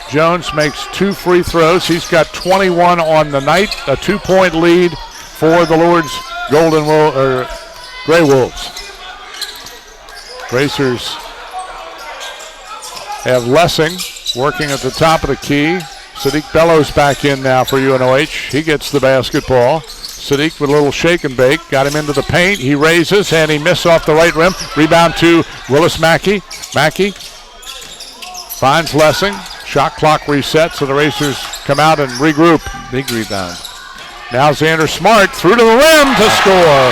[SPEAKER 1] Jones makes 2 free throws. He's got 21 on the night, a 2-point lead for the Lourdes Gray Wolves. Racers have Lessing working at the top of the key. Sadiq Bellows back in now for UNOH. He gets the basketball. Sadiq with a little shake and bake. Got him into the paint. He raises and he missed off the right rim. Rebound to Willis Mackey. Mackey finds Lessing. Shot clock reset, so the Racers come out and regroup.
[SPEAKER 2] Big rebound.
[SPEAKER 1] Now Xander Smart through to the rim to score.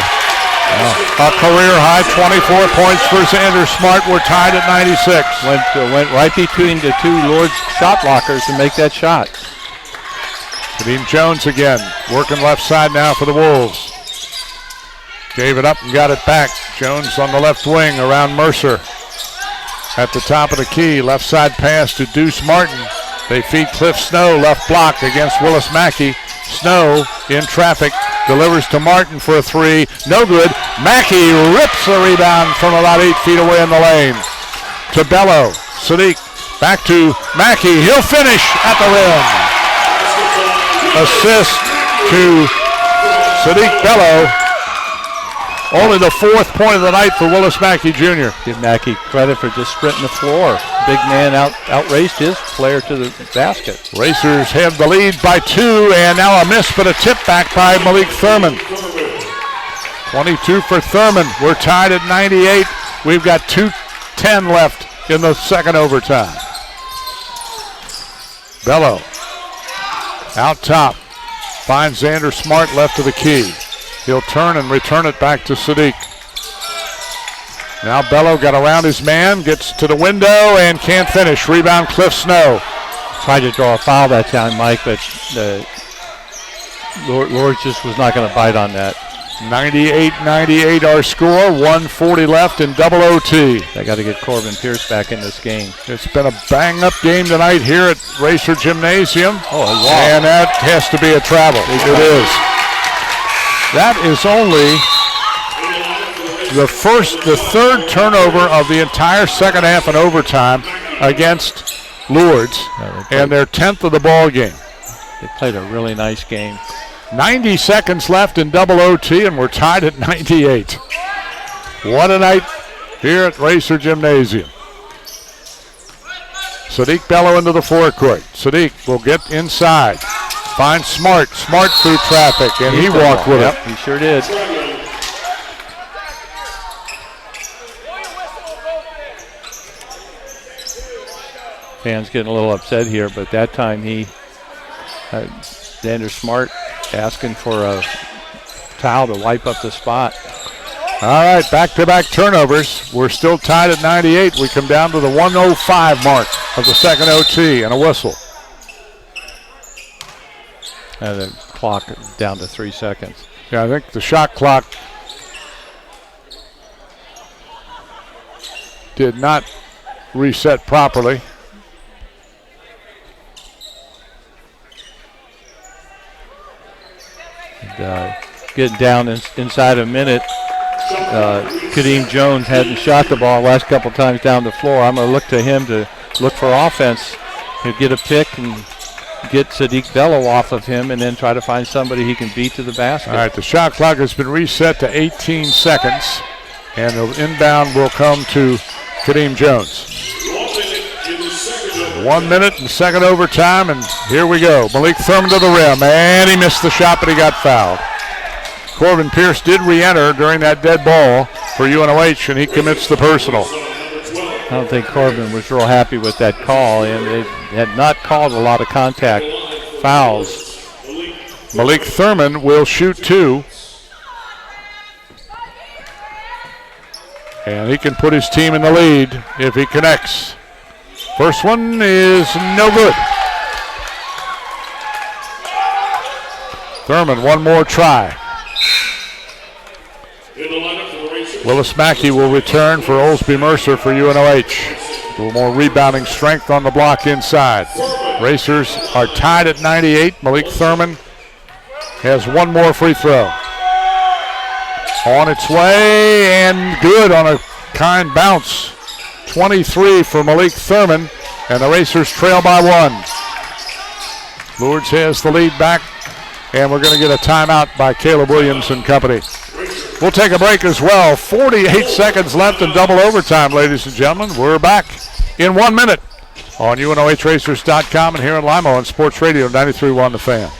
[SPEAKER 1] A career high 24 points for Xander Smart. We're tied at 96.
[SPEAKER 2] Went right between the 2 Lourdes shot blockers to make that shot.
[SPEAKER 1] Kadeem Jones again, working left side now for the Wolves. Gave it up and got it back. Jones on the left wing around Mercer. At the top of the key, left side pass to Deuce Martin. They feed Cliff Snow, left block against Willis Mackey. Snow in traffic, delivers to Martin for a 3. No good. Mackey rips the rebound from about 8 feet away in the lane. To Bello. Sadiq back to Mackey. He'll finish at the rim. Assist to Sadiq Bello. Only the 4th point of the night for Willis Mackey Jr.
[SPEAKER 2] Give Mackey credit for just sprinting the floor. Big man outraced his player to the basket.
[SPEAKER 1] Racers have the lead by 2, and now a miss, but a tip back by Malik Thurman. 22 for Thurman. We're tied at 98. We've got 2:10 6:10 left in the second overtime. Bello out top. Finds Xander Smart left of the key. He'll turn and return it back to Sadiq. Now Bello got around his man, gets to the window and can't finish. Rebound Cliff Snow.
[SPEAKER 2] Tried to draw a foul that time, Mike, but Lourdes just was not going to bite on that.
[SPEAKER 1] 98-98 our score, 1:40 left in double OT.
[SPEAKER 2] They got to get Corbin Pierce back in this game.
[SPEAKER 1] It's been a bang-up game tonight here at Racer Gymnasium.
[SPEAKER 2] Oh, wow.
[SPEAKER 1] And that has to be a travel. It is. That is only the third turnover of the entire second half and overtime against Lourdes, and their 10th of the ball game.
[SPEAKER 2] They played a really nice game.
[SPEAKER 1] 90 seconds left in double OT, and we're tied at 98. What a night here at Racer Gymnasium. Sadiq Bello into the forecourt. Sadiq will get inside. Finds Smart. Smart through traffic, and he walked with it.
[SPEAKER 2] He sure did. Fans getting a little upset here, but that time Xander Smart asking for a towel to wipe up the spot.
[SPEAKER 1] All right, back-to-back turnovers. We're still tied at 98. We come down to the 1:05 mark of the second OT and a whistle.
[SPEAKER 2] And the clock down to 3 seconds.
[SPEAKER 1] Yeah, I think the shot clock did not reset properly.
[SPEAKER 2] Getting down inside a minute. Kadeem Jones hadn't shot the ball last couple times down the floor. I'm going to look to him to look for offense. He'll get a pick and get Sadiq Bello off of him and then try to find somebody he can beat to the basket. All
[SPEAKER 1] right, the shot clock has been reset to 18 seconds, and the inbound will come to Kadeem Jones. 1 minute and second overtime, and here we go. Malik Thurman to the rim, and he missed the shot, but he got fouled. Corbin Pierce did re-enter during that dead ball for UNOH, and he commits the personal.
[SPEAKER 2] I don't think Corbin was real happy with that call, and they had not called a lot of contact fouls.
[SPEAKER 1] Malik Thurman will shoot two. And he can put his team in the lead if he connects. First one is no good. Thurman, one more try. Willis Mackey will return for Olsby Mercer for UNOH. A little more rebounding strength on the block inside. Racers are tied at 98. Malik Thurman has one more free throw. On its way and good on a kind bounce. 23 for Malik Thurman, and the Racers trail by one. Lourdes has the lead back, and we're going to get a timeout by Caleb Williams and company. We'll take a break as well. 48 seconds left in double overtime, ladies and gentlemen. We're back in 1 minute on UNOHRacers.com and here in Lima on Sports Radio 93.1 The Fan.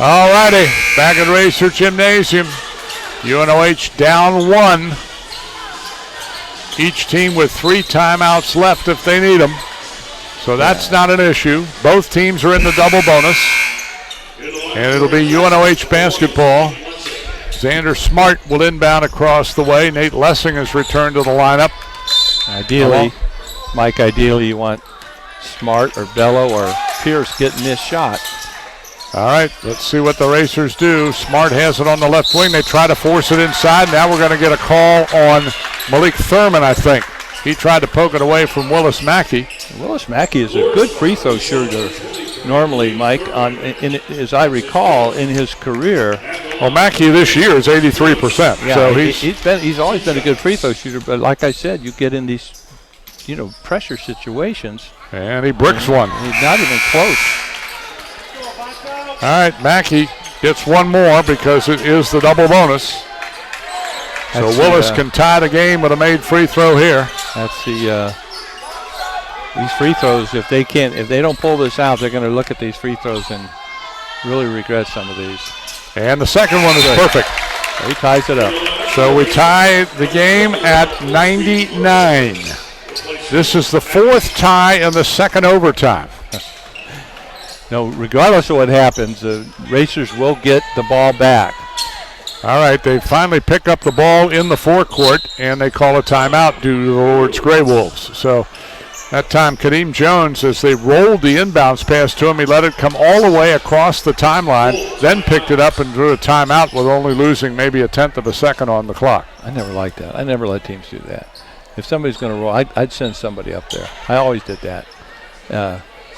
[SPEAKER 1] All righty, back at Racer Gymnasium. UNOH down one. Each team with 3 timeouts left if they need them. So that's not an issue. Both teams are in the double bonus. And it'll be UNOH basketball. Xander Smart will inbound across the way. Nate Lessing has returned to the lineup.
[SPEAKER 2] Ideally, Mike, you want Smart or Bello or Pierce getting this shot.
[SPEAKER 1] All right, let's see what the Racers do. Smart has it on the left wing. They try to force it inside. Now we're going to get a call on Malik Thurman, I think. He tried to poke it away from Willis Mackey.
[SPEAKER 2] Willis Mackey is a good free throw shooter normally, Mike, as I recall, in his career.
[SPEAKER 1] Well, Mackey this year is 83%.
[SPEAKER 2] Yeah,
[SPEAKER 1] so
[SPEAKER 2] he's always been a good free throw shooter, but like I said, you get in these, pressure situations.
[SPEAKER 1] And he bricks one.
[SPEAKER 2] He's not even close.
[SPEAKER 1] All right, Mackey gets one more because it is the double bonus. So Willis can tie the game with a made free throw here.
[SPEAKER 2] That's these free throws. If they don't pull this out, they're going to look at these free throws and really regret some of these.
[SPEAKER 1] And the second one is perfect.
[SPEAKER 2] He ties it up.
[SPEAKER 1] So we tie the game at 99. This is the fourth tie in the second overtime.
[SPEAKER 2] No, regardless of what happens, the Racers will get the ball back.
[SPEAKER 1] All right, they finally pick up the ball in the forecourt, and they call a timeout due to the Lourdes Grey Wolves. So that time, Kadeem Jones, as they rolled the inbounds pass to him, he let it come all the way across the timeline, then picked it up and drew a timeout with only losing maybe a tenth of a second on the clock.
[SPEAKER 2] I never liked that. I never let teams do that. If somebody's going to roll, I'd send somebody up there. I always did that.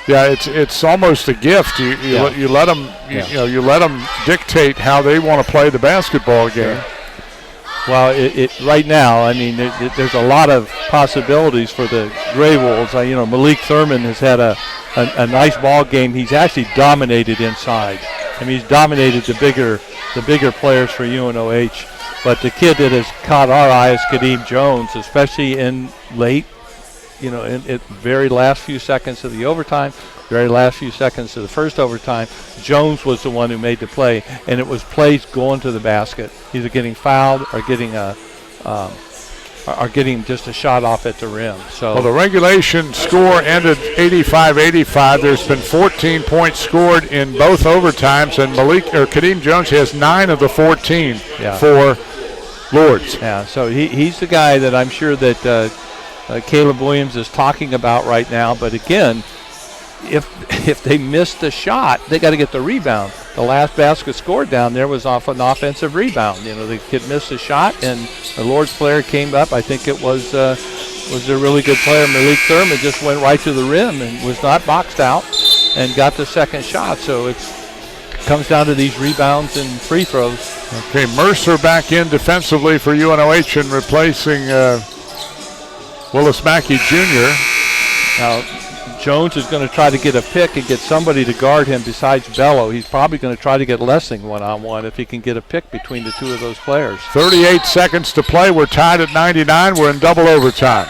[SPEAKER 1] Yeah, it's almost a gift. You let them you let them dictate how they want to play the basketball game.
[SPEAKER 2] Well, right now, I mean, there's a lot of possibilities for the Grey Wolves. Malik Thurman has had a nice ball game. He's actually dominated inside. I mean, he's dominated the bigger players for UNOH. But the kid that has caught our eye is Kadeem Jones, especially in late. In very last few seconds of the overtime, very last few seconds of the first overtime, Jones was the one who made the play, and it was plays going to the basket, either getting fouled or getting just a shot off at the rim. So
[SPEAKER 1] well, the regulation score ended 85-85. There's been 14 points scored in both overtimes, and Kadeem Jones has 9 of the 14 for Lourdes.
[SPEAKER 2] Yeah, so he's the guy that I'm sure that Caleb Williams is talking about right now. But again, if they miss the shot, they got to get the rebound. The last basket scored down there was off an offensive rebound. The kid missed a shot, and the Lourdes player came up. I think it was a really good player. Malik Thurman just went right to the rim and was not boxed out and got the second shot. So it comes down to these rebounds and free throws.
[SPEAKER 1] Okay, Mercer back in defensively for UNOH and replacing Willis Mackey Jr.
[SPEAKER 2] Now, Jones is going to try to get a pick and get somebody to guard him besides Bello. He's probably going to try to get Lessing one-on-one if he can get a pick between the two of those players.
[SPEAKER 1] 38 seconds to play. We're tied at 99. We're in double overtime.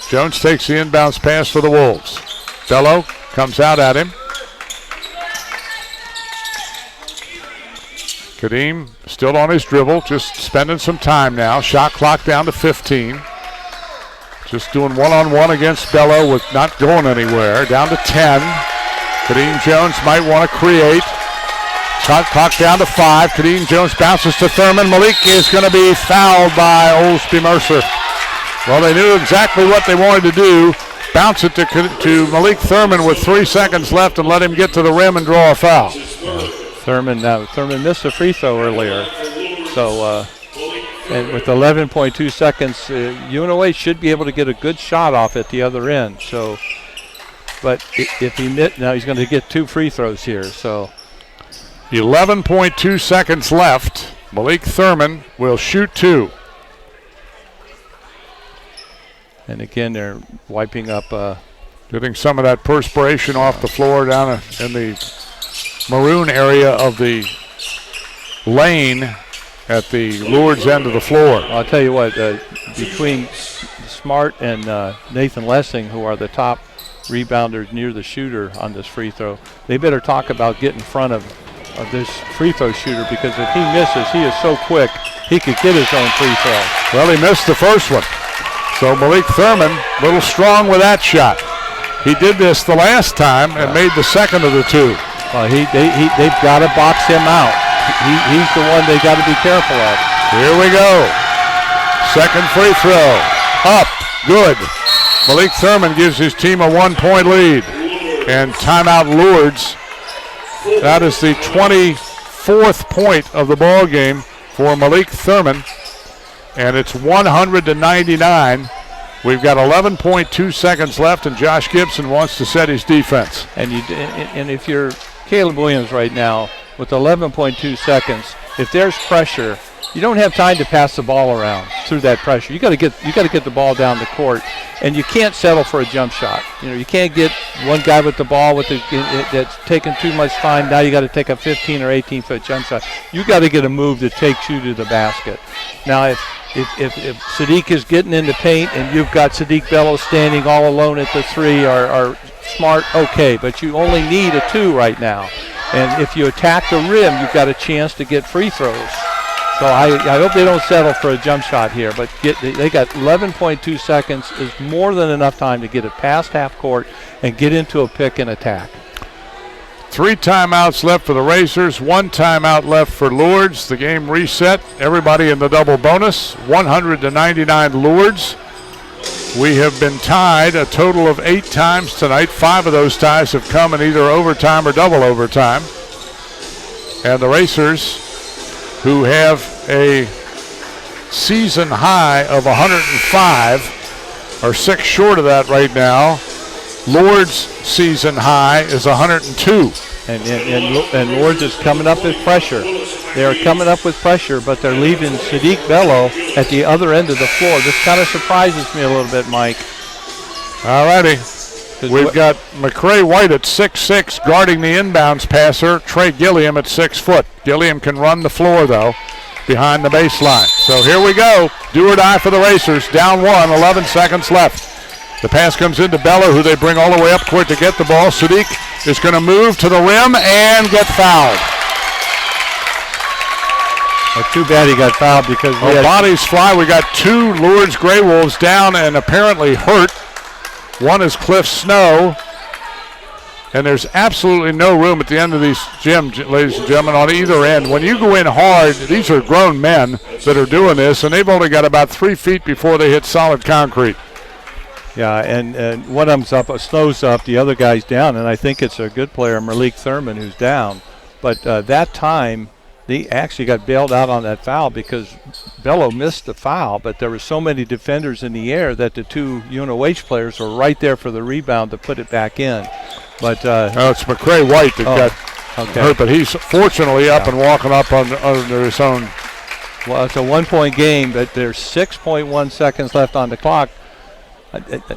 [SPEAKER 1] Jones takes the inbounds pass for the Wolves. Bello comes out at him. Kadeem still on his dribble, just spending some time now. Shot clock down to 15. Just doing one-on-one against Bello with not going anywhere. Down to 10. Kadeem Jones might want to create. Shot clock down to 5. Kadeem Jones bounces to Thurman. Malik is going to be fouled by Olsby Mercer. Well, they knew exactly what they wanted to do. Bounce it to Malik Thurman with 3 seconds left and let him get to the rim and draw a foul.
[SPEAKER 2] Thurman missed a free throw earlier. So, and with 11.2 seconds, UNOH should be able to get a good shot off at the other end. So, but if he now he's going to get 2 free throws here. So,
[SPEAKER 1] 11.2 seconds left. Malik Thurman will shoot 2.
[SPEAKER 2] And again, they're wiping up,
[SPEAKER 1] getting some of that perspiration off the floor down in the maroon area of the lane at the Lourdes end of the floor.
[SPEAKER 2] I'll tell you what, between Smart and Nathan Lessing, who are the top rebounders near the shooter on this free throw, they better talk about getting in front of this free throw shooter, because if he misses, he is so quick, he could get his own free throw.
[SPEAKER 1] Well, he missed the first one. So Malik Thurman, a little strong with that shot. He did this the last time and made the second of the two.
[SPEAKER 2] Well, they've got to box him out. He's the one they got to be careful of.
[SPEAKER 1] Here we go. Second free throw. Up. Good. Malik Thurman gives his team a 1-point lead. And timeout Lourdes. That is the 24th point of the ball game for Malik Thurman. And it's 100-99. We've got 11.2 seconds left, and Josh Gibson wants to set his defense.
[SPEAKER 2] And if you're Caleb Williams right now with 11.2 seconds, if there's pressure, you don't have time to pass the ball around through that pressure. You got to get the ball down the court, and you can't settle for a jump shot. You can't get one guy with the ball that's taking too much time. Now you got to take a 15 or 18-foot jump shot. You got to get a move that takes you to the basket. Now if Sadiq is getting in the paint and you've got Sadiq Bello standing all alone at the three or Smart, okay, but you only need a 2 right now. And if you attack the rim, you've got a chance to get free throws. So I hope they don't settle for a jump shot here, but they got 11.2 seconds is more than enough time to get it past half court and get into a pick and attack.
[SPEAKER 1] 3 timeouts left for the Racers, 1 timeout left for Lourdes. The game reset. Everybody in the double bonus, 100-99 Lourdes. We have been tied a total of 8 times tonight. 5 of those ties have come in either overtime or double overtime. And the Racers, who have a season high of 105, are 6 short of that right now. Lourdes' season high is 102.
[SPEAKER 2] And Lourdes is coming up with pressure. They are coming up with pressure, but they're leaving Sadiq Bello at the other end of the floor. This kind of surprises me a little bit, Mike.
[SPEAKER 1] All righty. We've got McCray White at 6'6", guarding the inbounds passer. Trey Gilliam at 6 foot. Gilliam can run the floor, though, behind the baseline. So here we go. Do or die for the Racers. Down 1, 11 seconds left. The pass comes into Bello, who they bring all the way up court to get the ball. Sadiq is going to move to the rim and get fouled.
[SPEAKER 2] Well, too bad he got fouled because
[SPEAKER 1] bodies fly. We got 2 Lourdes Grey Wolves down and apparently hurt. One is Cliff Snow. And there's absolutely no room at the end of these gyms, ladies and gentlemen, on either end. When you go in hard, these are grown men that are doing this, and they've only got about 3 feet before they hit solid concrete.
[SPEAKER 2] Yeah, and one of them's up, Snow's up, the other guy's down, and I think it's a good player, Malik Thurman, who's down. But that time, they actually got bailed out on that foul because Bello missed the foul, but there were so many defenders in the air that the 2 UNOH players were right there for the rebound to put it back in. But
[SPEAKER 1] it's McCray White that got hurt, but he's fortunately up and walking up under his own.
[SPEAKER 2] Well, it's a 1-point game, but there's 6.1 seconds left on the clock.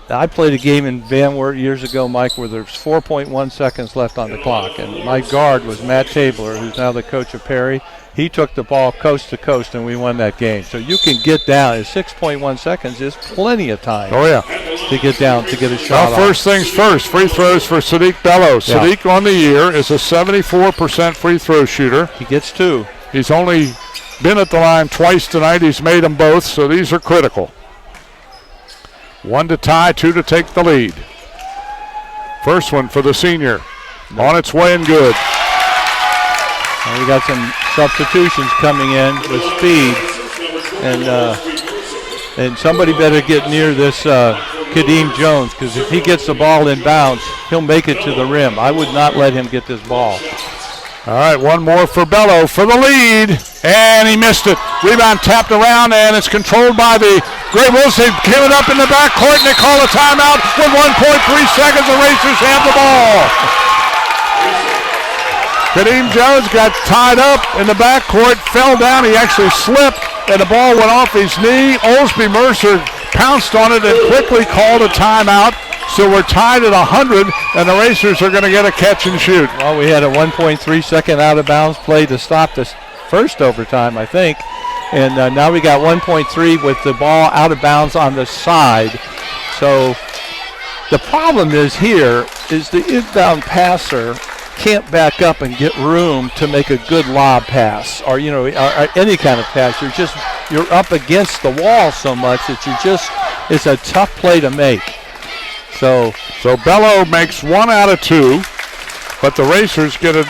[SPEAKER 2] I played a game in Van Wert years ago, Mike, where there's 4.1 seconds left on the clock, and my guard was Matt Tabler, who's now the coach of Perry. He took the ball coast to coast, and we won that game. So you can get down. 6.1 seconds is plenty of time.
[SPEAKER 1] Oh, yeah.
[SPEAKER 2] To get down, to get a shot.
[SPEAKER 1] Well, first things first, free throws for Sadiq Bello. Sadiq on the year is a 74% free throw shooter.
[SPEAKER 2] He gets 2.
[SPEAKER 1] He's only been at the line twice tonight. He's made them both, so these are critical. 1 to tie, 2 to take the lead. First one for the senior. On its way and good.
[SPEAKER 2] And we got some substitutions coming in with speed. And somebody better get near this Kadeem Jones, because if he gets the ball in bounds, he'll make it to the rim. I would not let him get this ball.
[SPEAKER 1] All right, one more for Bello for the lead, and he missed it. Rebound tapped around, and it's controlled by the Grey Wolves. They give it up in the backcourt, and they call a timeout with 1.3 seconds. The Racers have the ball. Kadeem Jones got tied up in the backcourt, fell down. He actually slipped, and the ball went off his knee. Olsby Mercer pounced on it and quickly called a timeout. So we're tied at 100, and the Racers are going to get a catch and shoot.
[SPEAKER 2] Well, we had a 1.3 second out of bounds play to stop this first overtime, I think. And now we got 1.3 with the ball out of bounds on the side. So the problem is here is the inbound passer can't back up and get room to make a good lob pass or any kind of pass. You're up against the wall so much that it's a tough play to make. So
[SPEAKER 1] Bello makes 1 out of 2, but the Racers get an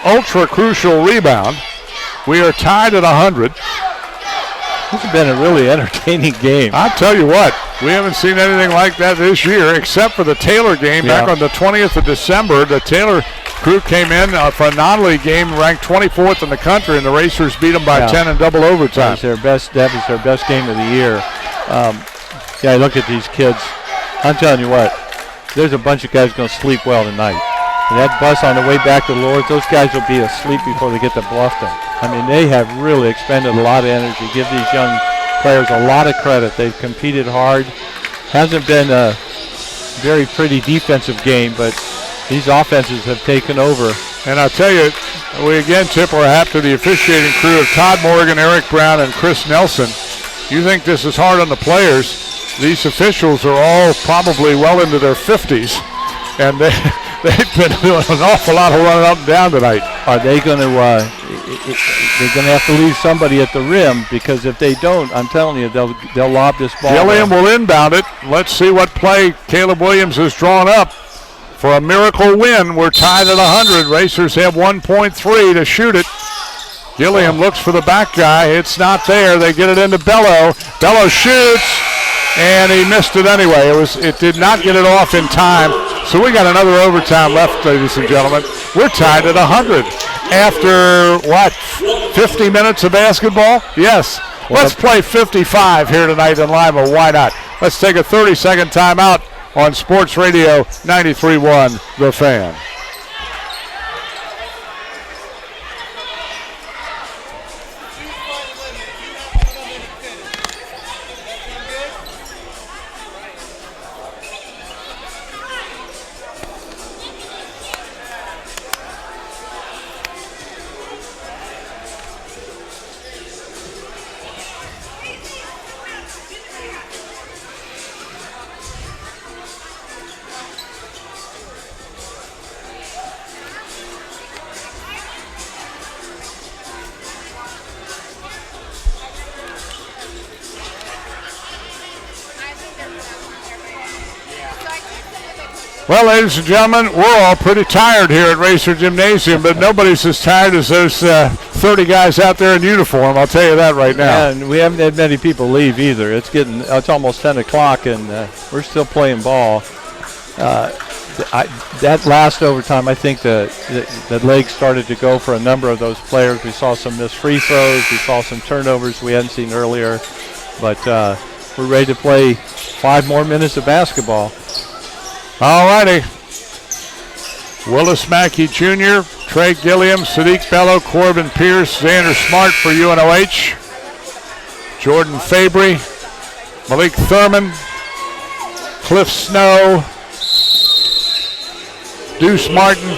[SPEAKER 1] ultra crucial rebound. We are tied at 100.
[SPEAKER 2] This has been a really entertaining game.
[SPEAKER 1] I'll tell you what, we haven't seen anything like that this year, except for the Taylor game back on the 20th of December. The Taylor crew came in for a non-league game, ranked 24th in the country, and the Racers beat them by 10 in double overtime.
[SPEAKER 2] That was their best game of the year. Look at these kids. I'm telling you what, there's a bunch of guys going to sleep well tonight. And that bus on the way back to Lourdes, those guys will be asleep before they get to Bluffton. I mean, they have really expended a lot of energy. Give these young players a lot of credit. They've competed hard. Hasn't been a very pretty defensive game, but these offenses have taken over.
[SPEAKER 1] And I'll tell you, we again tip our hat to the officiating crew of Todd Morgan, Eric Brown, and Chris Nelson. You think this is hard on the players. These officials are all probably well into their 50s, and they've been doing an awful lot of running up and down tonight.
[SPEAKER 2] Are they going to? They're going to have to leave somebody at the rim, because if they don't, I'm telling you, they'll lob this ball.
[SPEAKER 1] Gilliam will inbound it. Let's see what play Caleb Williams has drawn up for a miracle win. We're tied at 100. Racers have 1.3 to shoot it. Gilliam looks for the back guy. It's not there. They get it into Bello. Bello shoots, and he missed it anyway. It did not get it off in time. So we got another overtime left, ladies and gentlemen. We're tied at 100 after, 50 minutes of basketball? Yes. Let's play 55 here tonight in Lima. Why not? Let's take a 30-second timeout on Sports Radio 93.1 The Fan. Well, ladies and gentlemen, we're all pretty tired here at Racer Gymnasium, but nobody's as tired as those 30 guys out there in uniform. I'll tell you that right now.
[SPEAKER 2] And we haven't had many people leave either. It's almost 10 o'clock, and we're still playing ball. That last overtime, I think the legs started to go for a number of those players. We saw some missed free throws. We saw some turnovers we hadn't seen earlier. But we're ready to play 5 more minutes of basketball.
[SPEAKER 1] All righty. Willis Mackey Jr., Trey Gilliam, Sadiq Bello, Corbin Pierce, Xander Smart for UNOH, Jordan Fabry, Malik Thurman, Cliff Snow, Deuce Martin,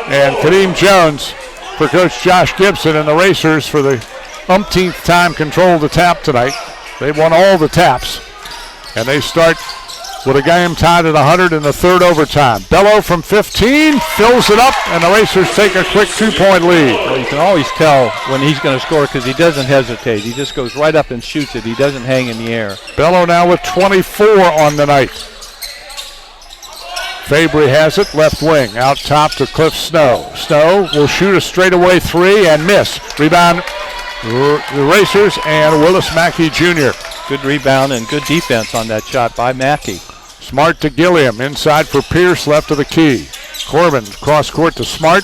[SPEAKER 1] and Kadeem Jones for Coach Josh Gibson, and the Racers for the umpteenth time control the tap tonight. They won all the taps, and they start with a game tied at 100 in the third overtime. Bello from 15 fills it up, and the Racers take a quick 2-point lead.
[SPEAKER 2] Well, you can always tell when he's going to score because he doesn't hesitate. He just goes right up and shoots it. He doesn't hang in the air.
[SPEAKER 1] Bello now with 24 on the night. Fabry has it, left wing, out top to Cliff Snow. Snow will shoot a straightaway 3 and miss. Rebound, the Racers and Willis Mackey Jr.
[SPEAKER 2] Good rebound and good defense on that shot by Mackey.
[SPEAKER 1] Smart to Gilliam, inside for Pierce, left of the key. Corbin, cross court to Smart.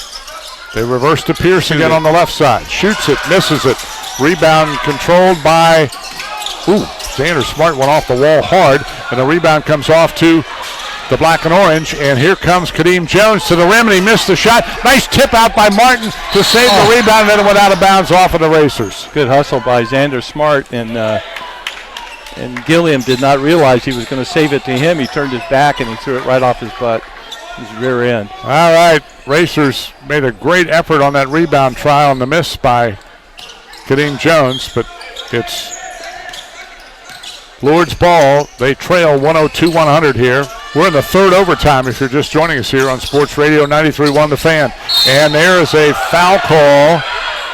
[SPEAKER 1] They reverse to Pierce again on the left side. Shoots it, misses it. Rebound controlled by, Xander Smart went off the wall hard, and the rebound comes off to the black and orange, and here comes Kadeem Jones to the rim, and he missed the shot. Nice tip out by Martin to save the rebound, and then it went out of bounds off of the Racers.
[SPEAKER 2] Good hustle by Xander Smart, and Gilliam did not realize he was going to save it to him. He turned his back, and he threw it right off his butt, his rear end.
[SPEAKER 1] All right, Racers made a great effort on that rebound try on the miss by Kadeem Jones, but it's Lourdes ball. They trail 102-100 here. We're in the third overtime if you're just joining us here on Sports Radio 93.1 The Fan. And there is a foul call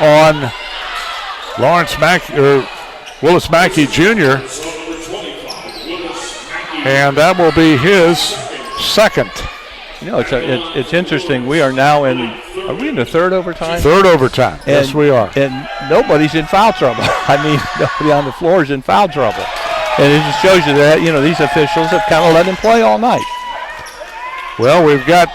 [SPEAKER 1] on Willis Mackey Jr. And that will be his second.
[SPEAKER 2] You know, it's interesting. We are now are we in the third overtime?
[SPEAKER 1] Third overtime. Yes, we are.
[SPEAKER 2] And nobody's in foul trouble. I mean, nobody on the floor is in foul trouble. And it just shows you that, you know, these officials have kind of let him play all night.
[SPEAKER 1] Well, we've got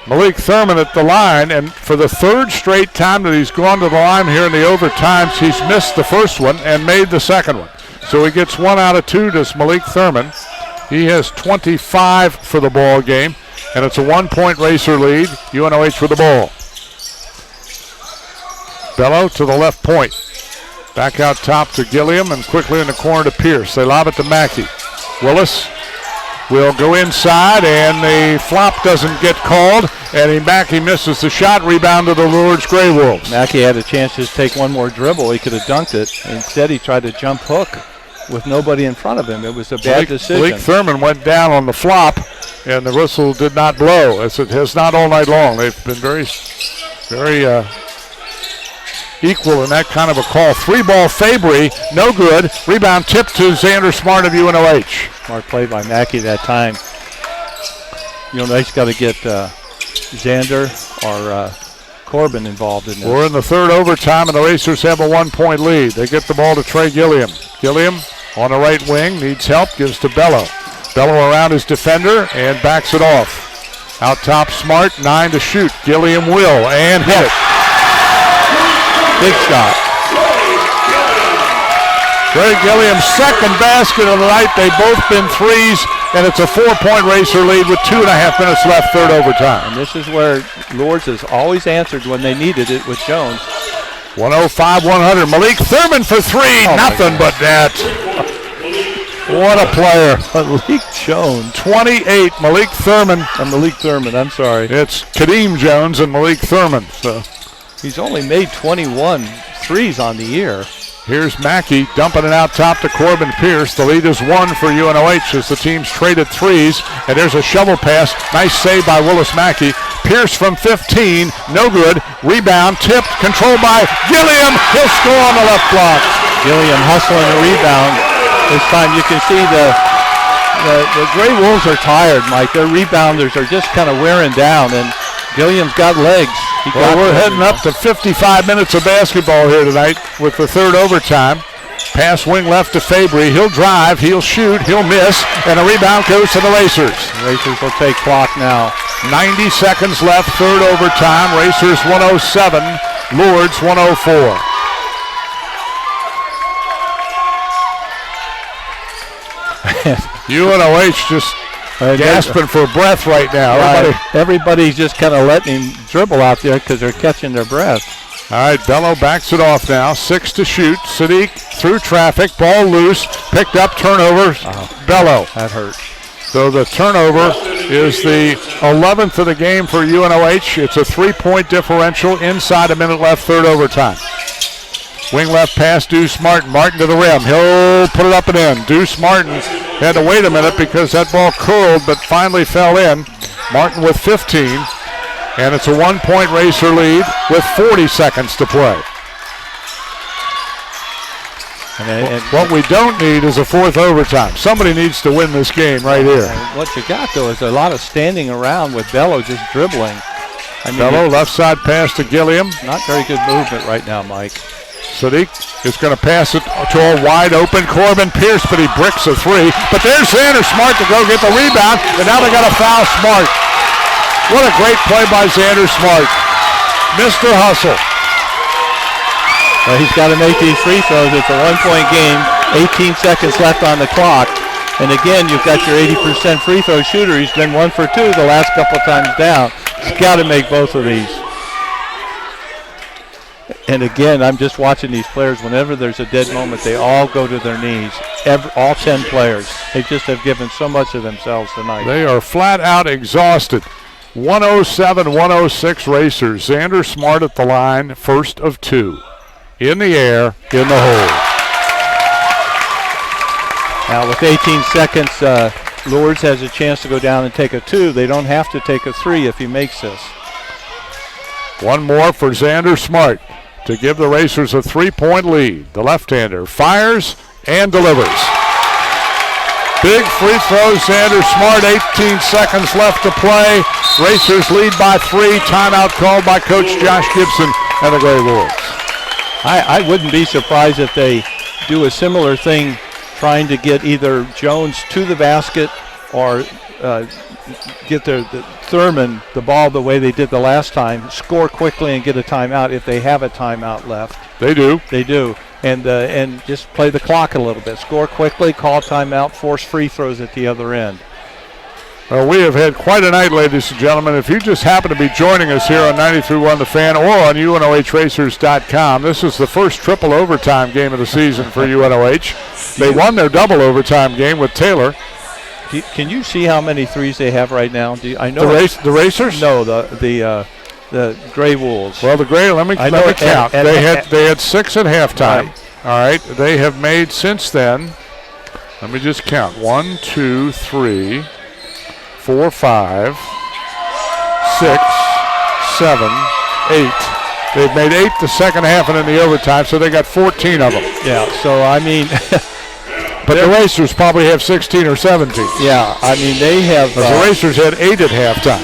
[SPEAKER 1] Malik Thurman at the line, and for the third straight time that he's gone to the line here in the overtimes, he's missed the first one and made the second one. So he gets 1 out of 2 to Malik Thurman. He has 25 for the ball game, and it's a 1-point Racer lead. UNOH with the ball. Bello to the left point. Back out top to Gilliam, and quickly in the corner to Pierce. They lob it to Mackey. Willis will go inside, and the flop doesn't get called, and Mackey misses the shot. Rebound to the Lourdes Grey Wolves.
[SPEAKER 2] Mackey had a chance to just take one more dribble. He could have dunked it. Instead, he tried to jump hook with nobody in front of him. It was a bad decision.
[SPEAKER 1] Malik Thurman went down on the flop, and the whistle did not blow, as it has not all night long. They've been very equal in that kind of a call. 3-ball Fabry, no good. Rebound tip to Xander Smart of UNOH.
[SPEAKER 2] Smart play by Mackey that time. UNOH got to get Xander or Corbin involved in this.
[SPEAKER 1] We're in the third overtime, and the Racers have a 1-point lead. They get the ball to Trey Gilliam. Gilliam on the right wing, needs help, gives to Bello. Bello around his defender and backs it off. Out top, Smart, 9 to shoot. Gilliam will, and hit it.
[SPEAKER 2] Big shot.
[SPEAKER 1] Trey Gilliam's second basket of the night. They've both been threes, and it's a 4-point Racer lead with 2.5 minutes left, third overtime.
[SPEAKER 2] And this is where Lourdes has always answered when they needed it with Jones.
[SPEAKER 1] 105-100. Malik Thurman for 3. Nothing but that. What a player.
[SPEAKER 2] Malik Jones.
[SPEAKER 1] 28, Malik Thurman.
[SPEAKER 2] Malik Thurman, I'm sorry.
[SPEAKER 1] It's Kadeem Jones and Malik Thurman. So
[SPEAKER 2] he's only made 21 threes on the year.
[SPEAKER 1] Here's Mackey dumping it out top to Corbin Pierce. The lead is 1 for UNOH as the teams traded threes. And there's a shovel pass. Nice save by Willis Mackey. Pierce from 15, no good. Rebound tipped, controlled by Gilliam. He'll score on the left block.
[SPEAKER 2] Gilliam hustling the rebound. This time you can see the Grey Wolves are tired, Mike. Their rebounders are just kind of wearing down, and Gilliam's got legs.
[SPEAKER 1] Well, we're heading up to 55 minutes of basketball here tonight with the third overtime. Pass wing left to Fabry. He'll drive, he'll shoot, he'll miss, and a rebound goes to the Racers.
[SPEAKER 2] The Racers will take clock now.
[SPEAKER 1] 90 seconds left, third overtime. Racers 107, Lourdes 104. UNOH just gasping for breath right now.
[SPEAKER 2] Right. Everybody's just kind of letting him dribble out there because they're catching their breath.
[SPEAKER 1] All right, Bello backs it off now. 6 to shoot. Sadiq through traffic. Ball loose. Picked up. Turnover. Bello.
[SPEAKER 2] That hurt.
[SPEAKER 1] So the turnover is the 11th of the game for UNOH. It's a 3-point differential. Inside a minute left, third overtime. Wing left pass, Deuce Martin. Martin to the rim. He'll put it up and in. Deuce Martin had to wait a minute because that ball curled but finally fell in. Martin with 15. And it's a 1-point Racer lead with 40 seconds to play. And what we don't need is a fourth overtime. Somebody needs to win this game right here.
[SPEAKER 2] What you got, though, is a lot of standing around with Bello just dribbling. I mean,
[SPEAKER 1] Bello, left side pass to Gilliam.
[SPEAKER 2] Not very good movement right now, Mike.
[SPEAKER 1] Sadiq is going to pass it to a wide open Corbin Pierce, but he bricks a 3. But there's Xander Smart to go get the rebound, and now they got to foul Smart. What a great play by Xander Smart. Mr. Hustle.
[SPEAKER 2] Well, he's got to make these free throws. It's a 1-point game, 18 seconds left on the clock. And again, you've got your 80% free throw shooter. He's been 1 for 2 the last couple times down. He's got to make both of these. And again, I'm just watching these players. Whenever there's a dead moment, they all go to their knees. All 10 players. They just have given so much of themselves tonight.
[SPEAKER 1] They are flat out exhausted. 107-106 Racers. Xander Smart at the line, first of 2. In the air, in the hole.
[SPEAKER 2] Now with 18 seconds, Lourdes has a chance to go down and take a 2. They don't have to take a 3 if he makes this.
[SPEAKER 1] One more for Xander Smart to give the Racers a 3-point lead. The left-hander fires and delivers. Big free throw, Xander Smart, 18 seconds left to play. Racers lead by 3. Timeout called by Coach Josh Gibson and the Gray Wolves.
[SPEAKER 2] I wouldn't be surprised if they do a similar thing, trying to get either Jones to the basket or get the Thurman the ball the way they did the last time, score quickly and get a timeout if they have a timeout left.
[SPEAKER 1] They do.
[SPEAKER 2] They do. And just play the clock a little bit. Score quickly, call timeout, force free throws at the other end.
[SPEAKER 1] Well, we have had quite a night, ladies and gentlemen. If you just happen to be joining us here on 93.1 The Fan or on UNOHRacers.com, this is the first triple overtime game of the season for UNOH. They won their double overtime game with Taylor.
[SPEAKER 2] Can you see how many threes they have right now? I know
[SPEAKER 1] the Racers?
[SPEAKER 2] No, the Gray Wolves.
[SPEAKER 1] Well, the Gray. Let me count. They had 6 at halftime.
[SPEAKER 2] Right.
[SPEAKER 1] All right. They have made since then. Let me just count. 1, 2, 3, 4, 5, 6, 7, 8. They've made 8 the second half and in the overtime, so they got 14 of them.
[SPEAKER 2] Yeah. So I mean.
[SPEAKER 1] But the Racers probably have 16 or 17.
[SPEAKER 2] Yeah, I mean, they have...
[SPEAKER 1] the Racers had 8 at halftime.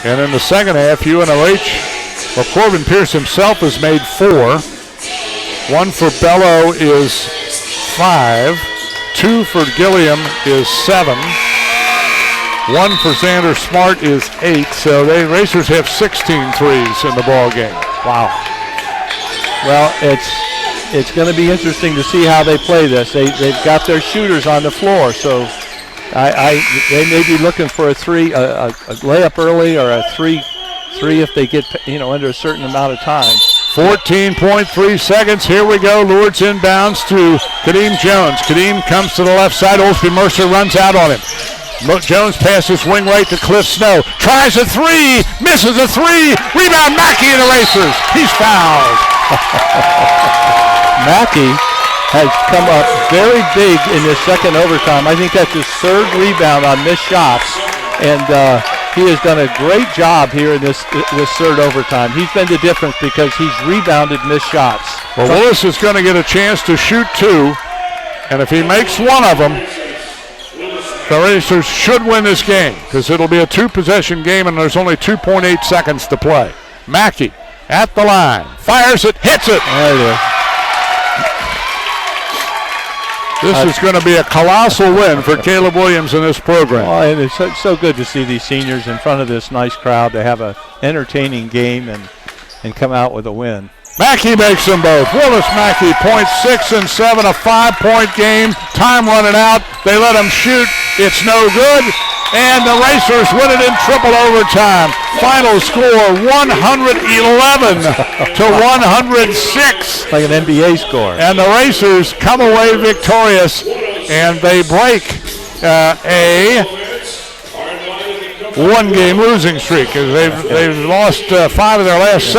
[SPEAKER 1] And in the second half, UNOH, well, Corbin Pierce himself has made 4. 1 for Bello is 5. 2 for Gilliam is 7. 1 for Xander Smart is 8. So the Racers have 16 threes in the ball game.
[SPEAKER 2] Wow. Well, it's going to be interesting to see how they play this. They've got their shooters on the floor, so they may be looking for a layup early or a three if they get under a certain amount of time.
[SPEAKER 1] 14.3 seconds. Here we go. Lourdes inbounds to Kadeem Jones. Kadeem comes to the left side. Olsby Mercer runs out on him. Jones passes wing right to Cliff Snow. Tries a 3. Misses a 3. Rebound Mackey and the Racers. He's fouled.
[SPEAKER 2] Mackey has come up very big in this second overtime. I think that's his 3rd rebound on missed shots, and he has done a great job here in this 3rd overtime. He's been the difference because he's rebounded missed shots.
[SPEAKER 1] Well, Willis is going to get a chance to shoot 2, and if he makes one of them, the Racers should win this game because it'll be a 2-possession game and there's only 2.8 seconds to play. Mackey at the line, fires it, hits it.
[SPEAKER 2] There it is.
[SPEAKER 1] This is going to be a colossal win for Caleb Williams in this program.
[SPEAKER 2] Oh, and it's so good to see these seniors in front of this nice crowd to have an entertaining game and come out with a win.
[SPEAKER 1] Mackey makes them both. Willis Mackey, points 6 and 7, a 5-point game. Time running out. They let him shoot. It's no good. And the Racers win it in triple overtime. Final score 111 to 106.
[SPEAKER 2] Like an NBA score.
[SPEAKER 1] And the Racers come away victorious, and they break a 1-game losing streak. They've lost 5 of their last 7.